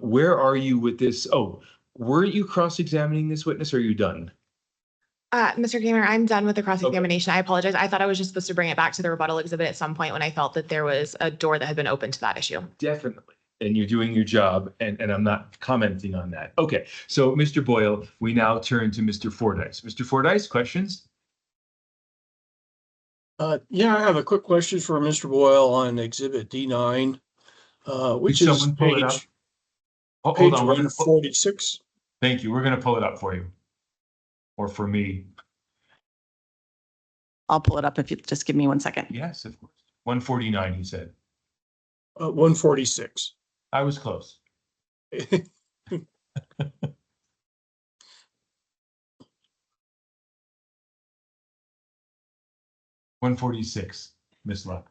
Where are you with this? Oh, weren't you cross-examining this witness, or are you done? Mr. Gamer, I'm done with the cross-examination. I apologize. I thought I was just supposed to bring it back to the rebuttal exhibit at some point when I felt that there was a door that had been opened to that issue. Definitely. And you're doing your job, and I'm not commenting on that. Okay, so Mr. Boyle, we now turn to Mr. Fordyce. Mr. Fordyce, questions? Yeah, I have a quick question for Mr. Boyle on Exhibit D9, which Could is someone pull it up? page Hold on, we're gonna 146. thank you. We're gonna pull it up for you. Or for me. I'll pull it up if you just give me 1 second. Yes, of course. 149, he said. 146. I was close. 146, Miss Luck.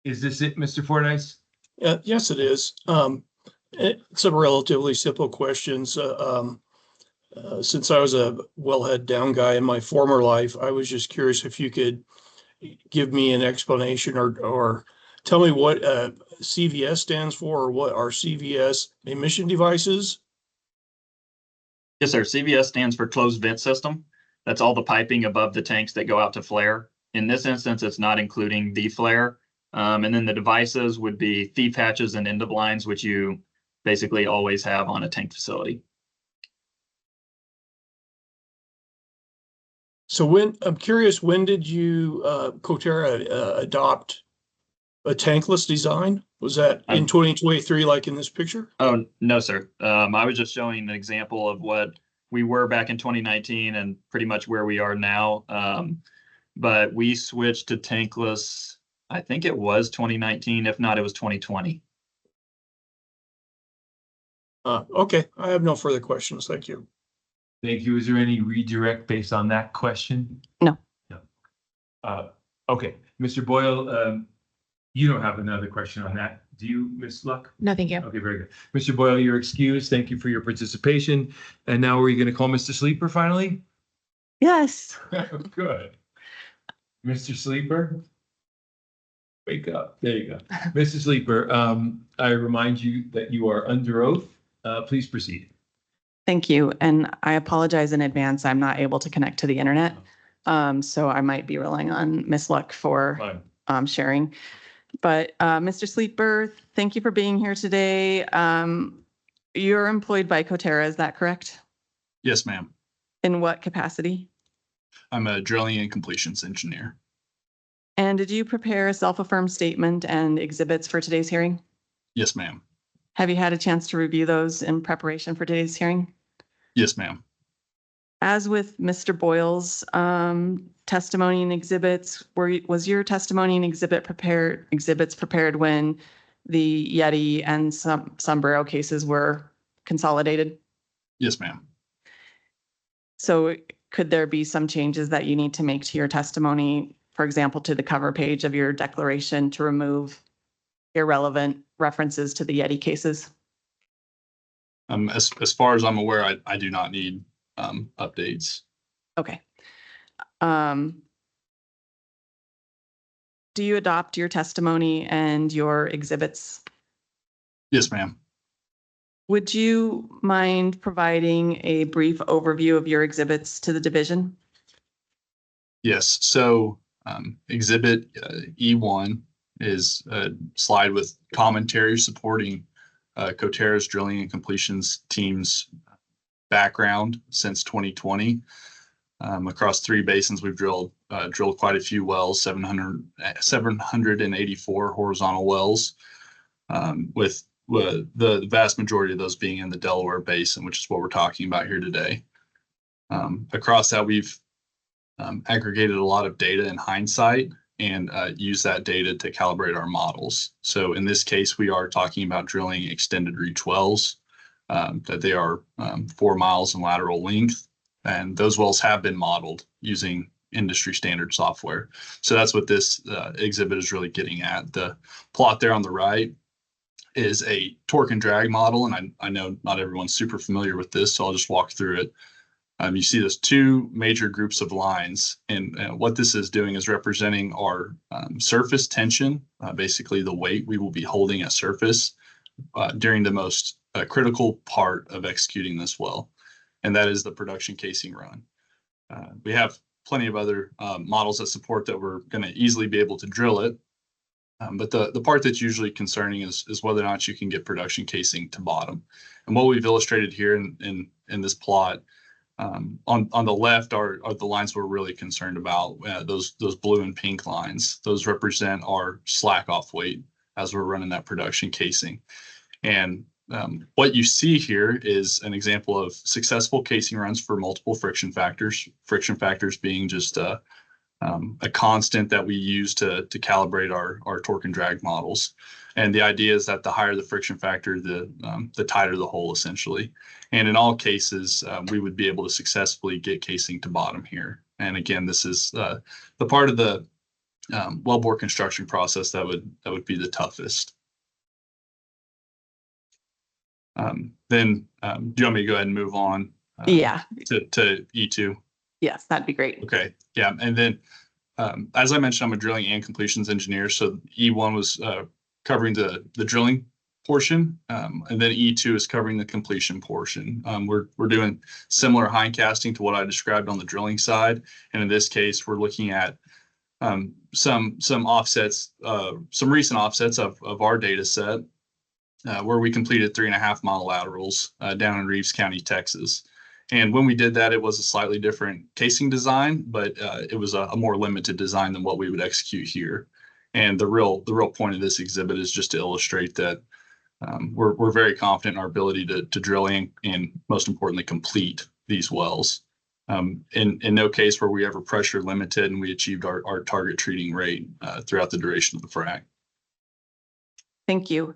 Is this it, Mr. Fordyce? Yes, it is. It's a relatively simple question. Since I was a wellhead down guy in my former life, I was just curious if you could give me an explanation or tell me what CVS stands for, or what are CVS emission devices? Yes, sir. CVS stands for closed vent system. That's all the piping above the tanks that go out to flare. In this instance, it's not including the flare. And then the devices would be thief hatches and end of lines, which you basically always have on a tank facility. So I'm curious, when did you, Coterra, adopt a tankless design? Was that in 2023, like in this picture? Oh, no, sir. I was just showing an example of what we were back in 2019 and pretty much where we are now. But we switched to tankless, I think it was 2019. If not, it was 2020. Okay, I have no further questions. Thank you. Thank you. Is there any redirect based on that question? No. No. Okay, Mr. Boyle, you don't have another question on that, do you, Ms. Luck? No, thank you. Okay, very good. Mr. Boyle, you're excused. Thank you for your participation. And now are you going to call Mr. Sleeper finally? Yes. Good. Mr. Sleeper? Wake up. There you go. Mr. Sleeper, I remind you that you are under oath. Please proceed. Thank you. And I apologize in advance. I'm not able to connect to the internet. So I might be relying on Miss Luck for sharing. But Mr. Sleeper, thank you for being here today. You're employed by Coterra, is that correct? Yes, ma'am. In what capacity? I'm a drilling and completions engineer. And did you prepare a self-affirmed statement and exhibits for today's hearing? Yes, ma'am. Have you had a chance to review those in preparation for today's hearing? Yes, ma'am. As with Mr. Boyle's testimony and exhibits, was your testimony and exhibits prepared when the Yeti and some Sombrero cases were consolidated? Yes, ma'am. So could there be some changes that you need to make to your testimony, for example, to the cover page of your declaration to remove irrelevant references to the Yeti cases? As far as I'm aware, I do not need updates. Okay. Do you adopt your testimony and your exhibits? Yes, ma'am. Would you mind providing a brief overview of your exhibits to the division? Yes. So exhibit E1 is a slide with commentary supporting Coterra's drilling and completions team's background since 2020. Across 3 basins, we've drilled quite a few wells, 784 horizontal wells, with the vast majority of those being in the Delaware Basin, which is what we're talking about here today. Across that, we've aggregated a lot of data in hindsight and use that data to calibrate our models. So in this case, we are talking about drilling extended reach wells. that they are 4 miles in lateral length. And those wells have been modeled using industry standard software. So that's what this exhibit is really getting at. The plot there on the right is a torque and drag model. And I know not everyone's super familiar with this, so I'll just walk through it. You see those 2 major groups of lines, and what this is doing is representing our surface tension, basically the weight we will be holding at surface during the most critical part of executing this well, and that is the production casing run. We have plenty of other models that support that we're going to easily be able to drill it, but the part that's usually concerning is whether or not you can get production casing to bottom. And what we've illustrated here in this plot, on the left are the lines we're really concerned about. Those blue and pink lines, those represent our slack off weight as we're running that production casing. And what you see here is an example of successful casing runs for multiple friction factors being just a constant that we use to calibrate our torque and drag models. And the idea is that the higher the friction factor, the tighter the hole, essentially. And in all cases, we would be able to successfully get casing to bottom here. And again, this is the part of the wellbore construction process that would be the toughest. Then do you want me to go ahead and move on? Yeah. To E2? Yes, that'd be great. Okay. Yeah. And then, as I mentioned, I'm a drilling and completions engineer. So E1 was covering the drilling portion, and then E2 is covering the completion portion. We're doing similar hindcasting to what I described on the drilling side, and in this case, we're looking at some offsets, some recent offsets of our data set, where we completed 3.5 mile laterals down in Reeves County, Texas. And when we did that, it was a slightly different casing design, but it was a more limited design than what we would execute here. And the real point of this exhibit is just to illustrate that we're very confident in our ability to drill and most importantly, complete these wells. In no case were we ever pressure limited, and we achieved our target treating rate throughout the duration of the frac. Thank you.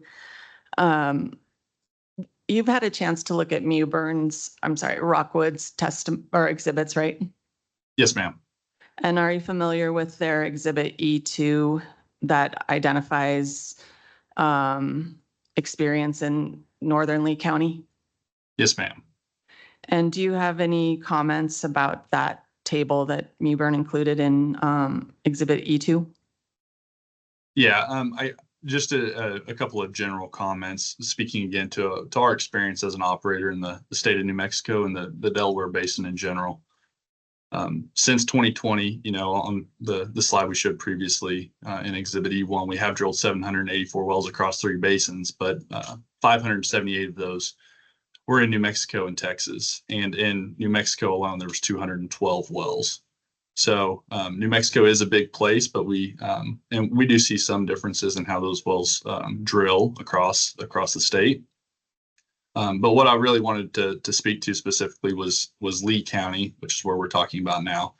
You've had a chance to look at Rockwood's test or exhibits, right? Yes, ma'am. And are you familiar with their exhibit E2 that identifies experience in Northern Lee County? Yes, ma'am. And do you have any comments about that table that Mewburn included in exhibit E2? Yeah, just a couple of general comments, speaking again to our experience as an operator in the state of New Mexico and the Delaware Basin in general. Since 2020, on the slide we showed previously in Exhibit E1, we have drilled 784 wells across 3 basins, but 578 of those were in New Mexico and Texas. And in New Mexico alone, there was 212 wells. So New Mexico is a big place, but we do see some differences in how those wells drill across the state. But what I really wanted to speak to specifically was Lee County, which is where we're talking about now.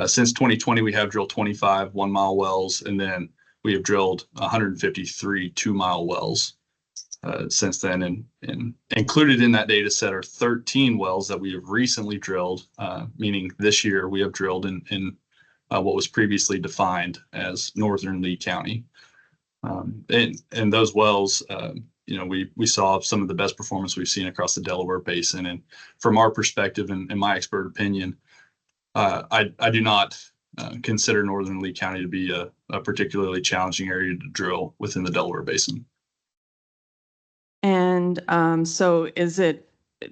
Since 2020, we have drilled 25 1-mile wells, and then we have drilled 153 2-mile wells since then. And included in that data set are 13 wells that we have recently drilled, meaning this year we have drilled in what was previously defined as Northern Lee County. And those wells, we saw some of the best performance we've seen across the Delaware Basin. And from our perspective, and in my expert opinion, I do not consider Northern Lee County to be a particularly challenging area to drill within the Delaware Basin. And so is it,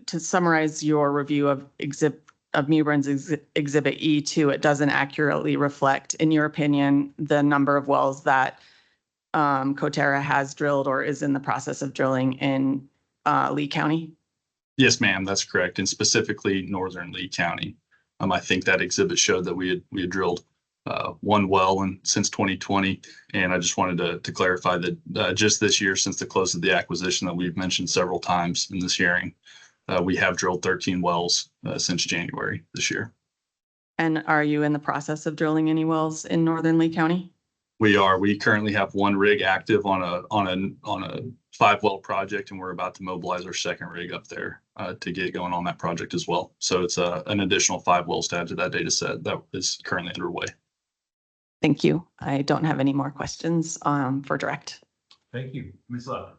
to summarize your review of Mewburn's exhibit E2, it doesn't accurately reflect, in your opinion, the number of wells that Coterra has drilled or is in the process of drilling in Lee County? Yes, ma'am, that's correct. And specifically Northern Lee County. I think that exhibit showed that we had drilled 1 well since 2020. And I just wanted to clarify that just this year, since the close of the acquisition that we've mentioned several times in this hearing, we have drilled 13 wells since January this year. And are you in the process of drilling any wells in Northern Lee County? We currently have one rig active on a 5-well project, and we're about to mobilize our second rig up there to get going on that project as well. So it's an additional 5 wells to add to that data set that is currently underway. Thank you. I don't have any more questions for direct. Thank you. Ms. Love.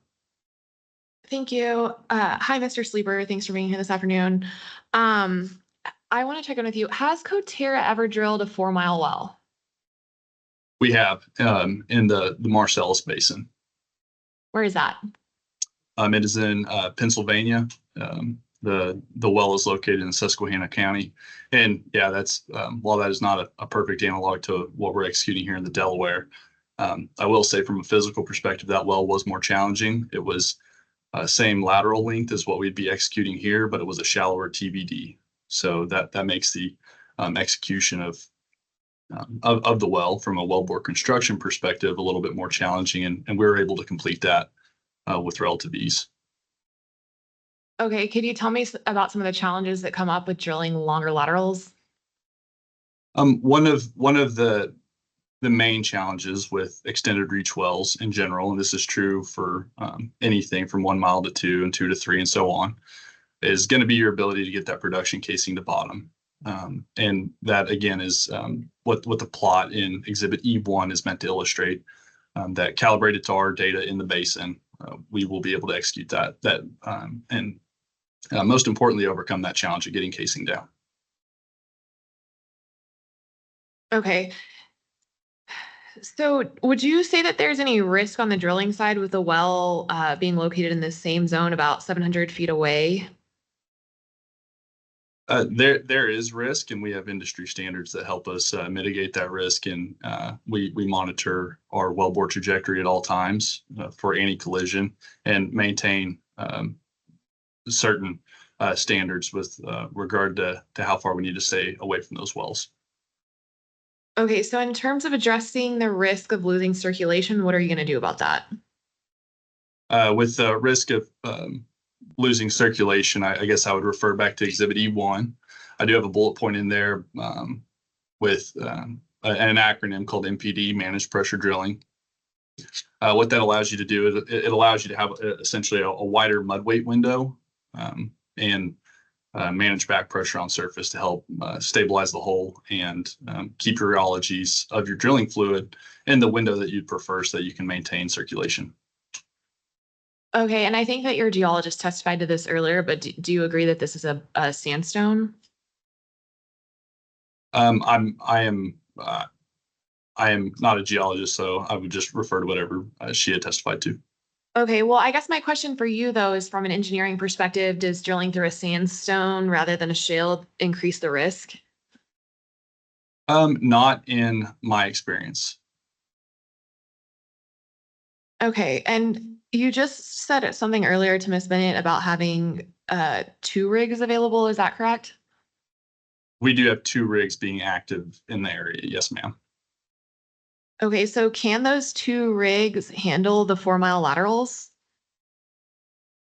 Thank you. Hi, Mr. Sleeper. Thanks for being here this afternoon. I want to check in with you. Has Coterra ever drilled a 4-mile well? We have in the Marcellus Basin. Where is that? It is in Pennsylvania. The well is located in Susquehanna County, and yeah, that's while that is not a perfect analog to what we're executing here in the Delaware. I will say from a physical perspective, that well was more challenging. It was same lateral length as what we'd be executing here, but it was a shallower TVD. So that makes the execution of the well from a wellbore construction perspective a little bit more challenging, and we were able to complete that with relative ease. Okay, could you tell me about some of the challenges that come up with drilling longer laterals? One of the main challenges with extended reach wells in general, and this is true for anything from 1 mile to 2 and 2 to 3 and so on, is going to be your ability to get that production casing to bottom. And that again is what the plot in Exhibit E1 is meant to illustrate. That calibrated to our data in the basin, we will be able to execute that and most importantly overcome that challenge of getting casing down. Okay. So would you say that there's any risk on the drilling side with the well being located in the same zone about 700 feet away? There is risk, and we have industry standards that help us mitigate that risk. And we monitor our wellbore trajectory at all times for any collision and maintain certain standards with regard to how far we need to stay away from those wells. Okay, so in terms of addressing the risk of losing circulation, what are you going to do about that? With the risk of losing circulation, I guess I would refer back to Exhibit E1. I do have a bullet point in there with an acronym called MPD, Managed Pressure Drilling. What that allows you to do is it allows you to have essentially a wider mud weight window and manage back pressure on surface to help stabilize the hole and keep your rheologies of your drilling fluid in the window that you'd prefer so that you can maintain circulation. Okay, and I think that your geologist testified to this earlier, but do you agree that this is a sandstone? I am not a geologist, so I would just refer to whatever she had testified to. Okay, well, I guess my question for you, though, is from an engineering perspective, does drilling through a sandstone rather than a shale increase the risk? Not in my experience. Okay, and you just said something earlier to Ms. Bennett about having 2 rigs available, is that correct? We do have 2 rigs being active in the area, yes, ma'am. Okay, so can those 2 rigs handle the 4-mile laterals?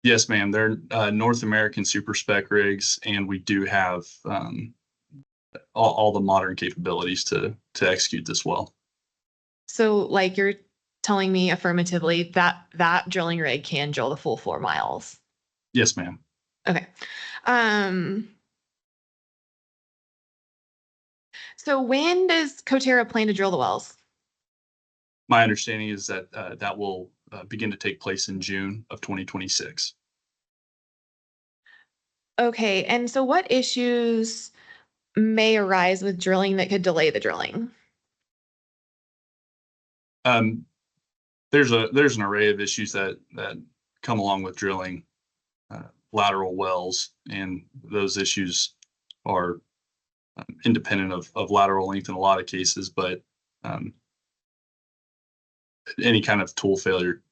Yes, ma'am. They're North American super spec rigs, and we do have all the modern capabilities to execute this well. So, like, you're telling me affirmatively that that drilling rig can drill the full 4 miles? Yes, ma'am. Okay. So when does Coterra plan to drill the wells? My understanding is that that will begin to take place in June of 2026. Okay, and so what issues may arise with drilling that could delay the drilling? There's an array of issues that come along with drilling lateral wells, and those issues are independent of lateral length in a lot of cases, but any kind of tool failure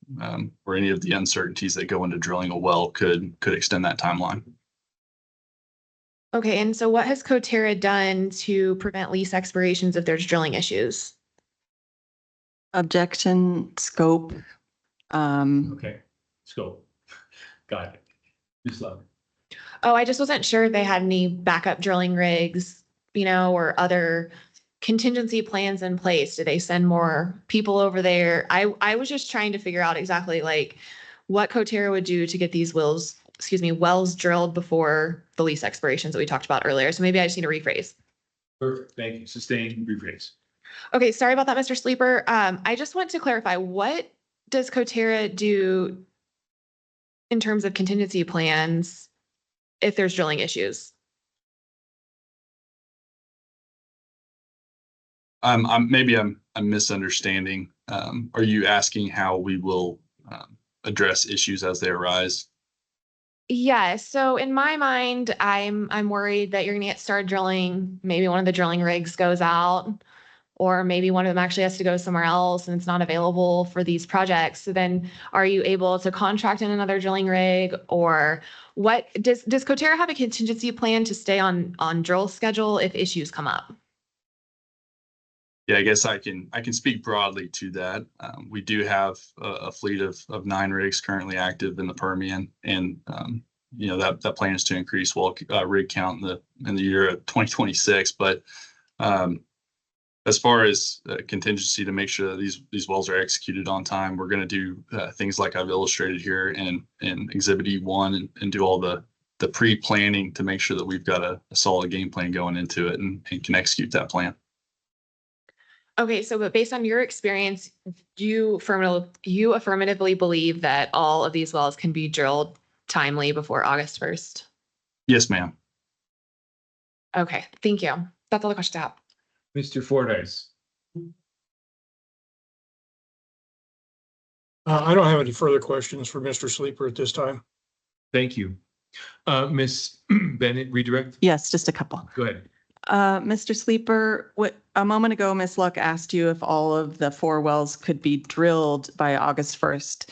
or any of the uncertainties that go into drilling a well could extend that timeline. Okay, and so what has Coterra done to prevent lease expirations if there's drilling issues? Objection, scope. Okay, scope. Got it. Ms. Love. Oh, I just wasn't sure if they had any backup drilling rigs, or other contingency plans in place? Do they send more people over there? I was just trying to figure out exactly like what Coterra would do to get these wells drilled before the lease expirations that we talked about earlier. So maybe I just need to rephrase. Perfect. Thank you. Sustain, rephrase. Okay, sorry about that, Mr. Sleeper. I just want to clarify, what does Coterra do in terms of contingency plans if there's drilling issues? Maybe I'm misunderstanding. Are you asking how we will address issues as they arise? Yeah, so in my mind, I'm worried that you're gonna get started drilling, maybe one of the drilling rigs goes out, or maybe one of them actually has to go somewhere else and it's not available for these projects. So then are you able to contract in another drilling rig, or what does Coterra have a contingency plan to stay on drill schedule if issues come up? Yeah, I guess I can speak broadly to that. We do have a fleet of 9 rigs currently active in the Permian, and that plan is to increase rig count in the year of 2026. But as far as contingency to make sure that these wells are executed on time, we're going to do things like I've illustrated here in Exhibit E1 and do all the pre-planning to make sure that we've got a solid game plan going into it and can execute that plan. Okay, so but based on your experience, you affirmatively believe that all of these wells can be drilled timely before August 1st? Yes, ma'am. Okay, thank you. That's all the questions I have. Mr. Fordyce. I don't have any further questions for Mr. Sleeper at this time. Thank you. Ms. Bennett, redirect? Yes, just a couple. Go ahead. Mr. Sleeper, a moment ago, Ms. Luck asked you if all of the 4 wells could be drilled by August 1st.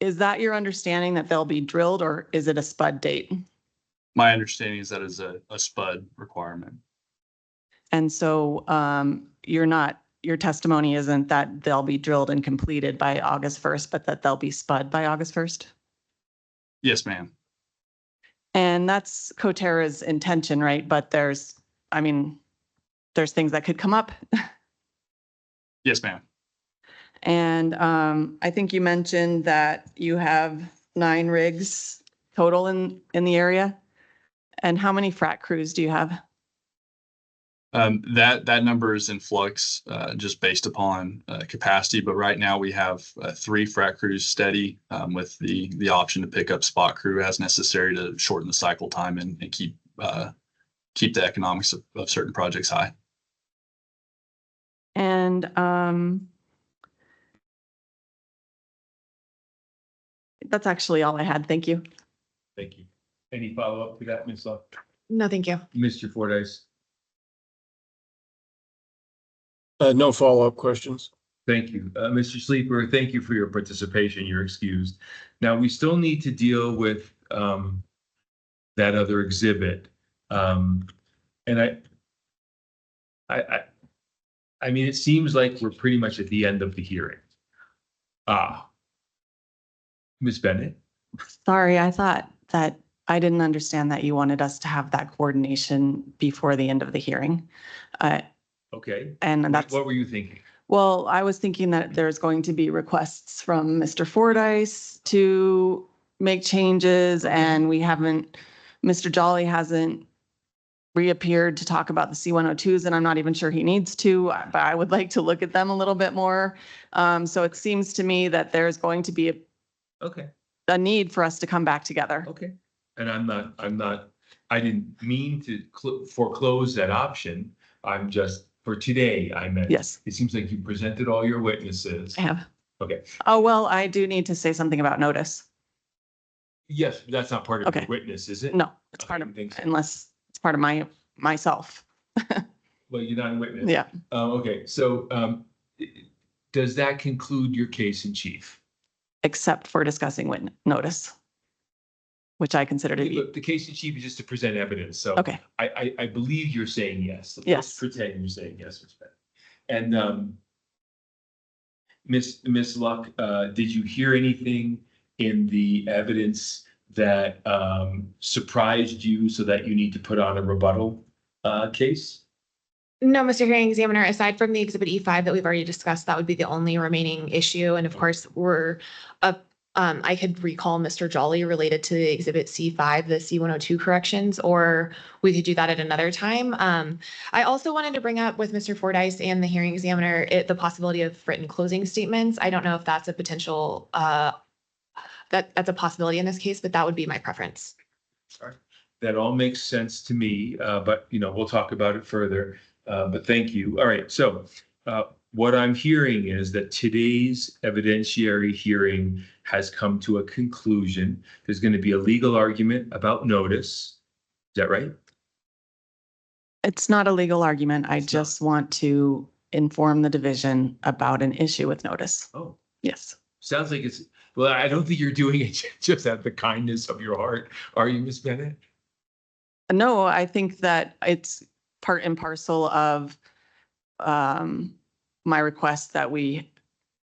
Is that your understanding that they'll be drilled, or is it a spud date? My understanding is that is a spud requirement. And so your testimony isn't that they'll be drilled and completed by August 1st, but that they'll be spud by August 1st? Yes, ma'am. And that's Coterra's intention, right? But there's things that could come up. Yes, ma'am. And I think you mentioned that you have 9 rigs total in the area. And how many frac crews do you have? That number is in flux just based upon capacity, but right now we have 3 frac crews steady with the option to pick up spot crew as necessary to shorten the cycle time and keep the economics of certain projects high. And that's actually all I had. Thank you. Thank you. Any follow-up to that, Ms. Luck? No, thank you. Mr. Fordyce? No follow-up questions. Thank you. Mr. Sleeper, thank you for your participation. You're excused. Now, we still need to deal with that other exhibit. And I mean, it seems like we're pretty much at the end of the hearing. Ms. Bennett? Sorry, I thought that I didn't understand that you wanted us to have that coordination before the end of the hearing. Okay. And that's what were you thinking? Well, I was thinking that there's going to be requests from Mr. Fordyce to make changes, and Mr. Jolly hasn't reappeared to talk about the C-102s, and I'm not even sure he needs to, but I would like to look at them a little bit more. So it seems to me that there's going to be a need for us to come back together. Okay. And I didn't mean to foreclose that option. I'm just, for today, I meant. Yes. It seems like you presented all your witnesses. I have. Okay. Oh, well, I do need to say something about notice. Yes, that's not part of the witness, is it? No, it's part of, unless it's part of myself. Well, you're not a witness. Yeah. Okay, so does that conclude your case in chief? Except for discussing notice, which I consider to be. Look, the case in chief is just to present evidence, so. Okay. I believe you're saying yes. Yes. Let's pretend you're saying yes, respect. And Miss Luck, did you hear anything in the evidence that surprised you so that you need to put on a rebuttal case? No, Mr. Hearing Examiner, aside from the Exhibit E5 that we've already discussed, that would be the only remaining issue. And of course, I could recall Mr. Jolly related to the Exhibit C5, the C102 corrections, or we could do that at another time. I also wanted to bring up with Mr. Fordyce and the Hearing Examiner, the possibility of written closing statements. I don't know if that's a potential, that's a possibility in this case, but that would be my preference. That all makes sense to me, but we'll talk about it further. But thank you. All right. So what I'm hearing is that today's evidentiary hearing has come to a conclusion. There's going to be a legal argument about notice. Is that right? It's not a legal argument. I just want to inform the division about an issue with notice. Oh, yes. Sounds like it's, well, I don't think you're doing it just out of the kindness of your heart. Are you, Ms. Bennett? No, I think that it's part and parcel of my request that we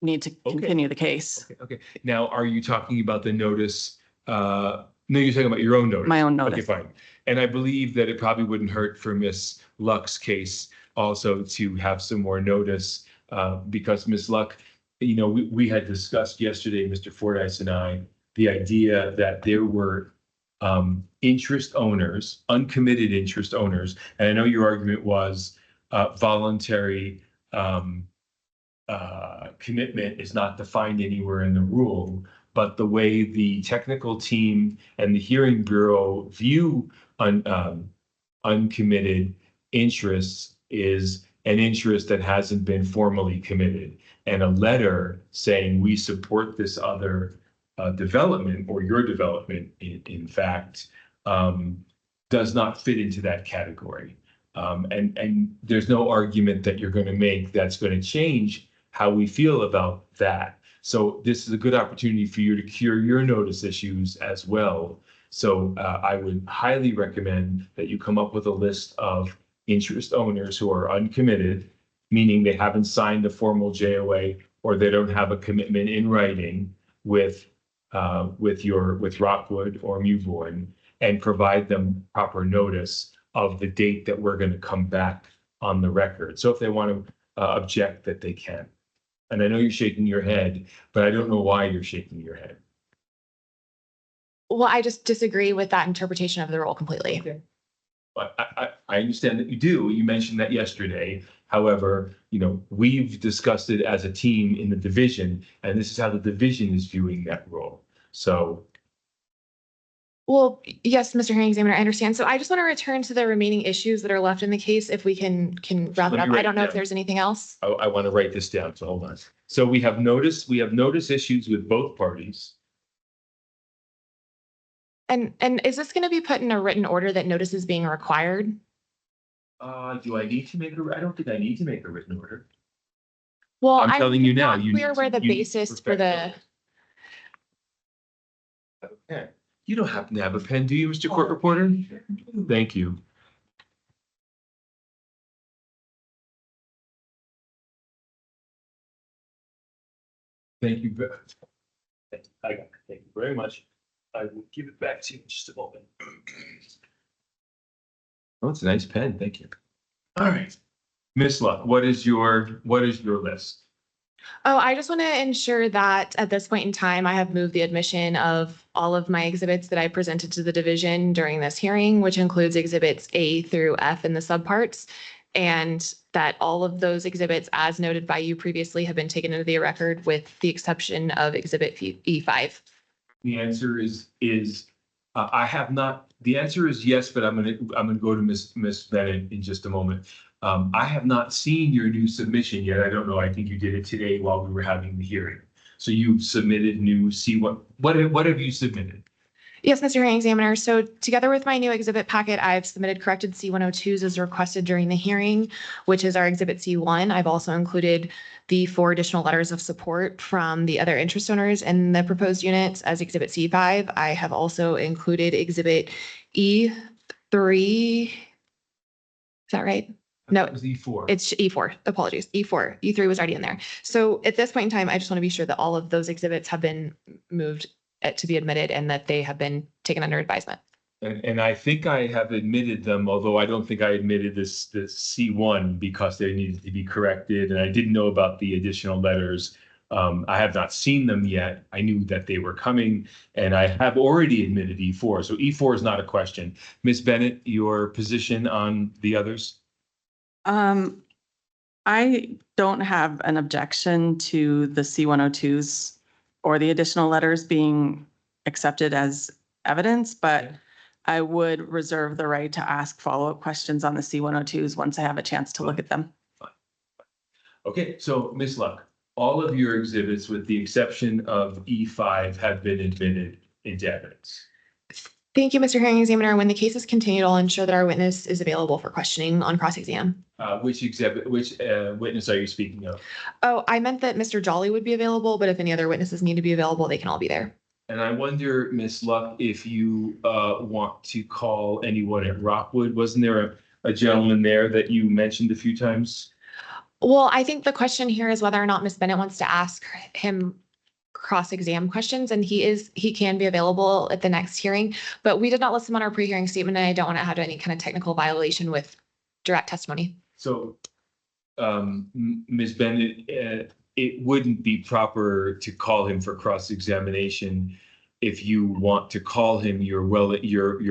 need to continue the case. Okay. Now, are you talking about the notice? No, you're talking about your own notice. My own notice. Okay, fine. And I believe that it probably wouldn't hurt for Ms. Luck's case also to have some more notice because Ms. Luck, we had discussed yesterday, Mr. Fordyce and I, the idea that there were interest owners, uncommitted interest owners, and I know your argument was voluntary commitment is not defined anywhere in the rule, but the way the technical team and the hearing bureau view uncommitted interests is an interest that hasn't been formally committed. And a letter saying we support this other development or your development, in fact, does not fit into that category. And there's no argument that you're going to make that's going to change how we feel about that. So this is a good opportunity for you to cure your notice issues as well. So I would highly recommend that you come up with a list of interest owners who are uncommitted, meaning they haven't signed a formal JOA or they don't have a commitment in writing with Rockwood or Mewbourne, and provide them proper notice of the date that we're going to come back on the record. So if they want to object, that they can. And I know you're shaking your head, but I don't know why you're shaking your head. Well, I just disagree with that interpretation of the rule completely. Okay. But I understand that you do. You mentioned that yesterday. However, we've discussed it as a team in the division, and this is how the division is viewing that rule. So. Well, yes, Mr. Hearing Examiner, I understand. So I just want to return to the remaining issues that are left in the case, if we can wrap it up. I don't know if there's anything else. I want to write this down, so hold on. So we have notice issues with both parties. And is this going to be put in a written order that notice is being required? Do I need to make I don't think I need to make a written order. Well, I'm telling you now. I'm not clear where the basis for the. Okay. You don't happen to have a pen, do you, Mr. Court Reporter? Thank you. Thank you. I got it. Thank you very much. I will give it back to you in just a moment. Oh, it's a nice pen. Thank you. All right. Ms. Luck, what is your list? Oh, I just want to ensure that at this point in time, I have moved the admission of all of my exhibits that I presented to the division during this hearing, which includes exhibits A through F in the subparts, and that all of those exhibits, as noted by you previously, have been taken into the record with the exception of exhibit E5. The answer is I have not. The answer is yes, but I'm gonna go to Miss Bennett in just a moment. I have not seen your new submission yet. I don't know. I think you did it today while we were having the hearing. So you submitted new C1. What have you submitted? Yes, Mr. Hearing Examiner. So together with my new exhibit packet, I've submitted corrected C102s as requested during the hearing, which is our exhibit C1. I've also included the 4 additional letters of support from the other interest owners in the proposed units as exhibit C5. I have also included exhibit E3. Is that right? No, it was E4. It's E4. Apologies. E4. E3 was already in there. So at this point in time, I just want to be sure that all of those exhibits have been moved to be admitted and that they have been taken under advisement. And I think I have admitted them, although I don't think I admitted this C1 because they needed to be corrected, and I didn't know about the additional letters. I have not seen them yet. I knew that they were coming, and I have already admitted E4. So E4 is not a question. Ms. Bennett, your position on the others? I don't have an objection to the C102s or the additional letters being accepted as evidence, but I would reserve the right to ask follow-up questions on the C102s once I have a chance to look at them. Okay, so Ms. Luck, all of your exhibits, with the exception of E5, have been admitted into evidence. Thank you, Mr. Hearing Examiner. When the case is continued, I'll ensure that our witness is available for questioning on cross-exam. Which witness are you speaking of? Oh, I meant that Mr. Jolly would be available, but if any other witnesses need to be available, they can all be there. And I wonder, Ms. Luck, if you want to call anyone at Rockwood. Wasn't there a gentleman there that you mentioned a few times? Well, I think the question here is whether or not Ms. Bennett wants to ask him cross-exam questions, and he can be available at the next hearing, but we did not list him on our pre-hearing statement, and I don't want to have any kind of technical violation with direct testimony. So, Ms. Bennett, it wouldn't be proper to call him for cross-examination. If you want to call him, you're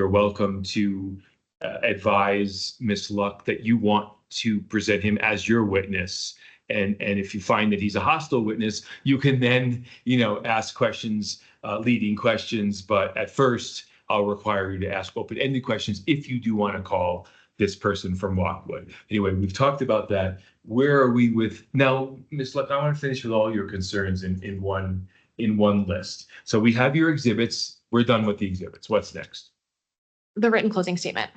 welcome to advise Ms. Luck that you want to present him as your witness. And if you find that he's a hostile witness, you can then, ask questions, leading questions. But at first, I'll require you to ask open-ended questions if you do want to call this person from Rockwood. Anyway, we've talked about that. Where are we with now, Ms. Luck? I want to finish with all your concerns in one list. So we have your exhibits. We're done with the exhibits. What's next? The written closing statement.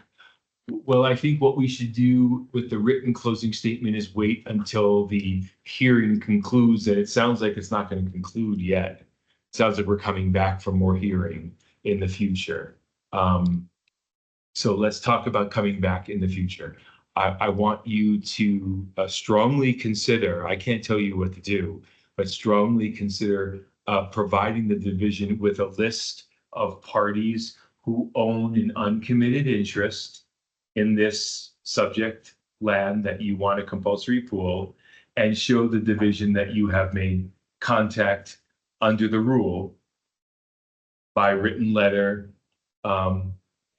Well, I think what we should do with the written closing statement is wait until the hearing concludes, and it sounds like it's not going to conclude yet. It sounds like we're coming back for more hearing in the future. So let's talk about coming back in the future. I want you to strongly consider, I can't tell you what to do, but strongly consider providing the division with a list of parties who own an uncommitted interest in this subject land that you want a compulsory pool, and show the division that you have made contact under the rule by written letter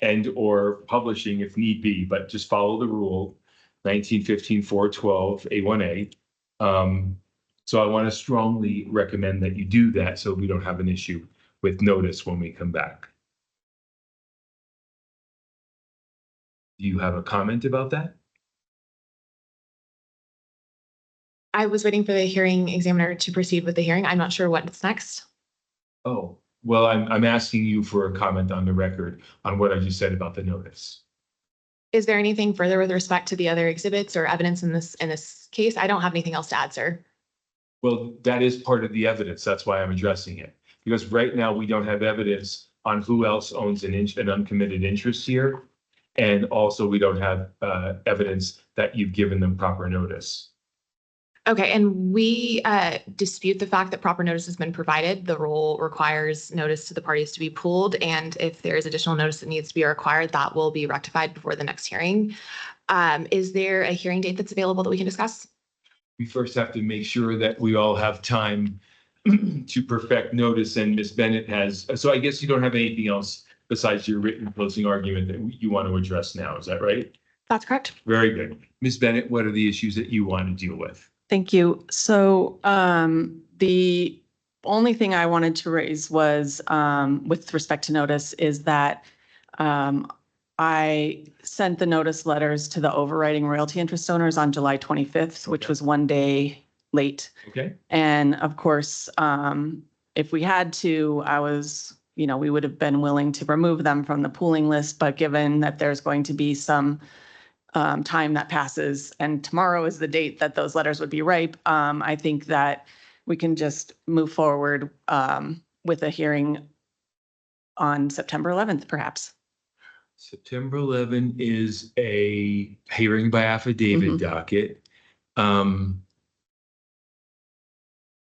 and or publishing if need be, but just follow the rule 1915-412 A1A. So I want to strongly recommend that you do that so we don't have an issue with notice when we come back. Do you have a comment about that? I was waiting for the hearing examiner to proceed with the hearing. I'm not sure what's next. Oh, well, I'm asking you for a comment on the record on what I just said about the notice. Is there anything further with respect to the other exhibits or evidence in this case? I don't have anything else to add, sir. Well, that is part of the evidence. That's why I'm addressing it. Because right now we don't have evidence on who else owns an uncommitted interest here. And also we don't have evidence that you've given them proper notice. Okay, and we dispute the fact that proper notice has been provided. The rule requires notice to the parties to be pooled, and if there is additional notice that needs to be required, that will be rectified before the next hearing. Is there a hearing date that's available that we can discuss? We first have to make sure that we all have time to perfect notice, and Ms. Bennett has, so I guess you don't have anything else besides your written closing argument that you want to address now, is that right? That's correct. Very good. Ms. Bennett, what are the issues that you want to deal with? Thank you. So the only thing I wanted to raise was with respect to notice is that I sent the notice letters to the overriding royalty interest owners on July 25th, which was one day late. Okay. And of course, if we had to, we would have been willing to remove them from the pooling list, but given that there's going to be some time that passes and tomorrow is the date that those letters would be ripe, I think that we can just move forward with a hearing on September 11th, perhaps. September 11 is a hearing by affidavit docket.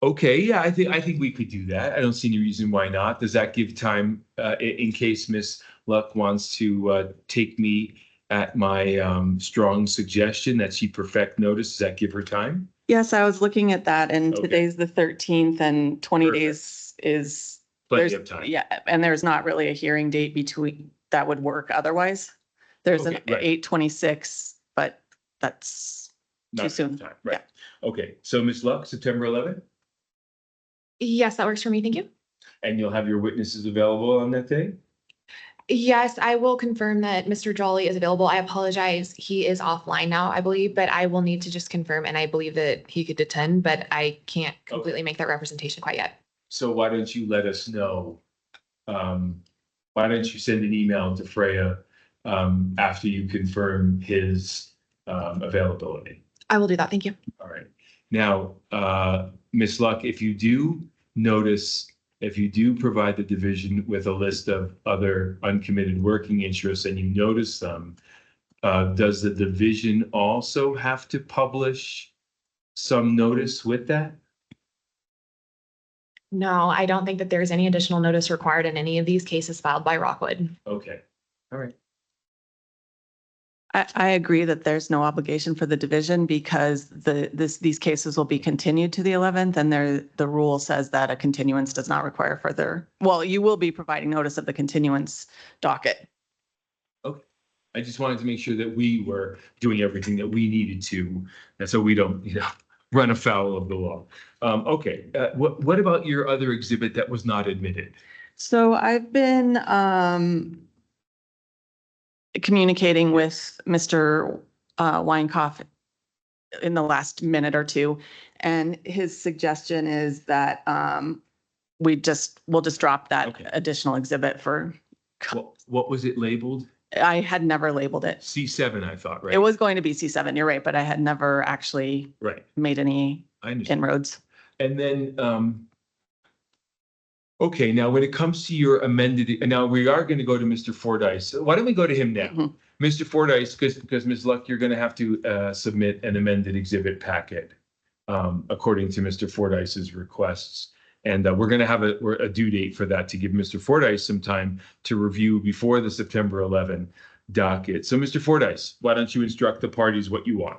Okay, yeah, I think we could do that. I don't see any reason why not. Does that give time in case Ms. Luck wants to take me at my strong suggestion that she perfect notice. Does that give her time? Yes, I was looking at that and Okay. today's the 13th and 20 Perfect. days is. Plenty there's- of time. Yeah, and there's not really a hearing date between, that would work otherwise. There's an Okay, right. 8/26, but that's too Not soon. enough time, right? Okay, so Ms. Luck, September 11th, Yes, that works for me. Thank you. and you'll have your witnesses available on that day? Yes, I will confirm that Mr. Jolly is available. I apologize. He is offline now, I believe, but I will need to just confirm, and I believe that he could attend, but I can't completely make that representation quite yet. So why don't you let us know? Why don't you send an email to Freya after you confirm his availability? I will do that. Thank you. All right. Now, Ms. Luck, if you do provide the division with a list of other uncommitted working interests and you notice them, does the division also have to publish some notice with that? No, I don't think that there's any additional notice required in any of these cases filed by Rockwood. Okay, all right. I agree that there's no obligation for the division because these cases will be continued to the 11th and the rule says that a continuance does not require further. Well, you will be providing notice of the continuance docket. Okay. I just wanted to make sure that we were doing everything that we needed to, and so we don't, run afoul of the law. Okay, what about your other exhibit that was not admitted? So I've been communicating with Mr. Weinkoff in the last minute or two, and his suggestion is that we'll just drop that Okay. additional exhibit for. What was it labeled? I had never labeled it. C7, I thought, right? It was going to be C7, you're right, but I had never actually Right, made any I understand. inroads. And then, okay, now when it comes to your amended, now we are going to go to Mr. Fordyce. Why don't we go to him now? Mhm. Mr. Fordyce, because Ms. Luck, you're going to have to submit an amended exhibit packet according to Mr. Fordyce's requests. And we're going to have a due date for that to give Mr. Fordyce some time to review before the September 11 docket. So Mr. Fordyce, why don't you instruct the parties what you want?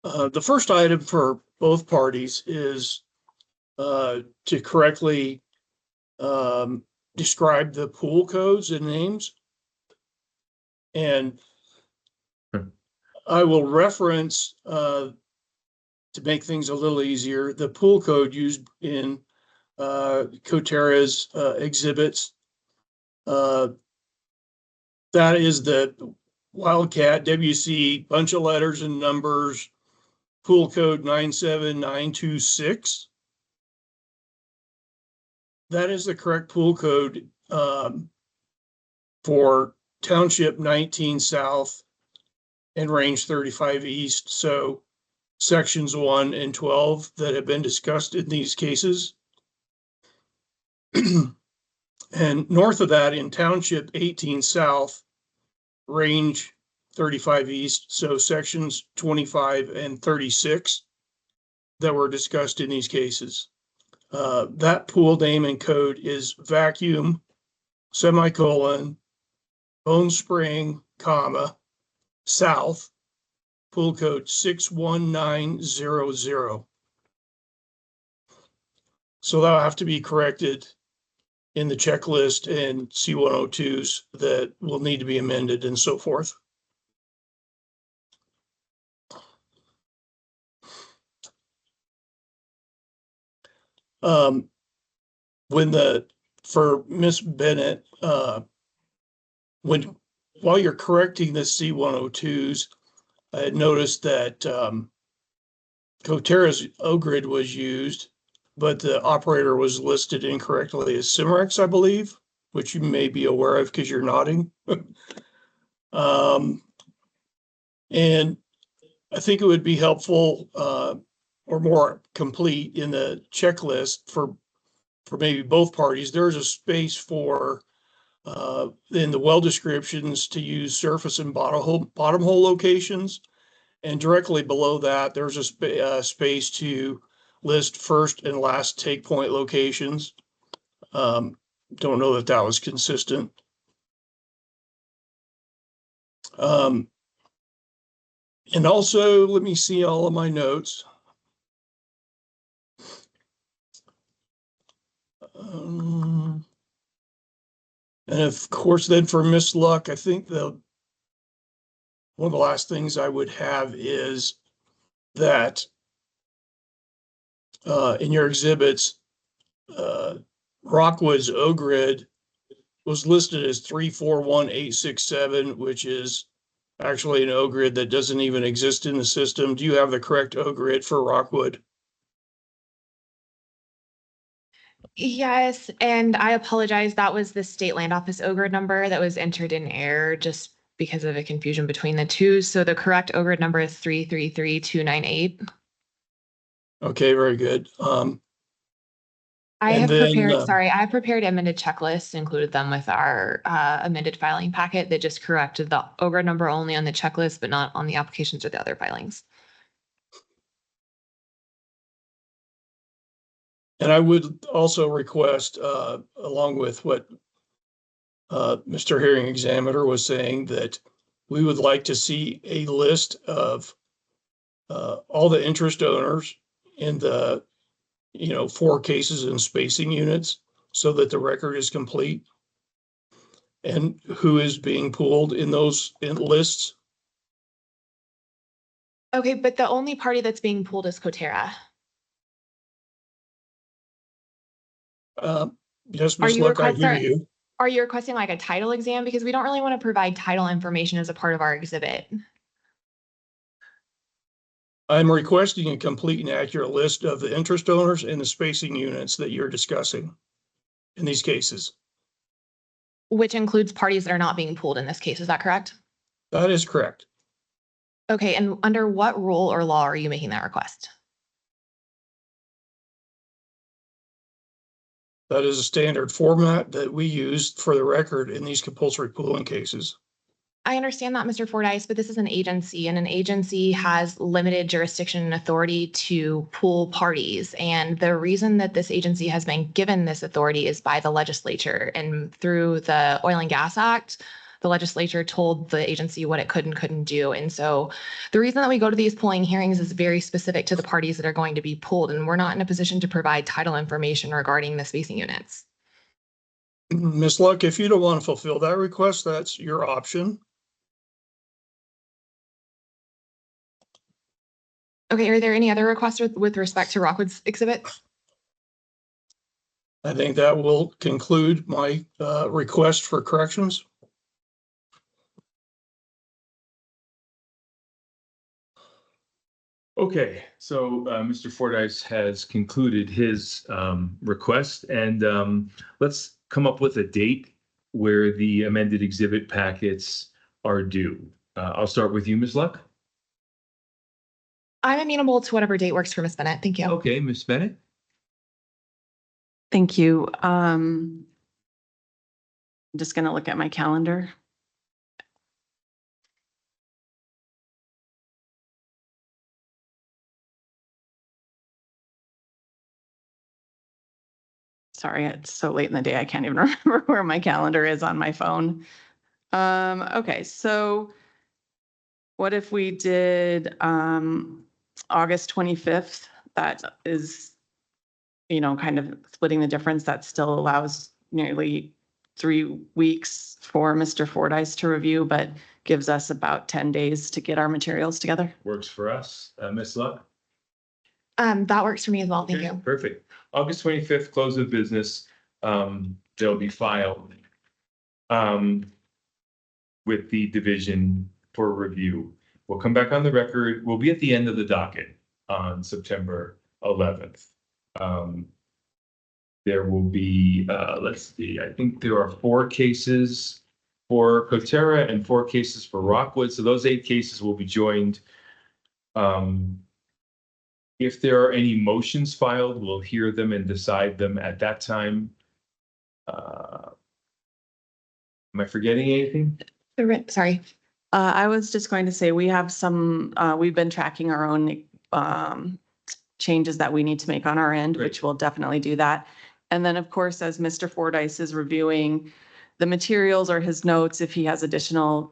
The first item for both parties is to correctly describe the pool codes and names. And I will reference, to make things a little easier, the pool code used in Coterra's exhibits. That is the Wildcat WC, bunch of letters and numbers, pool code 97926. That is the correct pool code for Township 19 South and Range 35 East. So sections 1 and 12 that have been discussed in these cases. And north of that in Township 18 South, Range 35 East, so sections 25 and 36 that were discussed in these cases. That pool name and code is vacuum, semicolon, Bone Spring, comma, south, pool code 61900. So that'll have to be corrected in the checklist and C102s that will need to be amended and so forth. For Miss Bennett, while you're correcting the C102s, I had noticed that Coterra's OGRID was used, but the operator was listed incorrectly as Cimerex, I believe, which you may be aware of because you're nodding. And I think it would be helpful or more complete in the checklist for maybe both parties. There's a space for in the well descriptions to use surface and bottom hole locations. And directly below that, there's a space to list first and last take point locations. don't know that that was consistent. And also, let me see all of my notes. And of course, then for Miss Luck, I think one of the last things I would have is that in your exhibits, Rockwood's O-grid was listed as 341867, which is actually an O-grid that doesn't even exist in the system. Do you have the correct O-grid for Rockwood? Yes, and I apologize. That was the state land office OGRD number that was entered in error just because of a confusion between the two. So the correct OGRD number is 333298. Okay, very good. I And have then, prepared, sorry, I prepared amended checklists, included them with our amended filing packet that just corrected the OGRD number only on the checklist, but not on the applications or the other filings. And I would also request, along with what Mr. Hearing Examiner was saying, that we would like to see a list of all the interest owners in the, 4 cases and spacing units so that the record is complete, and who is being pooled in those lists. Okay, but the only party that's being pulled is Coterra. Yes, Are Ms. you Luck, I hear requesting, you. are you requesting like a title exam? Because we don't really want to provide title information as a part of our exhibit. I'm requesting a complete and accurate list of the interest owners and the spacing units that you're discussing in these cases. Which includes parties that are not being pooled in this case. Is that correct? That is correct. Okay, and under what rule or law are you making that request? That is a standard format that we use for the record in these compulsory pooling cases. I understand that, Mr. Fordyce, but this is an agency, and an agency has limited jurisdiction and authority to pool parties. And the reason that this agency has been given this authority is by the legislature. And through the Oil and Gas Act, the legislature told the agency what it could and couldn't do. And so the reason that we go to these pooling hearings is very specific to the parties that are going to be pooled. And we're not in a position to provide title information regarding the spacing units. Ms. Luck, if you don't want to fulfill that request, that's your option. Okay, are there any other requests with respect to Rockwood's exhibit? I think that will conclude my request for corrections. Okay, so Mr. Fordyce has concluded his request, and let's come up with a date where the amended exhibit packets are due. I'll start with you, Ms. Luck. I'm amenable to whatever date works for Ms. Bennett. Thank you. Okay, Ms. Bennett. Thank you. I'm just going to look at my calendar. Sorry, it's so late in the day. I can't even remember where my calendar is on my phone. Okay, so what if we did August 25th? That is, kind of splitting the difference. That still allows nearly 3 weeks for Mr. Fordyce to review, but gives us about 10 days to get our materials together. Works for us. Ms. Luck? That works for me as well. Thank Okay, you. perfect. August 25th, close of business. They'll be filed with the division for review. We'll come back on the record. We'll be at the end of the docket on September 11th. There will be, let's see, I think there are 4 cases for Coterra and 4 cases for Rockwood. So those 8 cases will be joined. If there are any motions filed, we'll hear them and decide them at that time. Am I forgetting anything? Sorry. I was just going to say, we have some, we've been tracking our own changes that we need to make on our end, Great. which we'll definitely do that. And then, of course, as Mr. Fordyce is reviewing the materials or his notes, if he has additional